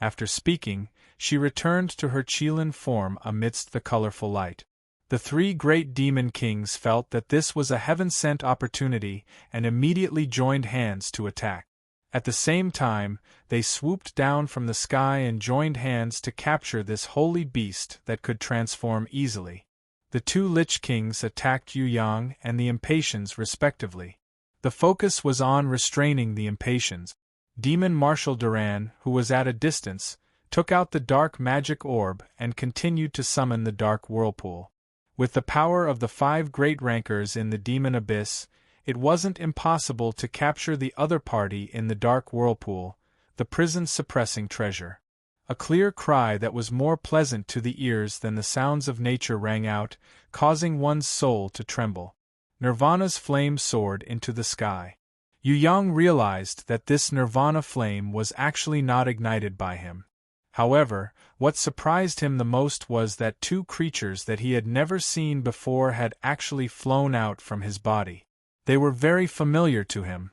Speaker 1: After speaking, she returned to her Qilin form amidst the colorful light. The 3 great demon kings felt that this was a heaven-sent opportunity and immediately joined hands to attack. At the same time, they swooped down from the sky and joined hands to capture this holy beast that could transform easily. The 2 Lich Kings attacked Yu Yang and the Impatiens respectively. The focus was on restraining the Impatiens. Demon Marshal Duran, who was at a distance, took out the dark magic orb and continued to summon the dark whirlpool. With the power of the 5 great rankers in the demon abyss, it wasn't impossible to capture the other party in the dark whirlpool, the prison-suppressing treasure. A clear cry that was more pleasant to the ears than the sounds of nature rang out, causing one's soul to tremble. Nirvana's flame soared into the sky. Yu Yang realized that this Nirvana flame was actually not ignited by him. However, what surprised him the most was that 2 creatures that he had never seen before had actually flown out from his body. They were very familiar to him.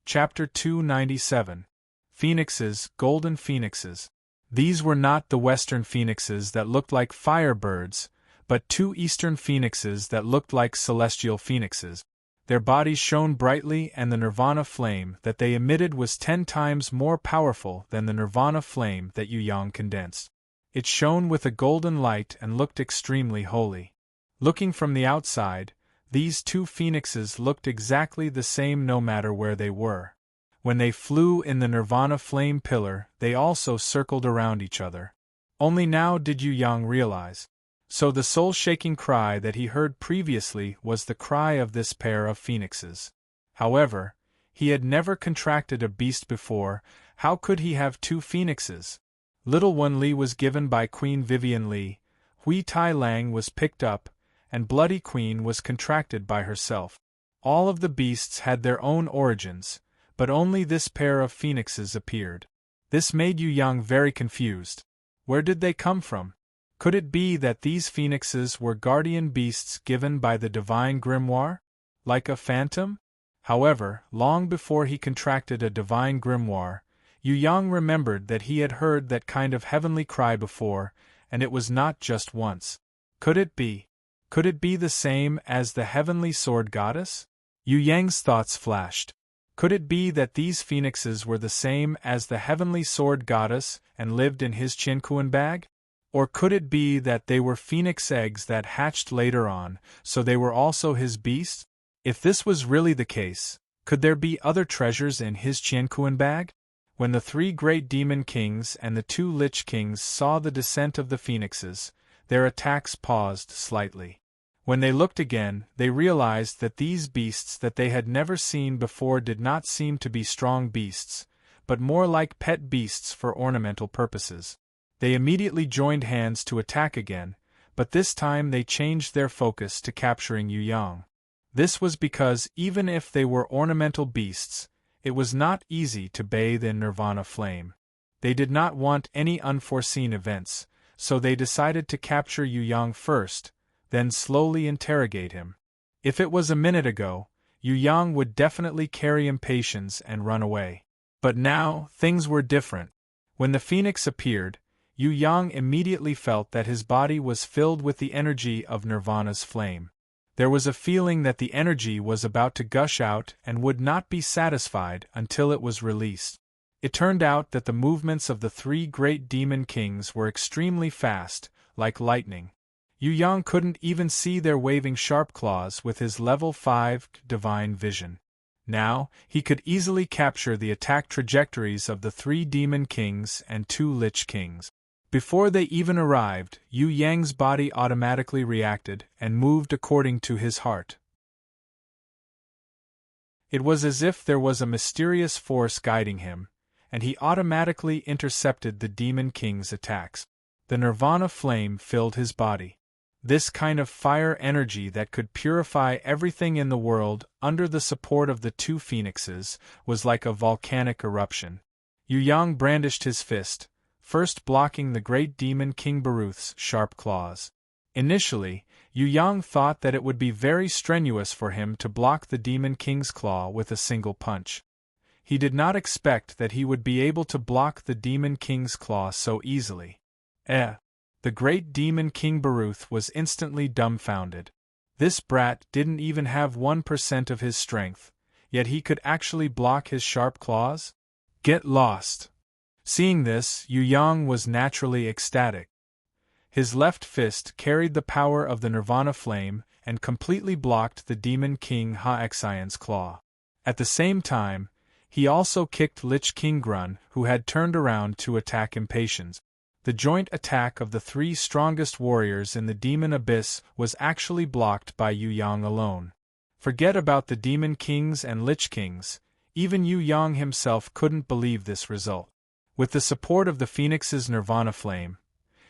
Speaker 1: Chapter 297. Phoenixes, Golden Phoenixes. These were not the western phoenixes that looked like firebirds, but 2 eastern phoenixes that looked like celestial phoenixes. Their bodies shone brightly and the Nirvana flame that they emitted was 10 times more powerful than the Nirvana flame that Yu Yang condensed. It shone with a golden light and looked extremely holy. Looking from the outside, these 2 phoenixes looked exactly the same no matter where they were. When they flew in the Nirvana flame pillar, they also circled around each other. Only now did Yu Yang realize. So the soul-shaking cry that he heard previously was the cry of this pair of phoenixes. However, he had never contracted a beast before. How could he have 2 phoenixes? Little One Li was given by Queen Vivian Li, Hui Tai Lang was picked up, and Bloody Queen was contracted by herself. All of the beasts had their own origins, but only this pair of phoenixes appeared. This made Yu Yang very confused. Where did they come from? Could it be that these phoenixes were guardian beasts given by the divine grimoire? Like a phantom? However, long before he contracted a divine grimoire, Yu Yang remembered that he had heard that kind of heavenly cry before, and it was not just once. Could it be? Could it be the same as the heavenly sword goddess? Yu Yang's thoughts flashed. Could it be that these phoenixes were the same as the heavenly sword goddess and lived in his Qianquan bag? Or could it be that they were phoenix eggs that hatched later on, so they were also his beasts? If this was really the case, could there be other treasures in his Qianquan bag? When the 3 great demon kings and the 2 lich kings saw the descent of the phoenixes, their attacks paused slightly. When they looked again, they realized that these beasts that they had never seen before did not seem to be strong beasts, but more like pet beasts for ornamental purposes. They immediately joined hands to attack again, but this time they changed their focus to capturing Yu Yang. This was because even if they were ornamental beasts, it was not easy to bathe in nirvana flame. They did not want any unforeseen events, so they decided to capture Yu Yang first, then slowly interrogate him. If it was a minute ago, Yu Yang would definitely carry impatience and run away. But now, things were different. When the phoenix appeared, Yu Yang immediately felt that his body was filled with the energy of Nirvana's flame. There was a feeling that the energy was about to gush out and would not be satisfied until it was released. It turned out that the movements of the three great demon kings were extremely fast, like lightning. Yu Yang couldn't even see their waving sharp claws with his level 5 divine vision. Now, he could easily capture the attack trajectories of the three demon kings and two lich kings. Before they even arrived, Yu Yang's body automatically reacted and moved according to his heart. It was as if there was a mysterious force guiding him, and he automatically intercepted the demon king's attacks. The nirvana flame filled his body. This kind of fire energy that could purify everything in the world under the support of the two phoenixes was like a volcanic eruption. Yu Yang brandished his fist, first blocking the great demon King Baruth's sharp claws. Initially, Yu Yang thought that it would be very strenuous for him to block the demon king's claw with a single punch. He did not expect that he would be able to block the demon king's claw so easily. The great demon King Baruth was instantly dumbfounded. This brat didn't even have 1% of his strength, yet he could actually block his sharp claws? Get lost! Seeing this, Yu Yang was naturally ecstatic. His left fist carried the power of the nirvana flame and completely blocked the demon king Ha-Xian's claw. At the same time, he also kicked Lich King Grun, who had turned around to attack Impatience. The joint attack of the three strongest warriors in the demon abyss was actually blocked by Yu Yang alone. Forget about the demon kings and lich kings, even Yu Yang himself couldn't believe this result. With the support of the phoenix's nirvana flame,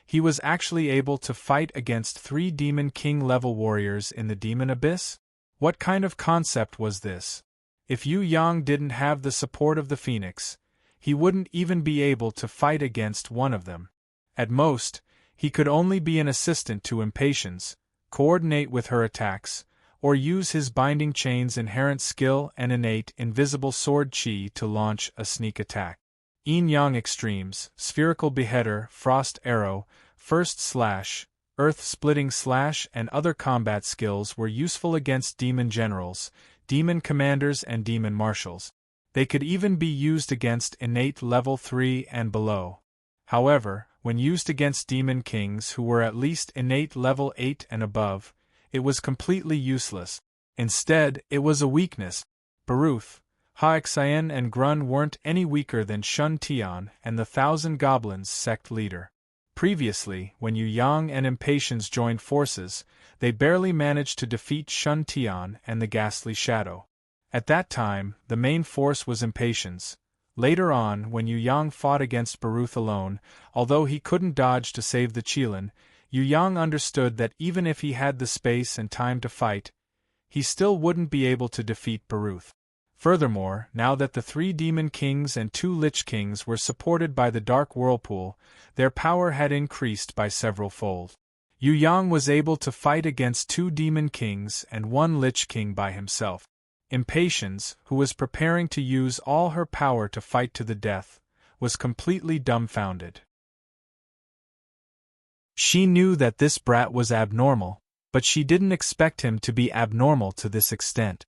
Speaker 1: he was actually able to fight against three demon king-level warriors in the demon abyss? What kind of concept was this? If Yu Yang didn't have the support of the phoenix, he wouldn't even be able to fight against one of them. At most, he could only be an assistant to Impatience, coordinate with her attacks, or use his binding chain's inherent skill and innate invisible sword chi to launch a sneak attack. Yin-Yang extremes, spherical beheader, frost arrow, first slash, earth-splitting slash and other combat skills were useful against demon generals, demon commanders and demon marshals. They could even be used against innate level 3 and below. However, when used against demon kings who were at least innate level 8 and above, it was completely useless. Instead, it was a weakness. Baruth, Ha-Xian and Grun weren't any weaker than Shun Tian and the Thousand Goblins sect leader. Previously, when Yu Yang and Impatience joined forces, they barely managed to defeat Shun Tian and the Ghastly Shadow. At that time, the main force was Impatience. Later on, when Yu Yang fought against Baruth alone, although he couldn't dodge to save the Qilin, Yu Yang understood that even if he had the space and time to fight, he still wouldn't be able to defeat Baruth. Furthermore, now that the three demon kings and two lich kings were supported by the Dark Whirlpool, their power had increased by several fold. Yu Yang was able to fight against two demon kings and one lich king by himself. Impatience, who was preparing to use all her power to fight to the death, was completely dumbfounded. She knew that this brat was abnormal, but she didn't expect him to be abnormal to this extent.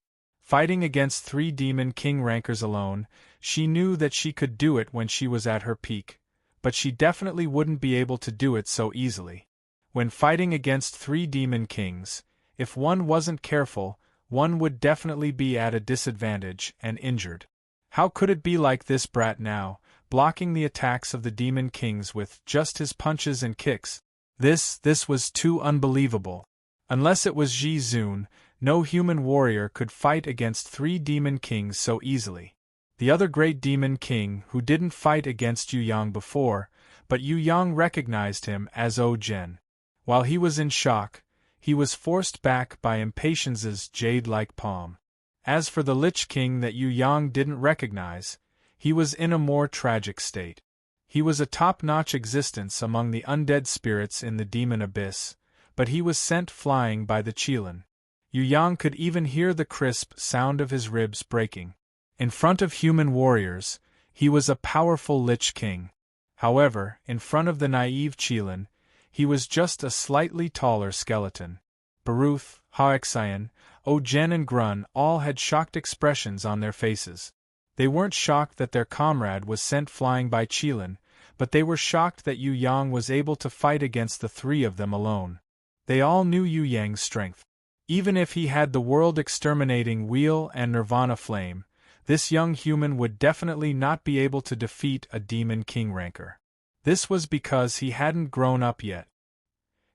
Speaker 1: Fighting against three demon king rankers alone, she knew that she could do it when she was at her peak, but she definitely wouldn't be able to do it so easily. When fighting against three demon kings, if one wasn't careful, one would definitely be at a disadvantage and injured. How could it be like this brat now, blocking the attacks of the demon kings with just his punches and kicks? This was too unbelievable. Unless it was Ji Zun, no human warrior could fight against three demon kings so easily. The other great demon king who didn't fight against Yu Yang before, but Yu Yang recognized him as O Zhen. While he was in shock, he was forced back by impatience's jade-like palm. As for the Lich King that Yu Yang didn't recognize, he was in a more tragic state. He was a top-notch existence among the undead spirits in the demon abyss, but he was sent flying by the Qilin. Yu Yang could even hear the crisp sound of his ribs breaking. In front of human warriors, he was a powerful Lich King. However, in front of the naive Qilin, he was just a slightly taller skeleton. Baruth, Haoxian, Ojen and Grun all had shocked expressions on their faces. They weren't shocked that their comrade was sent flying by Qilin, but they were shocked that Yu Yang was able to fight against the three of them alone. They all knew Yu Yang's strength. Even if he had the world-exterminating wheel and nirvana flame, this young human would definitely not be able to defeat a demon king ranker. This was because he hadn't grown up yet.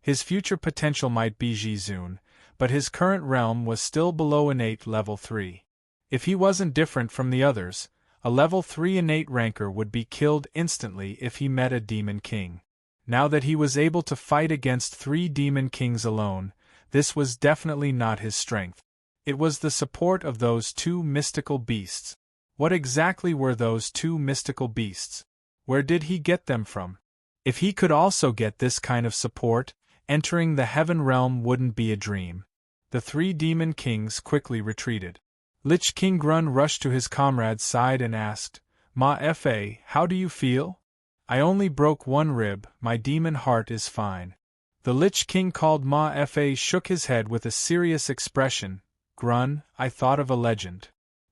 Speaker 1: His future potential might be Jizun, but his current realm was still below innate level 3. If he wasn't different from the others, a level 3 innate ranker would be killed instantly if he met a demon king. Now that he was able to fight against 3 demon kings alone, this was definitely not his strength. It was the support of those 2 mystical beasts. What exactly were those 2 mystical beasts? Where did he get them from? If he could also get this kind of support, entering the heaven realm wouldn't be a dream. The 3 demon kings quickly retreated. Lich King Grun rushed to his comrade's side and asked, "Ma-fa, how do you feel?" "I only broke 1 rib, my demon heart is fine." The Lich King called Ma-fa shook his head with a serious expression. "Grun, I thought of a legend.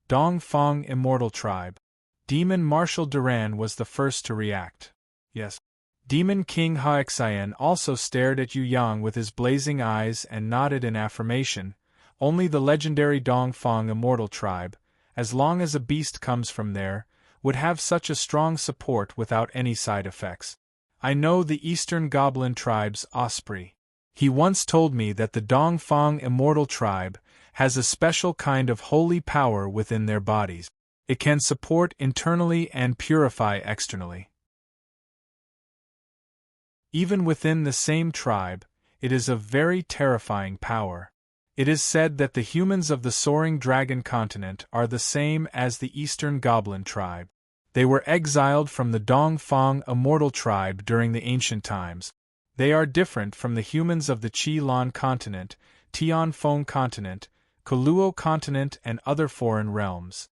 Speaker 1: Dongfang Immortal Tribe." Demon Marshal Duran was the first to react. "Yes." Demon King Haoxian also stared at Yu Yang with his blazing eyes and nodded in affirmation. Only the legendary Dongfang Immortal Tribe, as long as a beast comes from there, would have such a strong support without any side effects. I know the Eastern Goblin Tribe's Osprey. He once told me that the Dongfang Immortal Tribe has a special kind of holy power within their bodies. It can support internally and purify externally. Even within the same tribe, it is a very terrifying power. It is said that the humans of the Soaring Dragon continent are the same as the Eastern Goblin Tribe. They were exiled from the Dongfang Immortal Tribe during the ancient times. They are different from the humans of the Qi-Lan continent, Tianfeng continent, Kaluo continent and other foreign realms.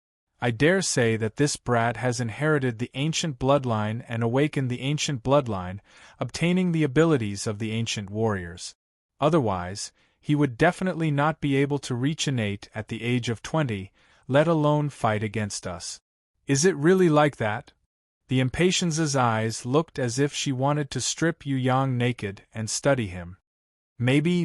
Speaker 1: I dare say that this brat has inherited the ancient bloodline and awakened the ancient bloodline, obtaining the abilities of the ancient warriors. Otherwise, he would definitely not be able to reach innate at the age of 20, let alone fight against us. Is it really like that? The Impatience's eyes looked as if she wanted to strip Yu Yang naked and study him. Maybe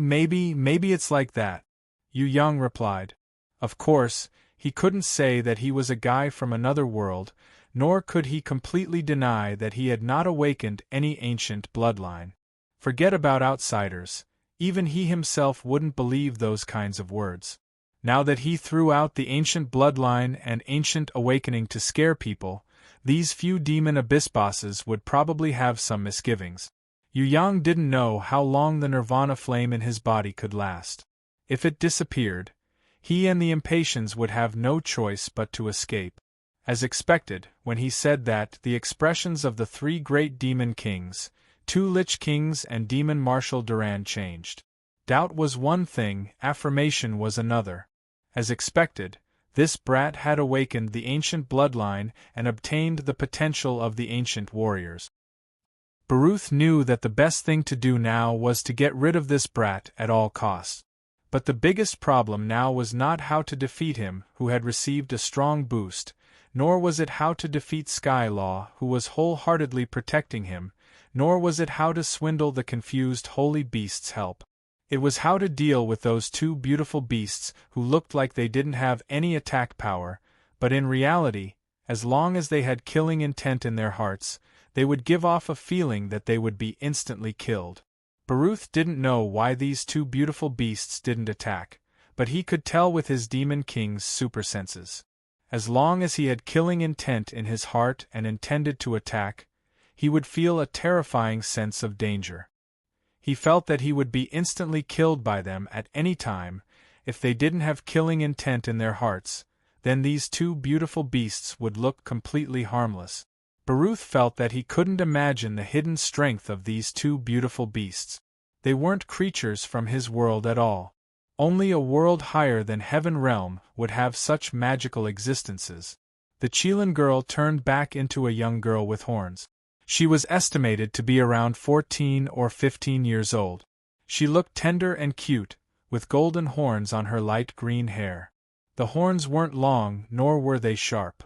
Speaker 1: it's like that, Yu Yang replied. Of course, he couldn't say that he was a guy from another world, nor could he completely deny that he had not awakened any ancient bloodline. Forget about outsiders. Even he himself wouldn't believe those kinds of words. Now that he threw out the ancient bloodline and ancient awakening to scare people, these few demon abyss bosses would probably have some misgivings. Yu Yang didn't know how long the nirvana flame in his body could last. If it disappeared, he and the Impatiens would have no choice but to escape. As expected, when he said that, the expressions of the 3 great demon kings, 2 Lich Kings and Demon Marshal Duran changed. Doubt was one thing, affirmation was another. As expected, this brat had awakened the ancient bloodline and obtained the potential of the ancient warriors. Baruth knew that the best thing to do now was to get rid of this brat at all costs. But the biggest problem now was not how to defeat him, who had received a strong boost, nor was it how to defeat Skylaw, who was wholeheartedly protecting him, nor was it how to swindle the confused holy beast's help. It was how to deal with those 2 beautiful beasts who looked like they didn't have any attack power, but in reality, as long as they had killing intent in their hearts, they would give off a feeling that they would be instantly killed. Baruth didn't know why these 2 beautiful beasts didn't attack, but he could tell with his Demon King's super senses. As long as he had killing intent in his heart and intended to attack, he would feel a terrifying sense of danger. He felt that he would be instantly killed by them at any time. If they didn't have killing intent in their hearts, then these two beautiful beasts would look completely harmless. Baruth felt that he couldn't imagine the hidden strength of these two beautiful beasts. They weren't creatures from his world at all. Only a world higher than Heaven Realm would have such magical existences. The Qilin girl turned back into a young girl with horns. She was estimated to be around 14 or 15 years old. She looked tender and cute, with golden horns on her light green hair. The horns weren't long, nor were they sharp.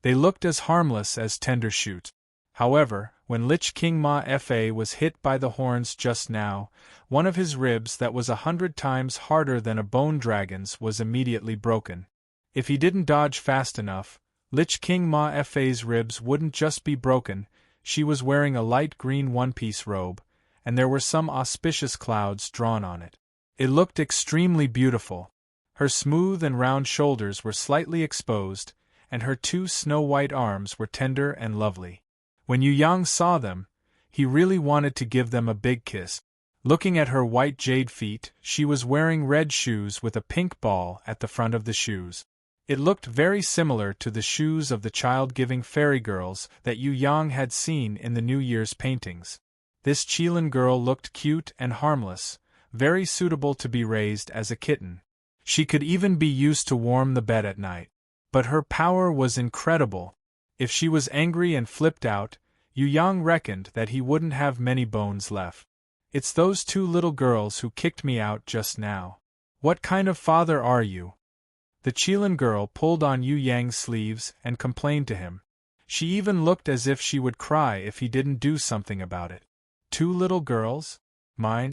Speaker 1: They looked as harmless as tender shoots. However, when Lich King Ma-Fa was hit by the horns just now, one of his ribs that was 100 times harder than a bone dragon's was immediately broken. If he didn't dodge fast enough, Lich King Ma-Fa's ribs wouldn't just be broken. She was wearing a light green one-piece robe, and there were some auspicious clouds drawn on it. It looked extremely beautiful. Her smooth and round shoulders were slightly exposed, and her two snow-white arms were tender and lovely. When Yu Yang saw them, he really wanted to give them a big kiss. Looking at her white jade feet, she was wearing red shoes with a pink ball at the front of the shoes. It looked very similar to the shoes of the child-giving fairy girls that Yu Yang had seen in the New Year's paintings. This Qilin girl looked cute and harmless, very suitable to be raised as a kitten. She could even be used to warm the bed at night. But her power was incredible. If she was angry and flipped out, Yu Yang reckoned that he wouldn't have many bones left. "It's those two little girls who kicked me out just now. What kind of father are you?" The Qilin girl pulled on Yu Yang's sleeves and complained to him. She even looked as if she would cry if he didn't do something about it. "Two little girls? Mine?"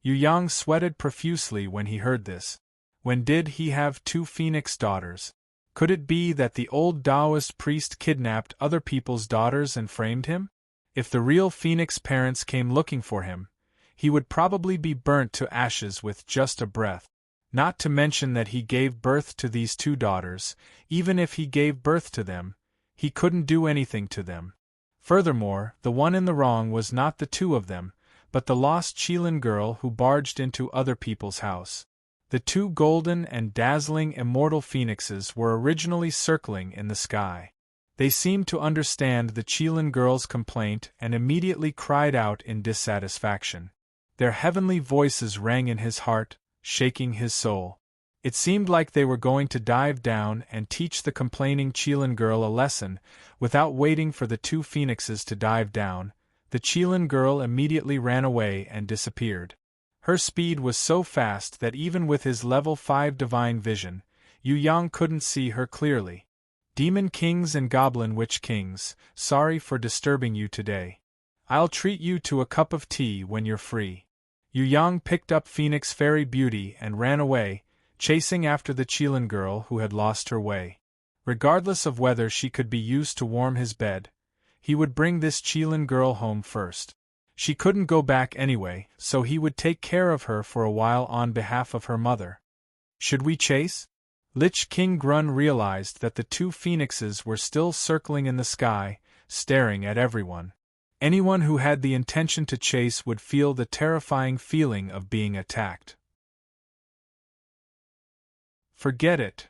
Speaker 1: Yu Yang sweated profusely when he heard this. When did he have two phoenix daughters? Could it be that the old Taoist priest kidnapped other people's daughters and framed him? If the real phoenix parents came looking for him, he would probably be burnt to ashes with just a breath. Not to mention that he gave birth to these two daughters. Even if he gave birth to them, he couldn't do anything to them. Furthermore, the one in the wrong was not the two of them, but the lost Qilin girl who barged into other people's house. The two golden and dazzling immortal phoenixes were originally circling in the sky. They seemed to understand the Qilin girl's complaint and immediately cried out in dissatisfaction. Their heavenly voices rang in his heart, shaking his soul. It seemed like they were going to dive down and teach the complaining Qilin girl a lesson. Without waiting for the two phoenixes to dive down, the Qilin girl immediately ran away and disappeared. Her speed was so fast that even with his level 5 divine vision, Yu Yang couldn't see her clearly. "Demon kings and goblin witch kings, sorry for disturbing you today. I'll treat you to a cup of tea when you're free." Yu Yang picked up Phoenix Fairy Beauty and ran away, chasing after the Qilin girl who had lost her way. Regardless of whether she could be used to warm his bed, he would bring this Qilin girl home first. She couldn't go back anyway, so he would take care of her for a while on behalf of her mother. "Should we chase?" Lich King Grun realized that the two phoenixes were still circling in the sky, staring at everyone. Anyone who had the intention to chase would feel the terrifying feeling of being attacked. "Forget it."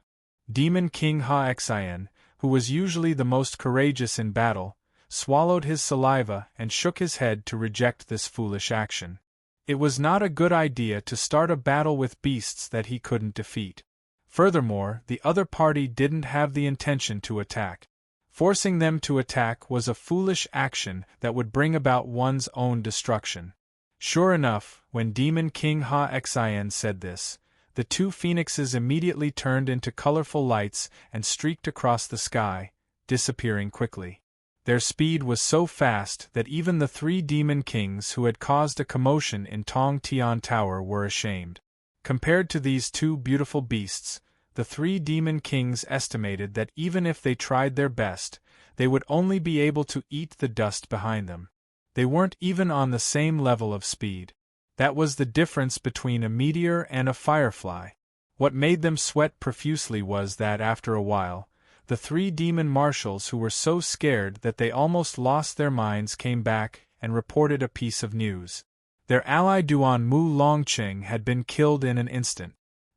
Speaker 1: Demon King Ha-Xian, who was usually the most courageous in battle, swallowed his saliva and shook his head to reject this foolish action. It was not a good idea to start a battle with beasts that he couldn't defeat. Furthermore, the other party didn't have the intention to attack. Forcing them to attack was a foolish action that would bring about one's own destruction. Sure enough, when Demon King Ha-Xian said this, the two phoenixes immediately turned into colorful lights and streaked across the sky, disappearing quickly. Their speed was so fast that even the three demon kings who had caused a commotion in Tong Tian Tower were ashamed. Compared to these two beautiful beasts, the three demon kings estimated that even if they tried their best, they would only be able to eat the dust behind them. They weren't even on the same level of speed. That was the difference between a meteor and a firefly. What made them sweat profusely was that after a while, the three demon marshals who were so scared that they almost lost their minds came back and reported a piece of news. Their ally Duan Mu Longqing had been killed in an instant.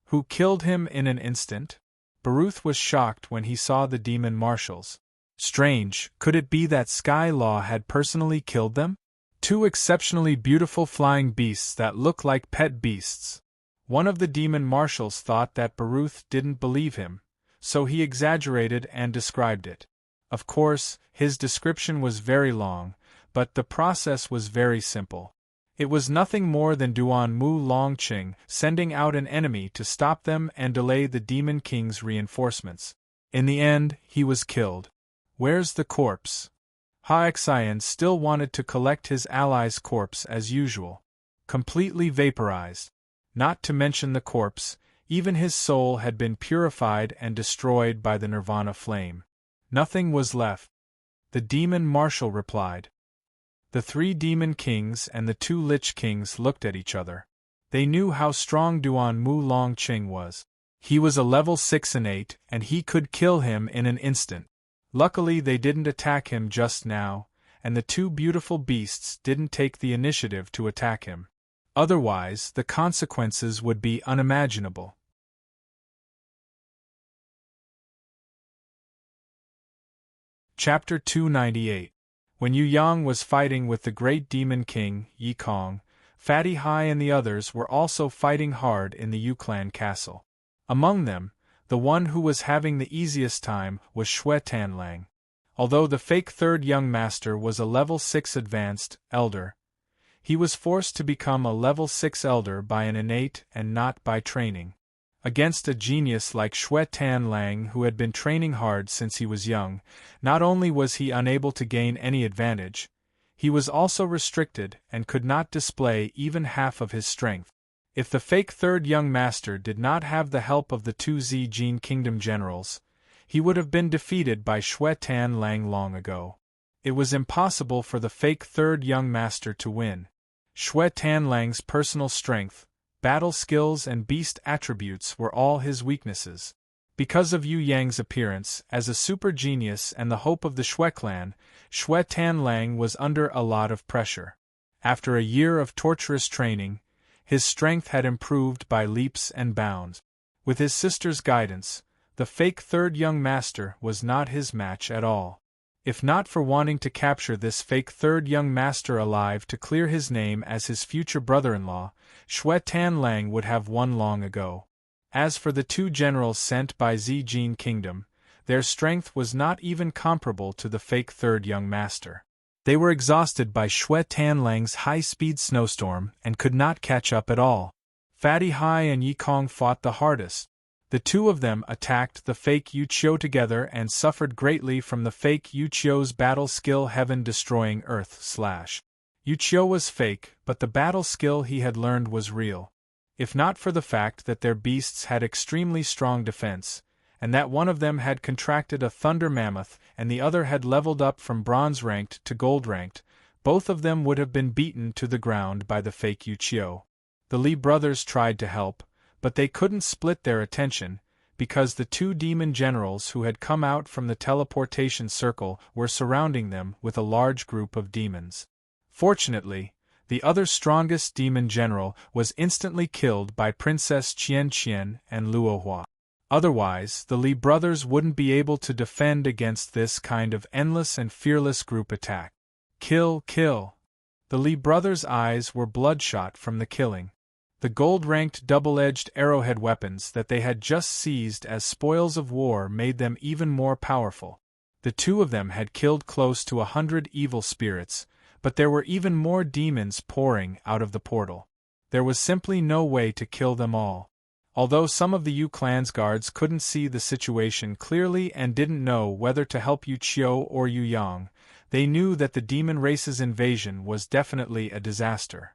Speaker 1: Who killed him in an instant? Baruth was shocked when he saw the demon marshals. Strange, could it be that Sky Law had personally killed them? Two exceptionally beautiful flying beasts that look like pet beasts. One of the demon marshals thought that Baruth didn't believe him, so he exaggerated and described it. Of course, his description was very long, but the process was very simple. It was nothing more than Duan Mu Longqing sending out an enemy to stop them and delay the Demon King's reinforcements. In the end, he was killed. Where's the corpse? Haoxian still wanted to collect his ally's corpse as usual. Completely vaporized. Not to mention the corpse, even his soul had been purified and destroyed by the Nirvana flame. Nothing was left. The demon marshal replied. The 3 demon kings and the 2 lich kings looked at each other. They knew how strong Duan Mu Longqing was. He was a level 6 innate, and he could kill him in an instant. Luckily they didn't attack him just now, and the 2 beautiful beasts didn't take the initiative to attack him. Otherwise, the consequences would be unimaginable. Chapter 298. When Yu Yang was fighting with the great demon king, Yi Kong, Fatty Hai and the others were also fighting hard in the Yu Clan castle. Among them, the one who was having the easiest time was Xue Tanlang. Although the fake 3rd young master was a level 6 advanced elder, he was forced to become a level 6 elder by an innate and not by training. Against a genius like Xue Tanlang who had been training hard since he was young, not only was he unable to gain any advantage, he was also restricted and could not display even half of his strength. If the fake 3rd young master did not have the help of the 2 Zijin Kingdom generals, he would have been defeated by Xue Tanlang long ago. It was impossible for the fake 3rd young master to win. Xue Tanlang's personal strength, battle skills and beast attributes were all his weaknesses. Because of Yu Yang's appearance as a super genius and the hope of the Xue clan, Xue Tanlang was under a lot of pressure. After a year of torturous training, his strength had improved by leaps and bounds. With his sister's guidance, the fake 3rd young master was not his match at all. If not for wanting to capture this fake 3rd young master alive to clear his name as his future brother-in-law, Xue Tanlang would have won long ago. As for the 2 generals sent by Zijin Kingdom, their strength was not even comparable to the fake 3rd young master. They were exhausted by Xue Tanlang's high-speed snowstorm and could not catch up at all. Fatty Hai and Yi Kong fought the hardest. The 2 of them attacked the fake Yu Qiu together and suffered greatly from the fake Yu Qiu's battle skill heaven-destroying earth / Yu Qiu was fake, but the battle skill he had learned was real. If not for the fact that their beasts had extremely strong defense, and that one of them had contracted a thunder mammoth and the other had leveled up from bronze-ranked to gold-ranked, both of them would have been beaten to the ground by the fake Yu Qiu. The Li brothers tried to help, but they couldn't split their attention, because the 2 demon generals who had come out from the teleportation circle were surrounding them with a large group of demons. Fortunately, the other strongest demon general was instantly killed by Princess Qian Qian and Luohua. Otherwise, the Li brothers wouldn't be able to defend against this kind of endless and fearless group attack. Kill, kill! The Li brothers' eyes were bloodshot from the killing. The gold-ranked double-edged arrowhead weapons that they had just seized as spoils of war made them even more powerful. The 2 of them had killed close to 100 evil spirits, but there were even more demons pouring out of the portal. There was simply no way to kill them all. Although some of the Yu clan's guards couldn't see the situation clearly and didn't know whether to help Yu Qiu or Yu Yang, they knew that the demon race's invasion was definitely a disaster.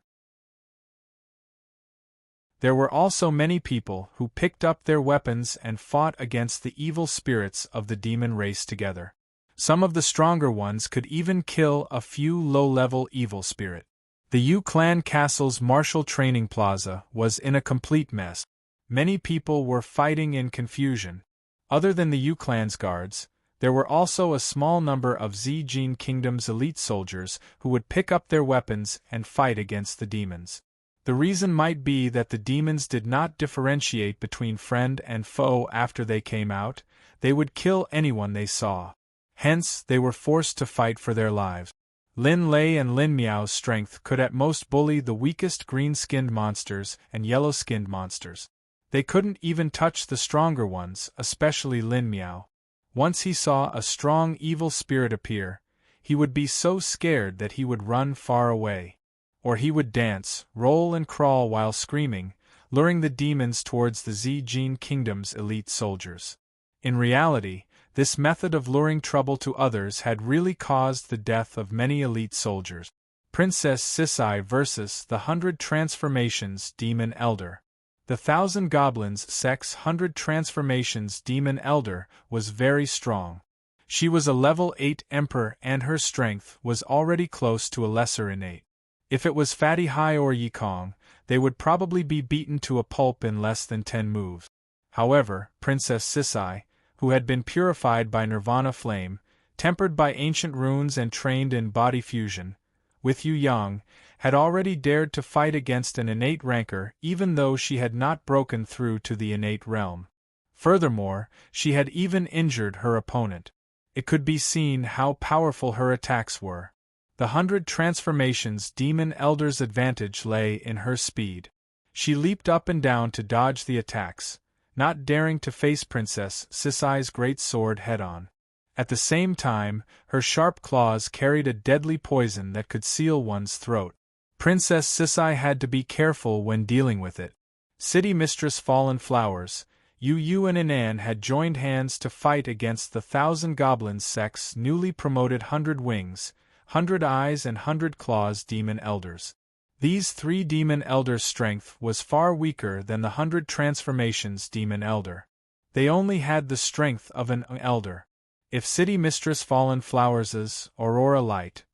Speaker 1: There were also many people who picked up their weapons and fought against the evil spirits of the demon race together. Some of the stronger ones could even kill a few low-level evil spirit. The Yu clan castle's martial training plaza was in a complete mess. Many people were fighting in confusion. Other than the Yu clan's guards, There were also a small number of Zijin Kingdom's elite soldiers who would pick up their weapons and fight against the demons. The reason might be that the demons did not differentiate between friend and foe after they came out; they would kill anyone they saw. Hence, they were forced to fight for their lives. Lin Lei and Lin Miao's strength could at most bully the weakest green-skinned monsters and yellow-skinned monsters. They couldn't even touch the stronger ones, especially Lin Miao. Once he saw a strong evil spirit appear, he would be so scared that he would run far away. Or he would dance, roll and crawl while screaming, luring the demons towards the Zijin Kingdom's elite soldiers. In reality, this method of luring trouble to others had really caused the death of many elite soldiers. Princess Sisai vs. the 100 Transformations Demon Elder. The 1,000 Goblins Sex 100 Transformations Demon Elder was very strong. She was a level 8 Emperor and her strength was already close to a lesser innate. If it was Fatty Hai or Yikong, they would probably be beaten to a pulp in less than 10 moves. However, Princess Sisai, who had been purified by Nirvana flame, tempered by ancient runes and trained in body fusion, with Yu Yang, had already dared to fight against an innate rancor even though she had not broken through to the innate realm. Furthermore, she had even injured her opponent. It could be seen how powerful her attacks were. The 100 Transformations Demon Elder's advantage lay in her speed. She leaped up and down to dodge the attacks, not daring to face Princess Sisai's great sword head-on. At the same time, her sharp claws carried a deadly poison that could seal one's throat. Princess Sisai had to be careful when dealing with it. City Mistress Fallen Flowers, Yu Yu and Inan had joined hands to fight against the 1,000 Goblins Sect's newly promoted 100 Wings, 100 Eyes and 100 Claws Demon Elders. These 3 Demon Elders' strength was far weaker than the 100 Transformations Demon Elder. They only had the strength of an Elder. If City Mistress Fallen Flowers' Aurora Light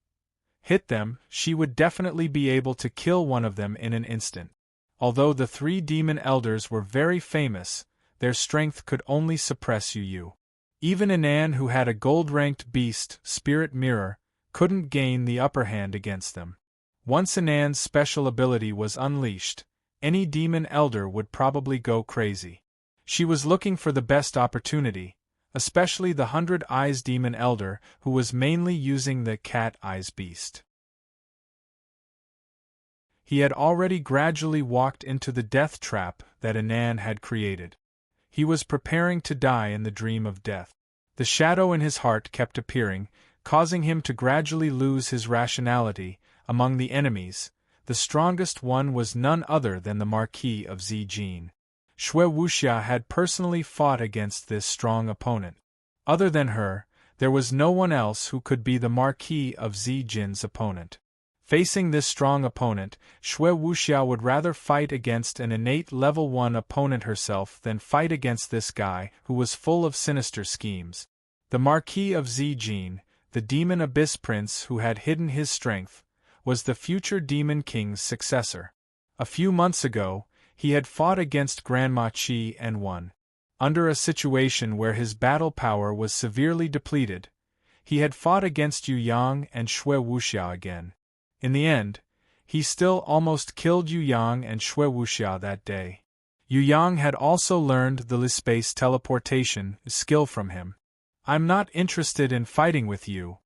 Speaker 1: hit them, she would definitely be able to kill one of them in an instant. Although the 3 Demon Elders were very famous, their strength could only suppress Yu Yu. Even Inan, who had a gold-ranked beast, Spirit Mirror, couldn't gain the upper hand against them. Once Inan's special ability was unleashed, any Demon Elder would probably go crazy. She was looking for the best opportunity, especially the 100 Eyes Demon Elder, who was mainly using the Cat Eyes Beast. He had already gradually walked into the death trap that Inan had created. He was preparing to die in the dream of death. The shadow in his heart kept appearing, causing him to gradually lose his rationality. Among the enemies, the strongest one was none other than the Marquis of Zijin. Xue Wuxia had personally fought against this strong opponent. Other than her, there was no one else who could be the Marquis of Zijin's opponent. Facing this strong opponent, Xue Wuxia would rather fight against an innate level 1 opponent herself than fight against this guy who was full of sinister schemes. The Marquis of Zijin, the Demon Abyss Prince who had hidden his strength, was the future Demon King's successor. A few months ago, he had fought against Grandma Qi and won. Under a situation where his battle power was severely depleted, he had fought against Yu Yang and Xue Wuxia again. In the end, he still almost killed Yu Yang and Xue Wuxia that day. Yu Yang had also learned the space teleportation skill from him. "I'm not interested in fighting with you."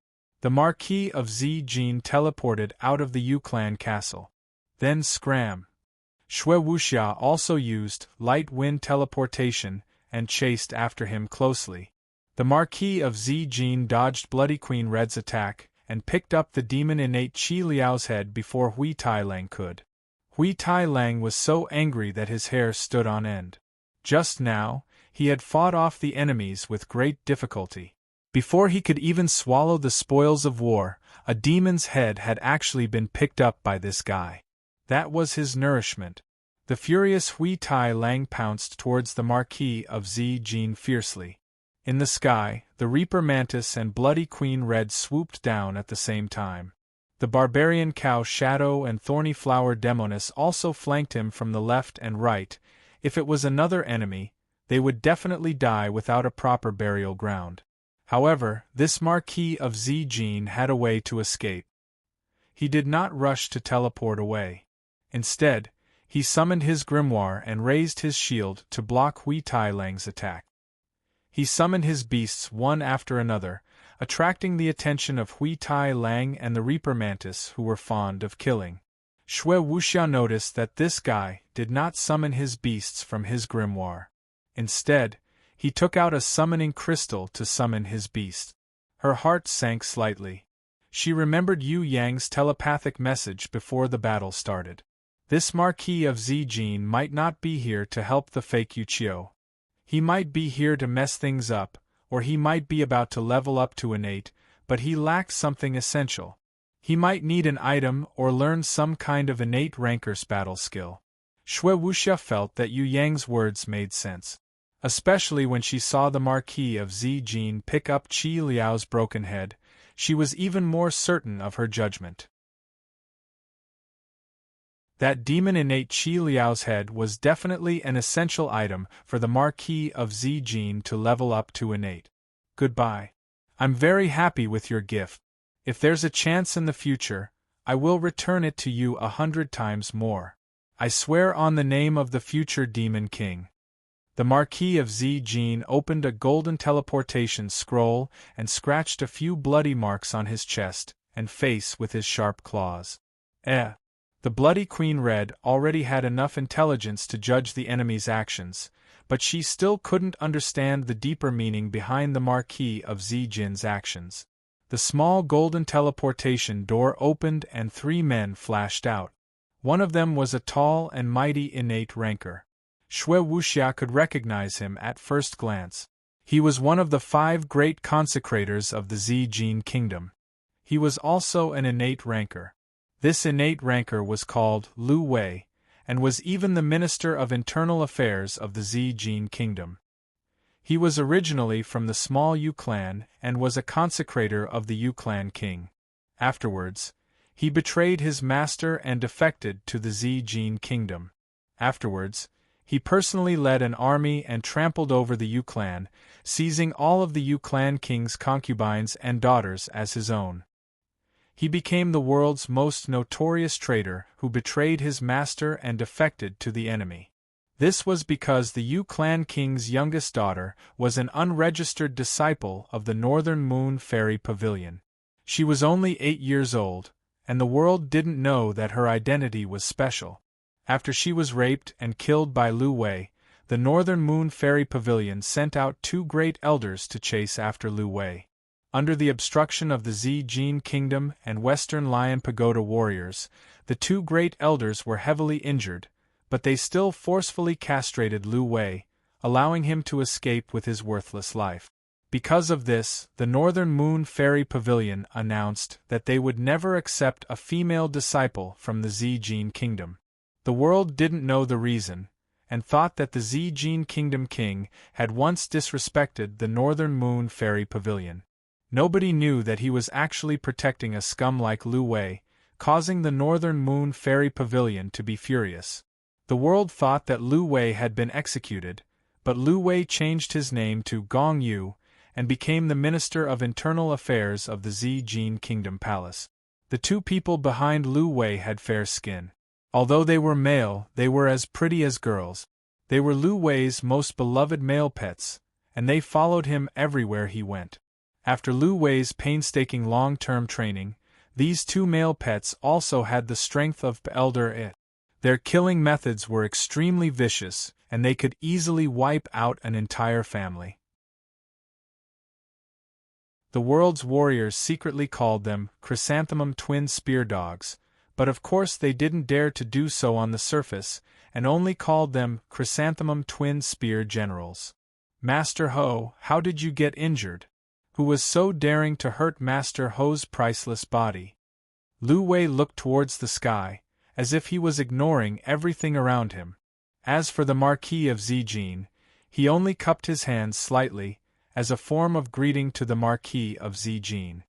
Speaker 1: The Marquis of Zijin teleported out of the Yu Clan castle. Then scram. Xue Wuxia also used light wind teleportation and chased after him closely. The Marquis of Zijin dodged Bloody Queen Red's attack and picked up the demon innate Qi Liao's head before Hui Tai Lang could. Hui Tai Lang was so angry that his hair stood on end. Just now, he had fought off the enemies with great difficulty. Before he could even swallow the spoils of war, a demon's head had actually been picked up by this guy. That was his nourishment. The furious Hui Tai Lang pounced towards the Marquis of Zijin fiercely. In the sky, the Reaper Mantis and Bloody Queen Red swooped down at the same time. The Barbarian Cow Shadow and Thorny Flower Demoness also flanked him from the left and right. If it was another enemy, they would definitely die without a proper burial ground. However, this Marquis of Zijin had a way to escape. He did not rush to teleport away. Instead, he summoned his grimoire and raised his shield to block Hui Tai Lang's attack. He summoned his beasts one after another, attracting the attention of Hui Tai Lang and the Reaper Mantis, who were fond of killing. Shui Wuxia noticed that this guy did not summon his beasts from his grimoire. Instead, he took out a summoning crystal to summon his beast. Her heart sank slightly. She remembered Yu Yang's telepathic message before the battle started. This Marquis of Zijin might not be here to help the fake Yu Qiu. He might be here to mess things up, or he might be about to level up to innate, but he lacks something essential. He might need an item or learn some kind of innate ranker's battle skill. Shui Wuxia felt that Yu Yang's words made sense. Especially when she saw the Marquis of Zijin pick up Qi Liao's broken head, she was even more certain of her judgment. That demon innate Qi Liao's head was definitely an essential item for the Marquis of Zijin to level up to innate. Goodbye. I'm very happy with your gift. If there's a chance in the future, I will return it to you 100 times more. I swear on the name of the future Demon King. The Marquis of Zijin opened a golden teleportation scroll and scratched a few bloody marks on his chest and face with his sharp claws. The Bloody Queen Red already had enough intelligence to judge the enemy's actions, but she still couldn't understand the deeper meaning behind the Marquis of Zijin's actions. The small golden teleportation door opened and 3 men flashed out. One of them was a tall and mighty innate ranker. Shui Wuxia could recognize him at first glance. He was one of the 5 great consecrators of the Zijin kingdom. He was also an innate ranker. This innate ranker was called Lu Wei, and was even the Minister of Internal Affairs of the Zijin kingdom. He was originally from the small Yu clan and was a consecrator of the Yu clan king. Afterwards, he betrayed his master and defected to the Zijin kingdom. Afterwards, he personally led an army and trampled over the Yu clan, seizing all of the Yu clan king's concubines and daughters as his own. He became the world's most notorious traitor who betrayed his master and defected to the enemy. This was because the Yu clan king's youngest daughter was an unregistered disciple of the Northern Moon Fairy Pavilion. She was only 8 years old, and the world didn't know that her identity was special. After she was raped and killed by Lu Wei, the Northern Moon Fairy Pavilion sent out 2 great elders to chase after Lu Wei. Under the obstruction of the Zijin Kingdom and Western Lion Pagoda warriors, the 2 great elders were heavily injured, but they still forcefully castrated Lu Wei, allowing him to escape with his worthless life. Because of this, the Northern Moon Fairy Pavilion announced that they would never accept a female disciple from the Zijin Kingdom. The world didn't know the reason, and thought that the Zijin Kingdom king had once disrespected the Northern Moon Fairy Pavilion. Nobody knew that he was actually protecting a scum like Lu Wei, causing the Northern Moon Fairy Pavilion to be furious. The world thought that Lu Wei had been executed, but Lu Wei changed his name to Gong Yu and became the Minister of Internal Affairs of the Zijin Kingdom Palace. The 2 people behind Lu Wei had fair skin. Although they were male, they were as pretty as girls. They were Lu Wei's most beloved male pets, and they followed him everywhere he went. After Lu Wei's painstaking long-term training, these 2 male pets also had the strength of Elder It. Their killing methods were extremely vicious, and they could easily wipe out an entire family. The world's warriors secretly called them chrysanthemum twin spear dogs, but of course they didn't dare to do so on the surface, and only called them chrysanthemum twin spear generals. Master Ho, how did you get injured? Who was so daring to hurt Master Ho's priceless body? Lu Wei looked towards the sky, as if he was ignoring everything around him. As for the Marquis of Zijin, he only cupped his hands slightly, as a form of greeting to the Marquis of Zijin.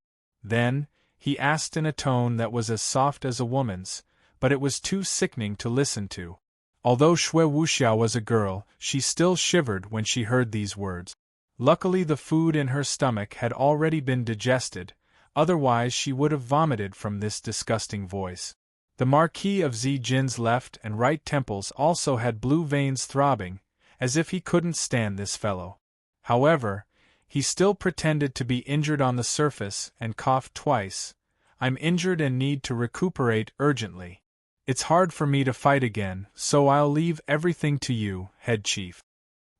Speaker 1: Then, he asked in a tone that was as soft as a woman's, but it was too sickening to listen to. Although Shui Wuxia was a girl, she still shivered when she heard these words. Luckily the food in her stomach had already been digested, otherwise she would have vomited from this disgusting voice. The Marquis of Zijin's left and right temples also had blue veins throbbing, as if he couldn't stand this fellow. However, he still pretended to be injured on the surface and coughed twice. "I'm injured and need to recuperate urgently. It's hard for me to fight again, so I'll leave everything to you, head chief."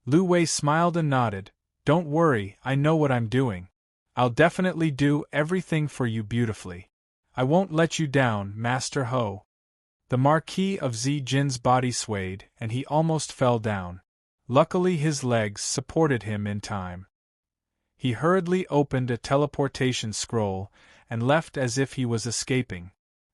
Speaker 1: Lu Wei smiled and nodded. "Don't worry, I know what I'm doing. I'll definitely do everything for you beautifully. I won't let you down, Master Ho." The Marquis of Zijin's body swayed, and he almost fell down. Luckily his legs supported him in time. He hurriedly opened a teleportation scroll, and left as if he was escaping.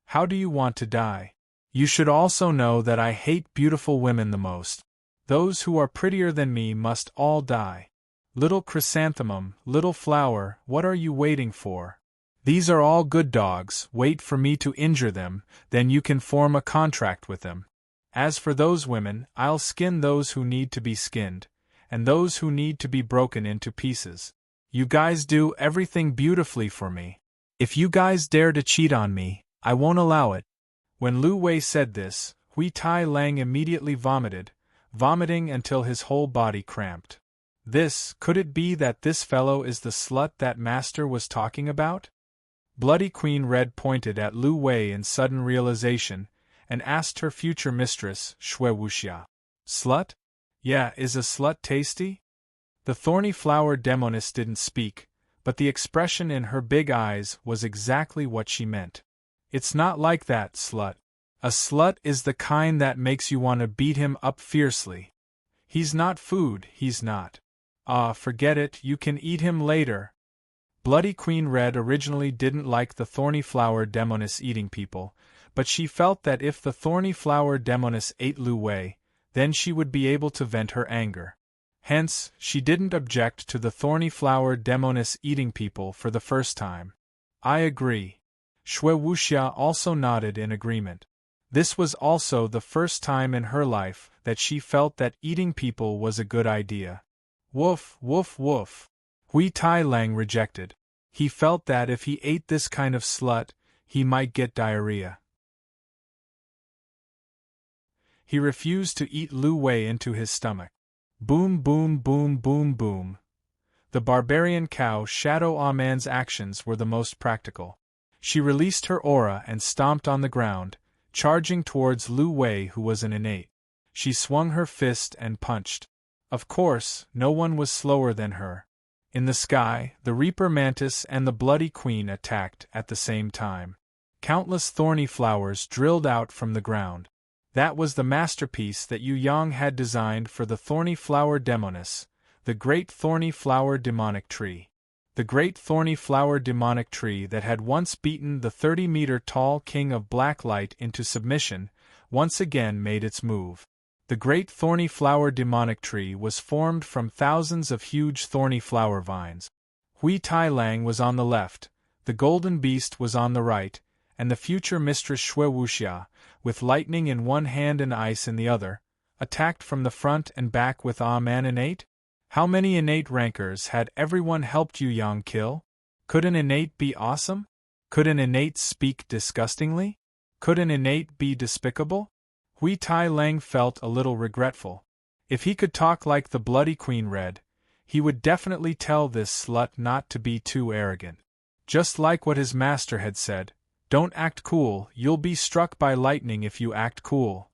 Speaker 1: "How do you want to die? You should also know that I hate beautiful women the most. Those who are prettier than me must all die. Little chrysanthemum, little flower, what are you waiting for? These are all good dogs, wait for me to injure them, then you can form a contract with them. As for those women, I'll skin those who need to be skinned, and those who need to be broken into pieces. You guys do everything beautifully for me. If you guys dare to cheat on me, I won't allow it." When Lu Wei said this, Hui Tai Lang immediately vomited, vomiting until his whole body cramped. Could it be that this fellow is the slut that Master was talking about? Bloody Queen Red pointed at Lu Wei in sudden realization, and asked her future mistress, Shui Wuxia. "Slut? Yeah, is a slut tasty?" The thorny flower demoness didn't speak, but the expression in her big eyes was exactly what she meant. "It's not like that, slut. A slut is the kind that makes you want to beat him up fiercely. He's not food, he's not. Ah, forget it, you can eat him later." Bloody Queen Red originally didn't like the thorny flower demoness eating people, but she felt that if the thorny flower demoness ate Lu Wei, then she would be able to vent her anger. Hence, she didn't object to the thorny flower demoness eating people for the first time. "I agree." Shui Wuxia also nodded in agreement. This was also the first time in her life that she felt that eating people was a good idea. "Woof, woof, woof." Hui Tai Lang rejected. He felt that if he ate this kind of slut, he might get diarrhea. He refused to eat Lu Wei into his stomach. Boom, boom, boom, boom, boom. The barbarian cow Shadow Aman's actions were the most practical. She released her aura and stomped on the ground, charging towards Lu Wei, who was an innate. She swung her fist and punched. Of course, no one was slower than her. In the sky, the Reaper Mantis and the Bloody Queen attacked at the same time. Countless thorny flowers drilled out from the ground. That was the masterpiece that Yu Yang had designed for the thorny flower demoness, the great thorny flower demonic tree. The great thorny flower demonic tree that had once beaten the 30-meter-tall king of Blacklight into submission, once again made its move. The great thorny flower demonic tree was formed from thousands of huge thorny flower vines. Hui Tai Lang was on the left, the golden beast was on the right, and the future mistress Shui Wuxia, with lightning in one hand and ice in the other, attacked from the front and back with Man innate. How many innate rankers had everyone helped Yu Yang kill? Could an innate be awesome? Could an innate speak disgustingly? Could an innate be despicable? Hui Tai Lang felt a little regretful. If he could talk like the Bloody Queen Red, he would definitely tell this slut not to be too arrogant. Just like what his master had said, "Don't act cool, you'll be struck by lightning if you act cool."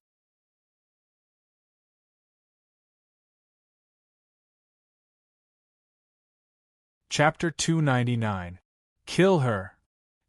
Speaker 1: Chapter 299. Kill her.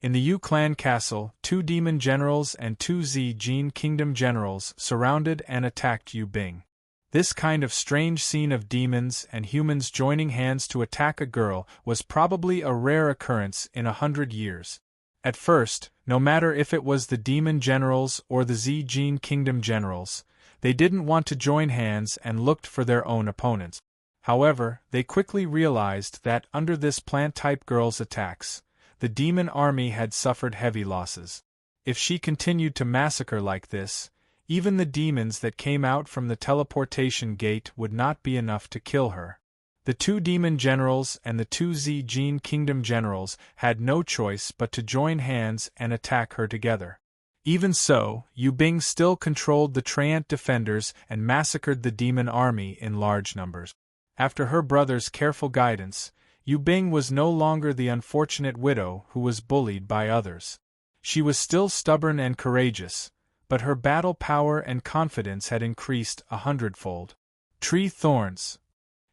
Speaker 1: In the Yu Clan Castle, 2 demon generals and 2 Zijin Kingdom generals surrounded and attacked Yu Bing. This kind of strange scene of demons and humans joining hands to attack a girl was probably a rare occurrence in 100 years. At first, no matter if it was the demon generals or the Zijin Kingdom generals, they didn't want to join hands and looked for their own opponents. However, they quickly realized that under this plant-type girl's attacks, the demon army had suffered heavy losses. If she continued to massacre like this, even the demons that came out from the teleportation gate would not be enough to kill her. The two demon generals and the two Gene Kingdom generals had no choice but to join hands and attack her together. Even so, Yu Bing still controlled the Treant defenders and massacred the demon army in large numbers. After her brother's careful guidance, Yu Bing was no longer the unfortunate widow who was bullied by others. She was still stubborn and courageous, but her battle power and confidence had increased 100-fold. Tree thorns.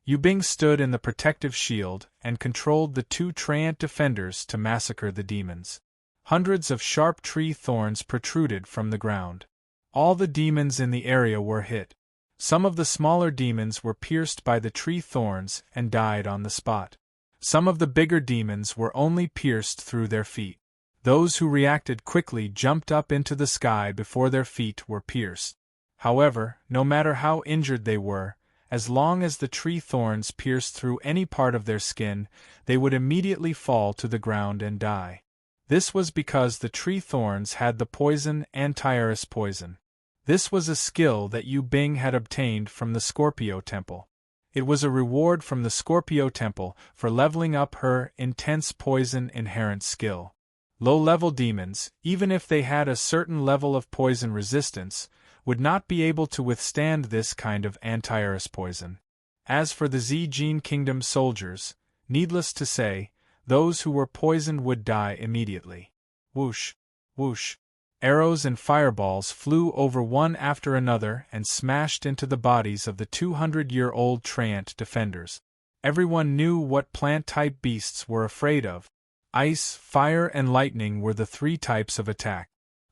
Speaker 1: Yu Bing stood in the protective shield and controlled the two Treant defenders to massacre the demons. Hundreds of sharp tree thorns protruded from the ground. All the demons in the area were hit. Some of the smaller demons were pierced by the tree thorns and died on the spot. Some of the bigger demons were only pierced through their feet. Those who reacted quickly jumped up into the sky before their feet were pierced. However, no matter how injured they were, as long as the tree thorns pierced through any part of their skin, they would immediately fall to the ground and die. This was because the tree thorns had the poison Antivirus poison. This was a skill that Yu Bing had obtained from the Scorpio Temple. It was a reward from the Scorpio Temple for leveling up her intense poison inherent skill. Low-level demons, even if they had a certain level of poison resistance, would not be able to withstand this kind of Antivirus poison. As for the Gene Kingdom soldiers, needless to say, those who were poisoned would die immediately. Whoosh, whoosh. Arrows and fireballs flew over one after another and smashed into the bodies of the 200-year-old Treant defenders. Everyone knew what plant-type beasts were afraid of. Ice, fire, and lightning were the three types of attack.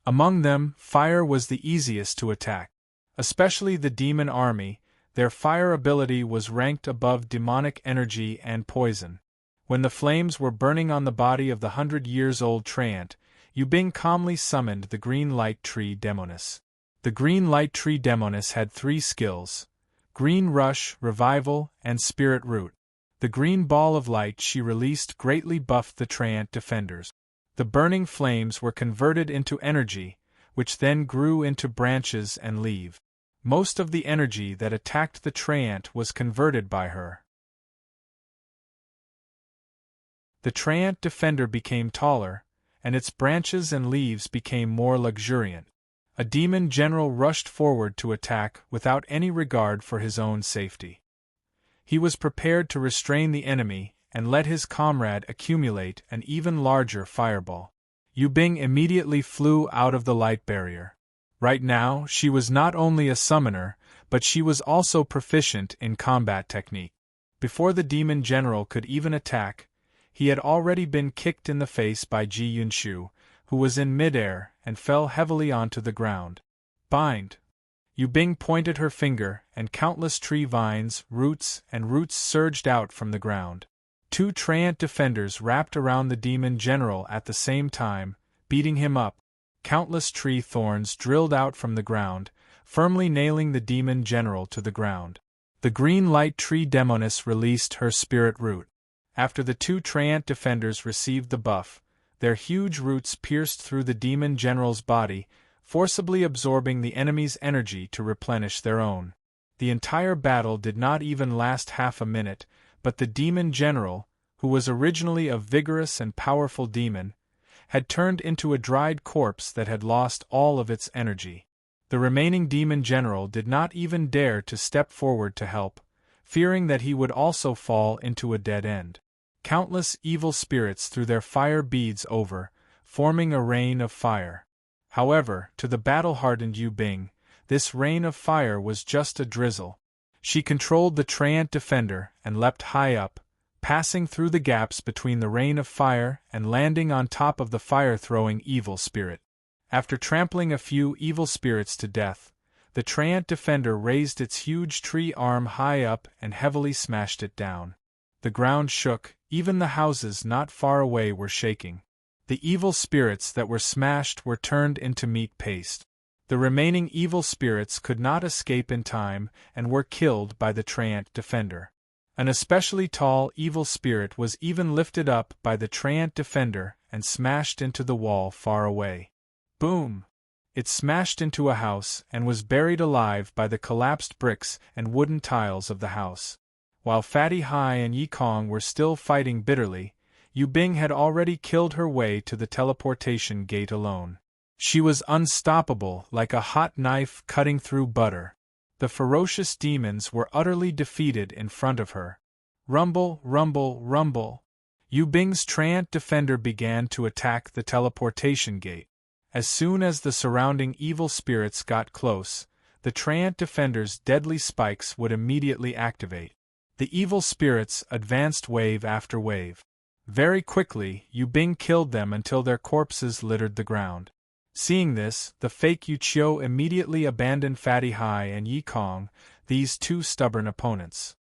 Speaker 1: Among them, fire was the easiest to attack. Especially the demon army, their fire ability was ranked above demonic energy and poison. When the flames were burning on the body of the 100-years-old Treant, Yu Bing calmly summoned the Green Light Tree Demoness. The Green Light Tree Demoness had three skills: Green Rush, Revival, and Spirit Root. The green ball of light she released greatly buffed the Treant defenders. The burning flames were converted into energy, which then grew into branches and leaves. Most of the energy that attacked the Treant was converted by her. The Treant defender became taller, and its branches and leaves became more luxuriant. A demon general rushed forward to attack without any regard for his own safety. He was prepared to restrain the enemy and let his comrade accumulate an even larger fireball. Yu Bing immediately flew out of the light barrier. Right now, she was not only a summoner, but she was also proficient in combat technique. Before the demon general could even attack, he had already been kicked in the face by Ji Yunshu, who was in midair and fell heavily onto the ground. Bind! Yu Bing pointed her finger, and countless tree vines, roots surged out from the ground. Two Treant defenders wrapped around the demon general at the same time, beating him up. Countless tree thorns drilled out from the ground, firmly nailing the demon general to the ground. The Green Light Tree Demoness released her Spirit Root. After the two Treant defenders received the buff, their huge roots pierced through the demon general's body, forcibly absorbing the enemy's energy to replenish their own. The entire battle did not even last half a minute, but the demon general, who was originally a vigorous and powerful demon, had turned into a dried corpse that had lost all of its energy. The remaining demon general did not even dare to step forward to help, fearing that he would also fall into a dead end. Countless evil spirits threw their fire beads over, forming a rain of fire. However, to the battle-hardened Yu Bing, this rain of fire was just a drizzle. She controlled the Treant defender and leapt high up, passing through the gaps between the rain of fire and landing on top of the fire-throwing evil spirit. After trampling a few evil spirits to death, the Treant defender raised its huge tree arm high up and heavily smashed it down. The ground shook, even the houses not far away were shaking. The evil spirits that were smashed were turned into meat paste. The remaining evil spirits could not escape in time and were killed by the Treant defender. An especially tall evil spirit was even lifted up by the Treant defender and smashed into the wall far away. Boom! It smashed into a house and was buried alive by the collapsed bricks and wooden tiles of the house. While Fatty Hai and Yi Kong were still fighting bitterly, Yu Bing had already killed her way to the teleportation gate alone. She was unstoppable, like a hot knife cutting through butter. The ferocious demons were utterly defeated in front of her. Rumble, rumble, rumble. Yu Bing's Treant Defender began to attack the teleportation gate. As soon as the surrounding evil spirits got close, the Treant Defender's deadly spikes would immediately activate. The evil spirits advanced wave after wave. Very quickly, Yu Bing killed them until their corpses littered the ground. Seeing this, the fake Yu Qiu immediately abandoned Fatty Hai and Yi Kong, these two stubborn opponents.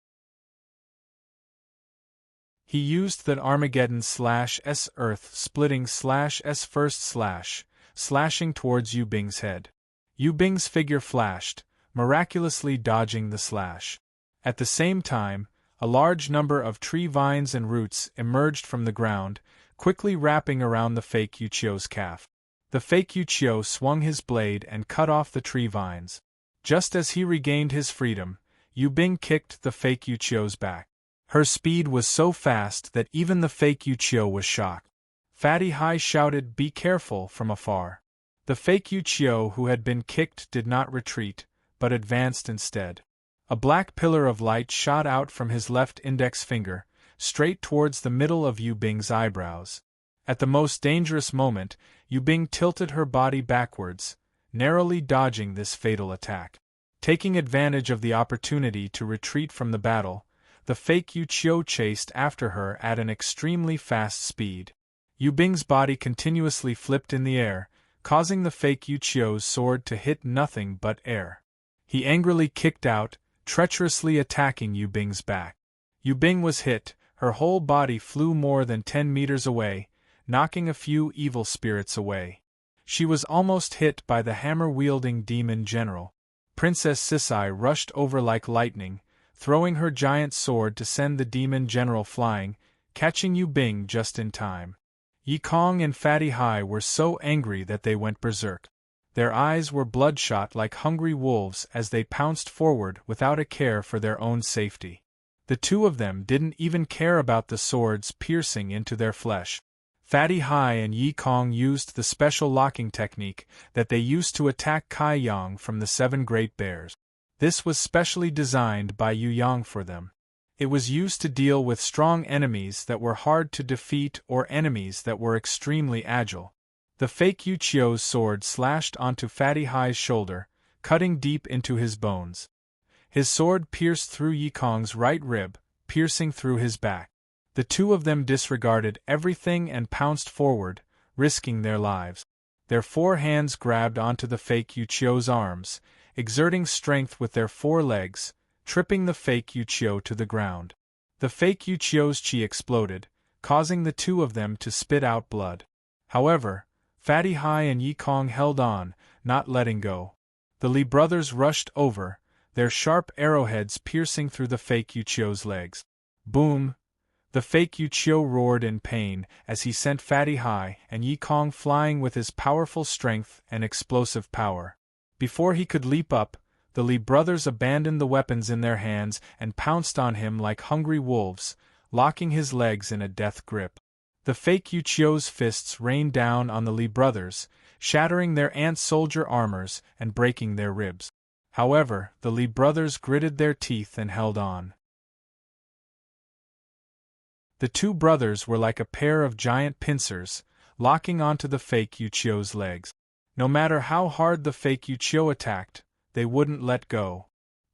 Speaker 1: He used the Armageddon/S Earth-splitting/S first/, slashing towards Yu Bing's head. Yu Bing's figure flashed, miraculously dodging the slash. At the same time, a large number of tree vines and roots emerged from the ground, quickly wrapping around the fake Yu Qiu's calf. The fake Yu Qiu swung his blade and cut off the tree vines. Just as he regained his freedom, Yu Bing kicked the fake Yu Qiu's back. Her speed was so fast that even the fake Yu Qiu was shocked. Fatty Hai shouted, "Be careful," from afar. The fake Yu Qiu who had been kicked did not retreat, but advanced instead. A black pillar of light shot out from his left index finger, straight towards the middle of Yu Bing's eyebrows. At the most dangerous moment, Yu Bing tilted her body backwards, narrowly dodging this fatal attack. Taking advantage of the opportunity to retreat from the battle, the fake Yu Qiu chased after her at an extremely fast speed. Yu Bing's body continuously flipped in the air, causing the fake Yu Qiu's sword to hit nothing but air. He angrily kicked out, treacherously attacking Yu Bing's back. Yu Bing was hit, her whole body flew more than 10 meters away, knocking a few evil spirits away. She was almost hit by the hammer-wielding demon general. Princess Sisai rushed over like lightning, throwing her giant sword to send the demon general flying, catching Yu Bing just in time. Yi Kong and Fatty Hai were so angry that they went berserk. Their eyes were bloodshot like hungry wolves as they pounced forward without a care for their own safety. The two of them didn't even care about the swords piercing into their flesh. Fatty Hai and Yi Kong used the special locking technique that they used to attack Kai Yang from the 7 Great Bears. This was specially designed by Yu Yang for them. It was used to deal with strong enemies that were hard to defeat or enemies that were extremely agile. The fake Yu Qiu's sword slashed onto Fatty Hai's shoulder, cutting deep into his bones. His sword pierced through Yi Kong's right rib, piercing through his back. The two of them disregarded everything and pounced forward, risking their lives. Their 4 hands grabbed onto the fake Yu Qiu's arms, exerting strength with their 4 legs, tripping the fake Yu Qiu to the ground. The fake Yu Qiu's chi exploded, causing the two of them to spit out blood. However, Fatty Hai and Yi Kong held on, not letting go. The Li brothers rushed over, their sharp arrowheads piercing through the fake Yu Qiu's legs. Boom! The fake Yu Qiu roared in pain as he sent Fatty Hai and Yi Kong flying with his powerful strength and explosive power. Before he could leap up, the Li brothers abandoned the weapons in their hands and pounced on him like hungry wolves, locking his legs in a death grip. The fake Yu Qiu's fists rained down on the Li brothers, shattering their ant soldier armors and breaking their ribs. However, the Li brothers gritted their teeth and held on. The two brothers were like a pair of giant pincers, locking onto the fake Yu Qiu's legs. No matter how hard the fake Yu Qiu attacked, they wouldn't let go.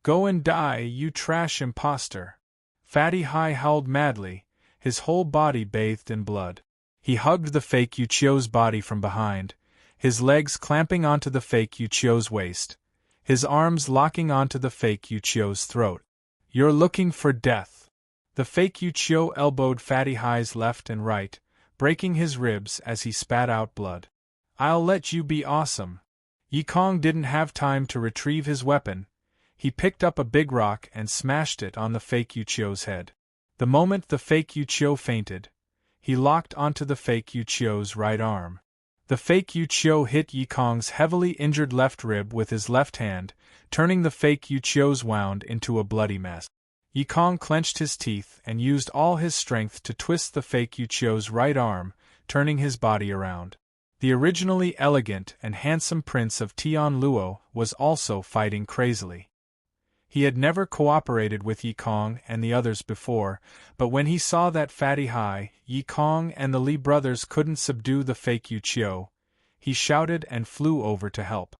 Speaker 1: "Go and die, you trash imposter!" Fatty Hai howled madly, his whole body bathed in blood. He hugged the fake Yu Qiu's body from behind, his legs clamping onto the fake Yu Qiu's waist, his arms locking onto the fake Yu Qiu's throat. "You're looking for death!" The fake Yu Qiu elbowed Fatty Hai's left and right, breaking his ribs as he spat out blood. "I'll let you be awesome." Yi Kong didn't have time to retrieve his weapon. He picked up a big rock and smashed it on the fake Yu Qiu's head. The moment the fake Yu Qiu fainted, he locked onto the fake Yu Qiu's right arm. The fake Yu Qiu hit Yi Kong's heavily injured left rib with his left hand, turning the fake Yu Qiu's wound into a bloody mess. Yi Kong clenched his teeth and used all his strength to twist the fake Yuchio's right arm, turning his body around. The originally elegant and handsome prince of Tianluo was also fighting crazily. He had never cooperated with Yi Kong and the others before, but when he saw that Fatty Hai, Yi Kong and the Li brothers couldn't subdue the fake Yuchio, he shouted and flew over to help.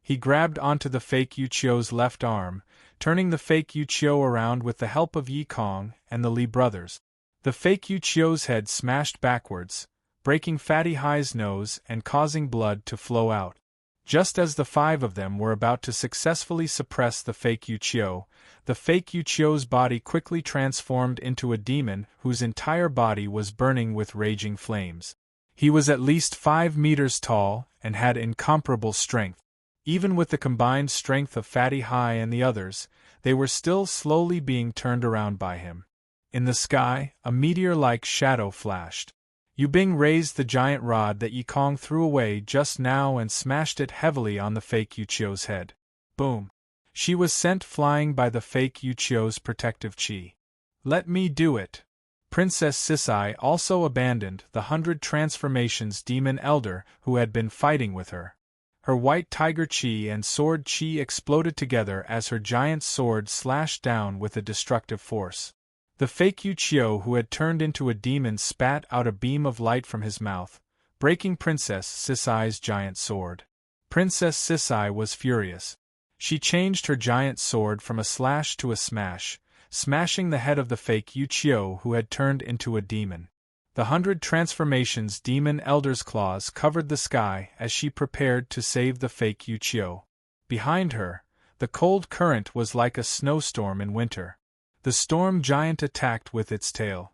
Speaker 1: He grabbed onto the fake Yuchio's left arm, turning the fake Yuchio around with the help of Yi Kong and the Li brothers. The fake Yuchio's head smashed backwards, breaking Fatty Hai's nose and causing blood to flow out. Just as the 5 of them were about to successfully suppress the fake Yuchio, the fake Yuchio's body quickly transformed into a demon whose entire body was burning with raging flames. He was at least 5 meters tall and had incomparable strength. Even with the combined strength of Fatty Hai and the others, they were still slowly being turned around by him. In the sky, a meteor-like shadow flashed. Yu Bing raised the giant rod that Yi Kong threw away just now and smashed it heavily on the fake Yuchio's head. Boom! She was sent flying by the fake Yuchio's protective chi. Let me do it! Princess Sisai also abandoned the 100 transformations demon elder who had been fighting with her. Her white tiger chi and sword chi exploded together as her giant sword slashed down with a destructive force. The fake Yuchio who had turned into a demon spat out a beam of light from his mouth, breaking Princess Sisai's giant sword. Princess Sisai was furious. She changed her giant sword from a slash to a smash, smashing the head of the fake Yuchio who had turned into a demon. The 100 transformations demon elder's claws covered the sky as she prepared to save the fake Yuchio. Behind her, the cold current was like a snowstorm in winter. The storm giant attacked with its tail.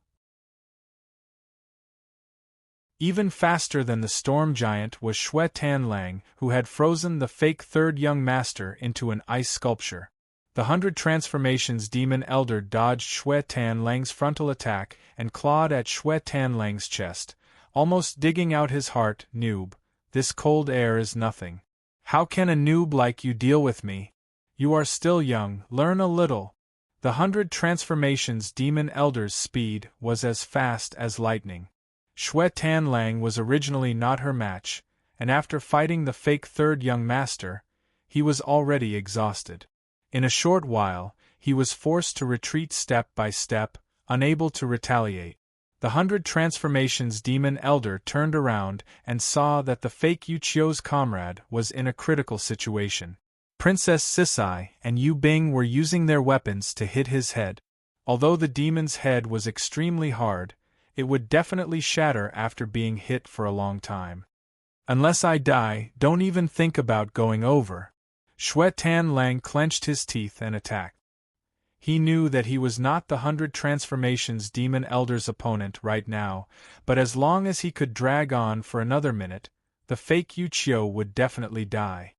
Speaker 1: Even faster than the storm giant was Xue Tanlang, who had frozen the fake third young master into an ice sculpture. The 100 transformations demon elder dodged Xue Tanlang's frontal attack and clawed at Xue Tanlang's chest, almost digging out his heart. Noob, this cold air is nothing. How can a noob like you deal with me? You are still young, learn a little. The 100 transformations demon elder's speed was as fast as lightning. Xue Tanlang was originally not her match, and after fighting the fake third young master, he was already exhausted. In a short while, he was forced to retreat step by step, unable to retaliate. The 100 transformations demon elder turned around and saw that the fake Yuchio's comrade was in a critical situation. Princess Sisai and Yu Bing were using their weapons to hit his head. Although the demon's head was extremely hard, it would definitely shatter after being hit for a long time. Unless I die, don't even think about going over. Xue Tanlang clenched his teeth and attacked. He knew that he was not the 100 transformations demon elder's opponent right now, but as long as he could drag on for another minute, the fake Yuchio would definitely die.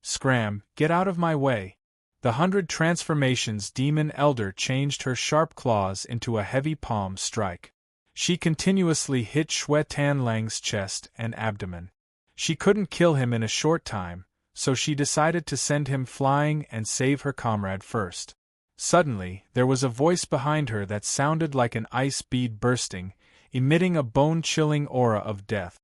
Speaker 1: Scram, get out of my way. The 100 transformations demon elder changed her sharp claws into a heavy palm strike. She continuously hit Xue Tanlang's chest and abdomen. She couldn't kill him in a short time, so she decided to send him flying and save her comrade first. Suddenly, there was a voice behind her that sounded like an ice bead bursting, emitting a bone-chilling aura of death.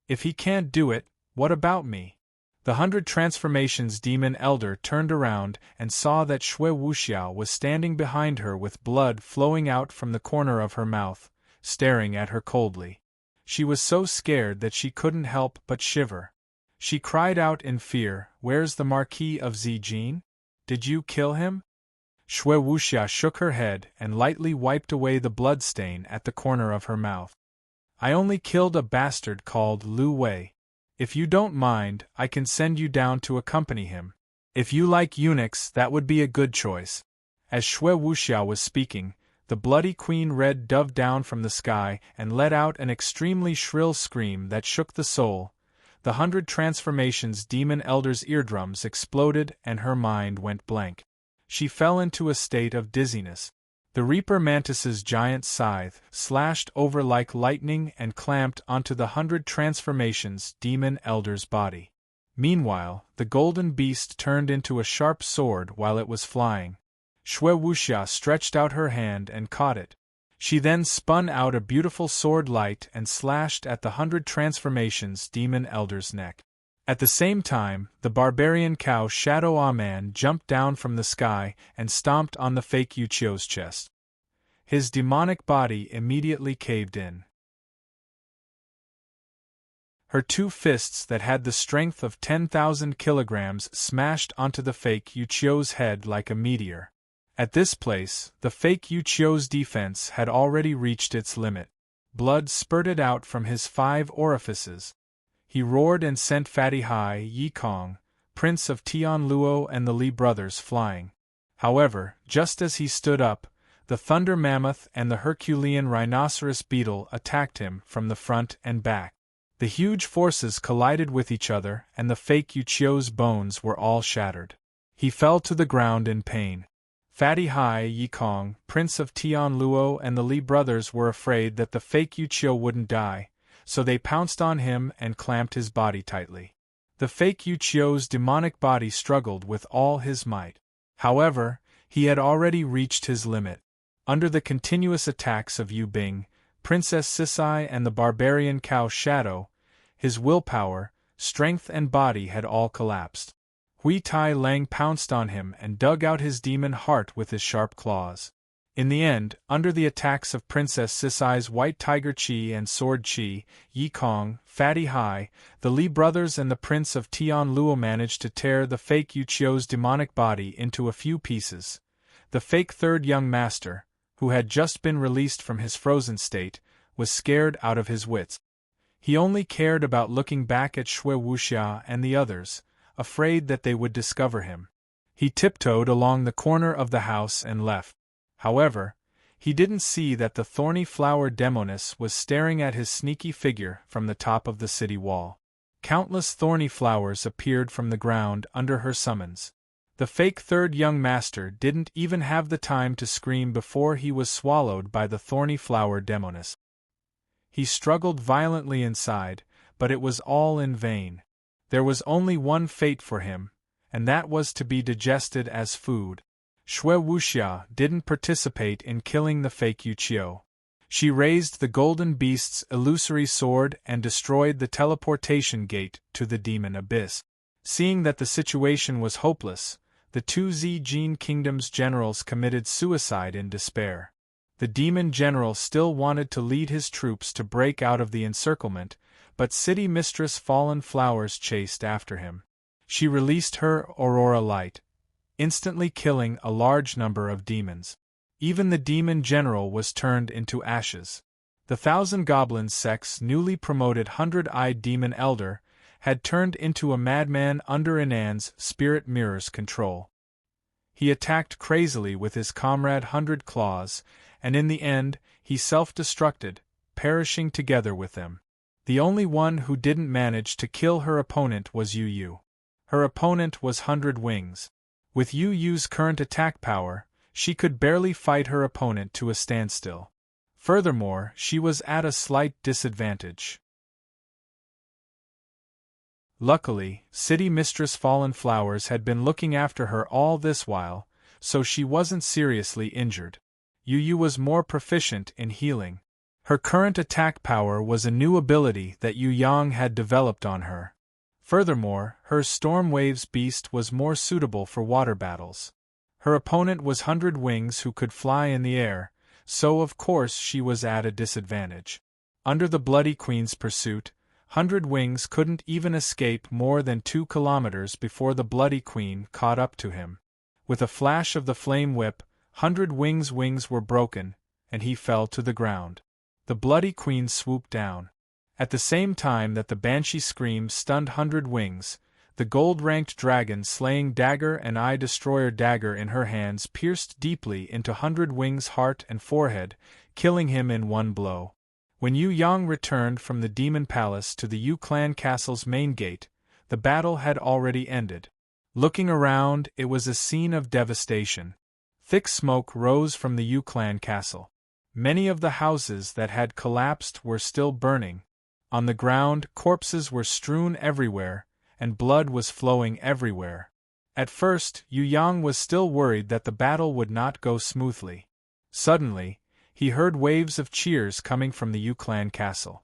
Speaker 1: If he can't do it, what about me? The 100 transformations demon elder turned around and saw that Xue Wuxiao was standing behind her with blood flowing out from the corner of her mouth, staring at her coldly. She was so scared that she couldn't help but shiver. She cried out in fear, "Where's the Marquis of Zijin? Did you kill him?" Xue Wuxia shook her head and lightly wiped away the blood stain at the corner of her mouth. "I only killed a bastard called Lu Wei. If you don't mind, I can send you down to accompany him. If you like eunuchs, that would be a good choice." As Xue Wuxiao was speaking, the bloody queen red dove down from the sky and let out an extremely shrill scream that shook the soul. The 100 transformations demon elder's eardrums exploded and her mind went blank. She fell into a state of dizziness. The Reaper Mantis's giant scythe slashed over like lightning and clamped onto the 100 transformations demon elder's body. Meanwhile, the golden beast turned into a sharp sword while it was flying. Shui Wuxia stretched out her hand and caught it. She then spun out a beautiful sword light and slashed at the 100 transformations demon elder's neck. At the same time, the barbarian cow Shadow Aman jumped down from the sky and stomped on the fake Yuchio's chest. His demonic body immediately caved in. Her 2 fists that had the strength of 10,000 kilograms smashed onto the fake Yuchio's head like a meteor. At this place, the fake Yuchio's defense had already reached its limit. Blood spurted out from his 5 orifices. He roared and sent Fatty Hai Yi Kong, Prince of Tian Luo and the Li brothers flying. However, just as he stood up, the Thunder Mammoth and the Herculean Rhinoceros Beetle attacked him from the front and back. The huge forces collided with each other and the fake Yuchio's bones were all shattered. He fell to the ground in pain. Fatty Hai Yi Kong, Prince of Tian Luo and the Li brothers were afraid that the fake Yuchio wouldn't die, so they pounced on him and clamped his body tightly. The fake Yuchio's demonic body struggled with all his might. However, he had already reached his limit. Under the continuous attacks of Yu Bing, Princess Sisai and the barbarian cow Shadow, his willpower, strength and body had all collapsed. Hui Tai Lang pounced on him and dug out his demon heart with his sharp claws. In the end, under the attacks of Princess Sisai's White Tiger Chi and Sword Chi, Yi Kong, Fatty Hai, the Li brothers and the Prince of Tian Luo managed to tear the fake Yuchio's demonic body into a few pieces. The fake third young master, who had just been released from his frozen state, was scared out of his wits. He only cared about looking back at Shui Wuxia and the others, afraid that they would discover him. He tiptoed along the corner of the house and left. However, he didn't see that the thorny flower demoness was staring at his sneaky figure from the top of the city wall. Countless thorny flowers appeared from the ground under her summons. The fake third young master didn't even have the time to scream before he was swallowed by the thorny flower demoness. He struggled violently inside, but it was all in vain. There was only one fate for him, and that was to be digested as food. Shui Wuxia didn't participate in killing the fake Yuchio. She raised the golden beast's illusory sword and destroyed the teleportation gate to the demon abyss. Seeing that the situation was hopeless, the 2 Zijin Kingdom's generals committed suicide in despair. The demon general still wanted to lead his troops to break out of the encirclement, but City Mistress Fallen Flowers chased after him. She released her Aurora Light, instantly killing a large number of demons. Even the demon general was turned into ashes. The Thousand Goblins sect's newly promoted 100-eyed demon elder had turned into a madman under Inan's spirit mirror's control. He attacked crazily with his comrade 100 Claws, and in the end, he self-destructed, perishing together with them. The only one who didn't manage to kill her opponent was Yu Yu. Her opponent was 100 Wings. With Yu Yu's current attack power, she could barely fight her opponent to a standstill. Furthermore, she was at a slight disadvantage. Luckily, City Mistress Fallen Flowers had been looking after her all this while, so she wasn't seriously injured. Yu Yu was more proficient in healing. Her current attack power was a new ability that Yu Yang had developed on her. Furthermore, her Storm Waves beast was more suitable for water battles. Her opponent was 100 Wings who could fly in the air, so of course she was at a disadvantage. Under the Bloody Queen's pursuit, 100 Wings couldn't even escape more than 2 kilometers before the Bloody Queen caught up to him. With a flash of the flame whip, 100 Wings' wings were broken, and he fell to the ground. The Bloody Queen swooped down. At the same time that the Banshee scream stunned 100 Wings, the gold-ranked dragon-slaying dagger and eye-destroyer dagger in her hands pierced deeply into 100 Wings' heart and forehead, killing him in one blow. When Yu Yang returned from the Demon Palace to the Yu Clan Castle's main gate, the battle had already ended. Looking around, it was a scene of devastation. Thick smoke rose from the Yu Clan Castle. Many of the houses that had collapsed were still burning. On the ground, corpses were strewn everywhere, and blood was flowing everywhere. At first, Yu Yang was still worried that the battle would not go smoothly. Suddenly, he heard waves of cheers coming from the Yu clan castle.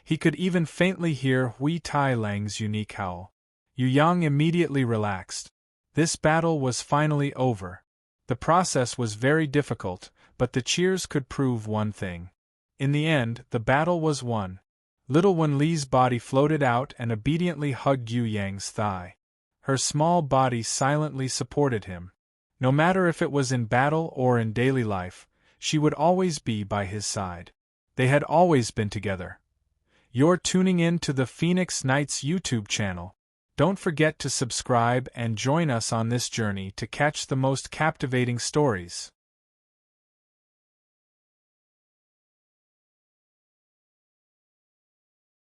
Speaker 1: He could even faintly hear Hui Tai Lang's unique howl. Yu Yang immediately relaxed. This battle was finally over. The process was very difficult, but the cheers could prove one thing. In the end, the battle was won. Little Wen Li's body floated out and obediently hugged Yu Yang's thigh. Her small body silently supported him. No matter if it was in battle or in daily life, she would always be by his side. They had always been together. You're tuning in to the Phoenix Knights YouTube channel. Don't forget to subscribe and join us on this journey to catch the most captivating stories.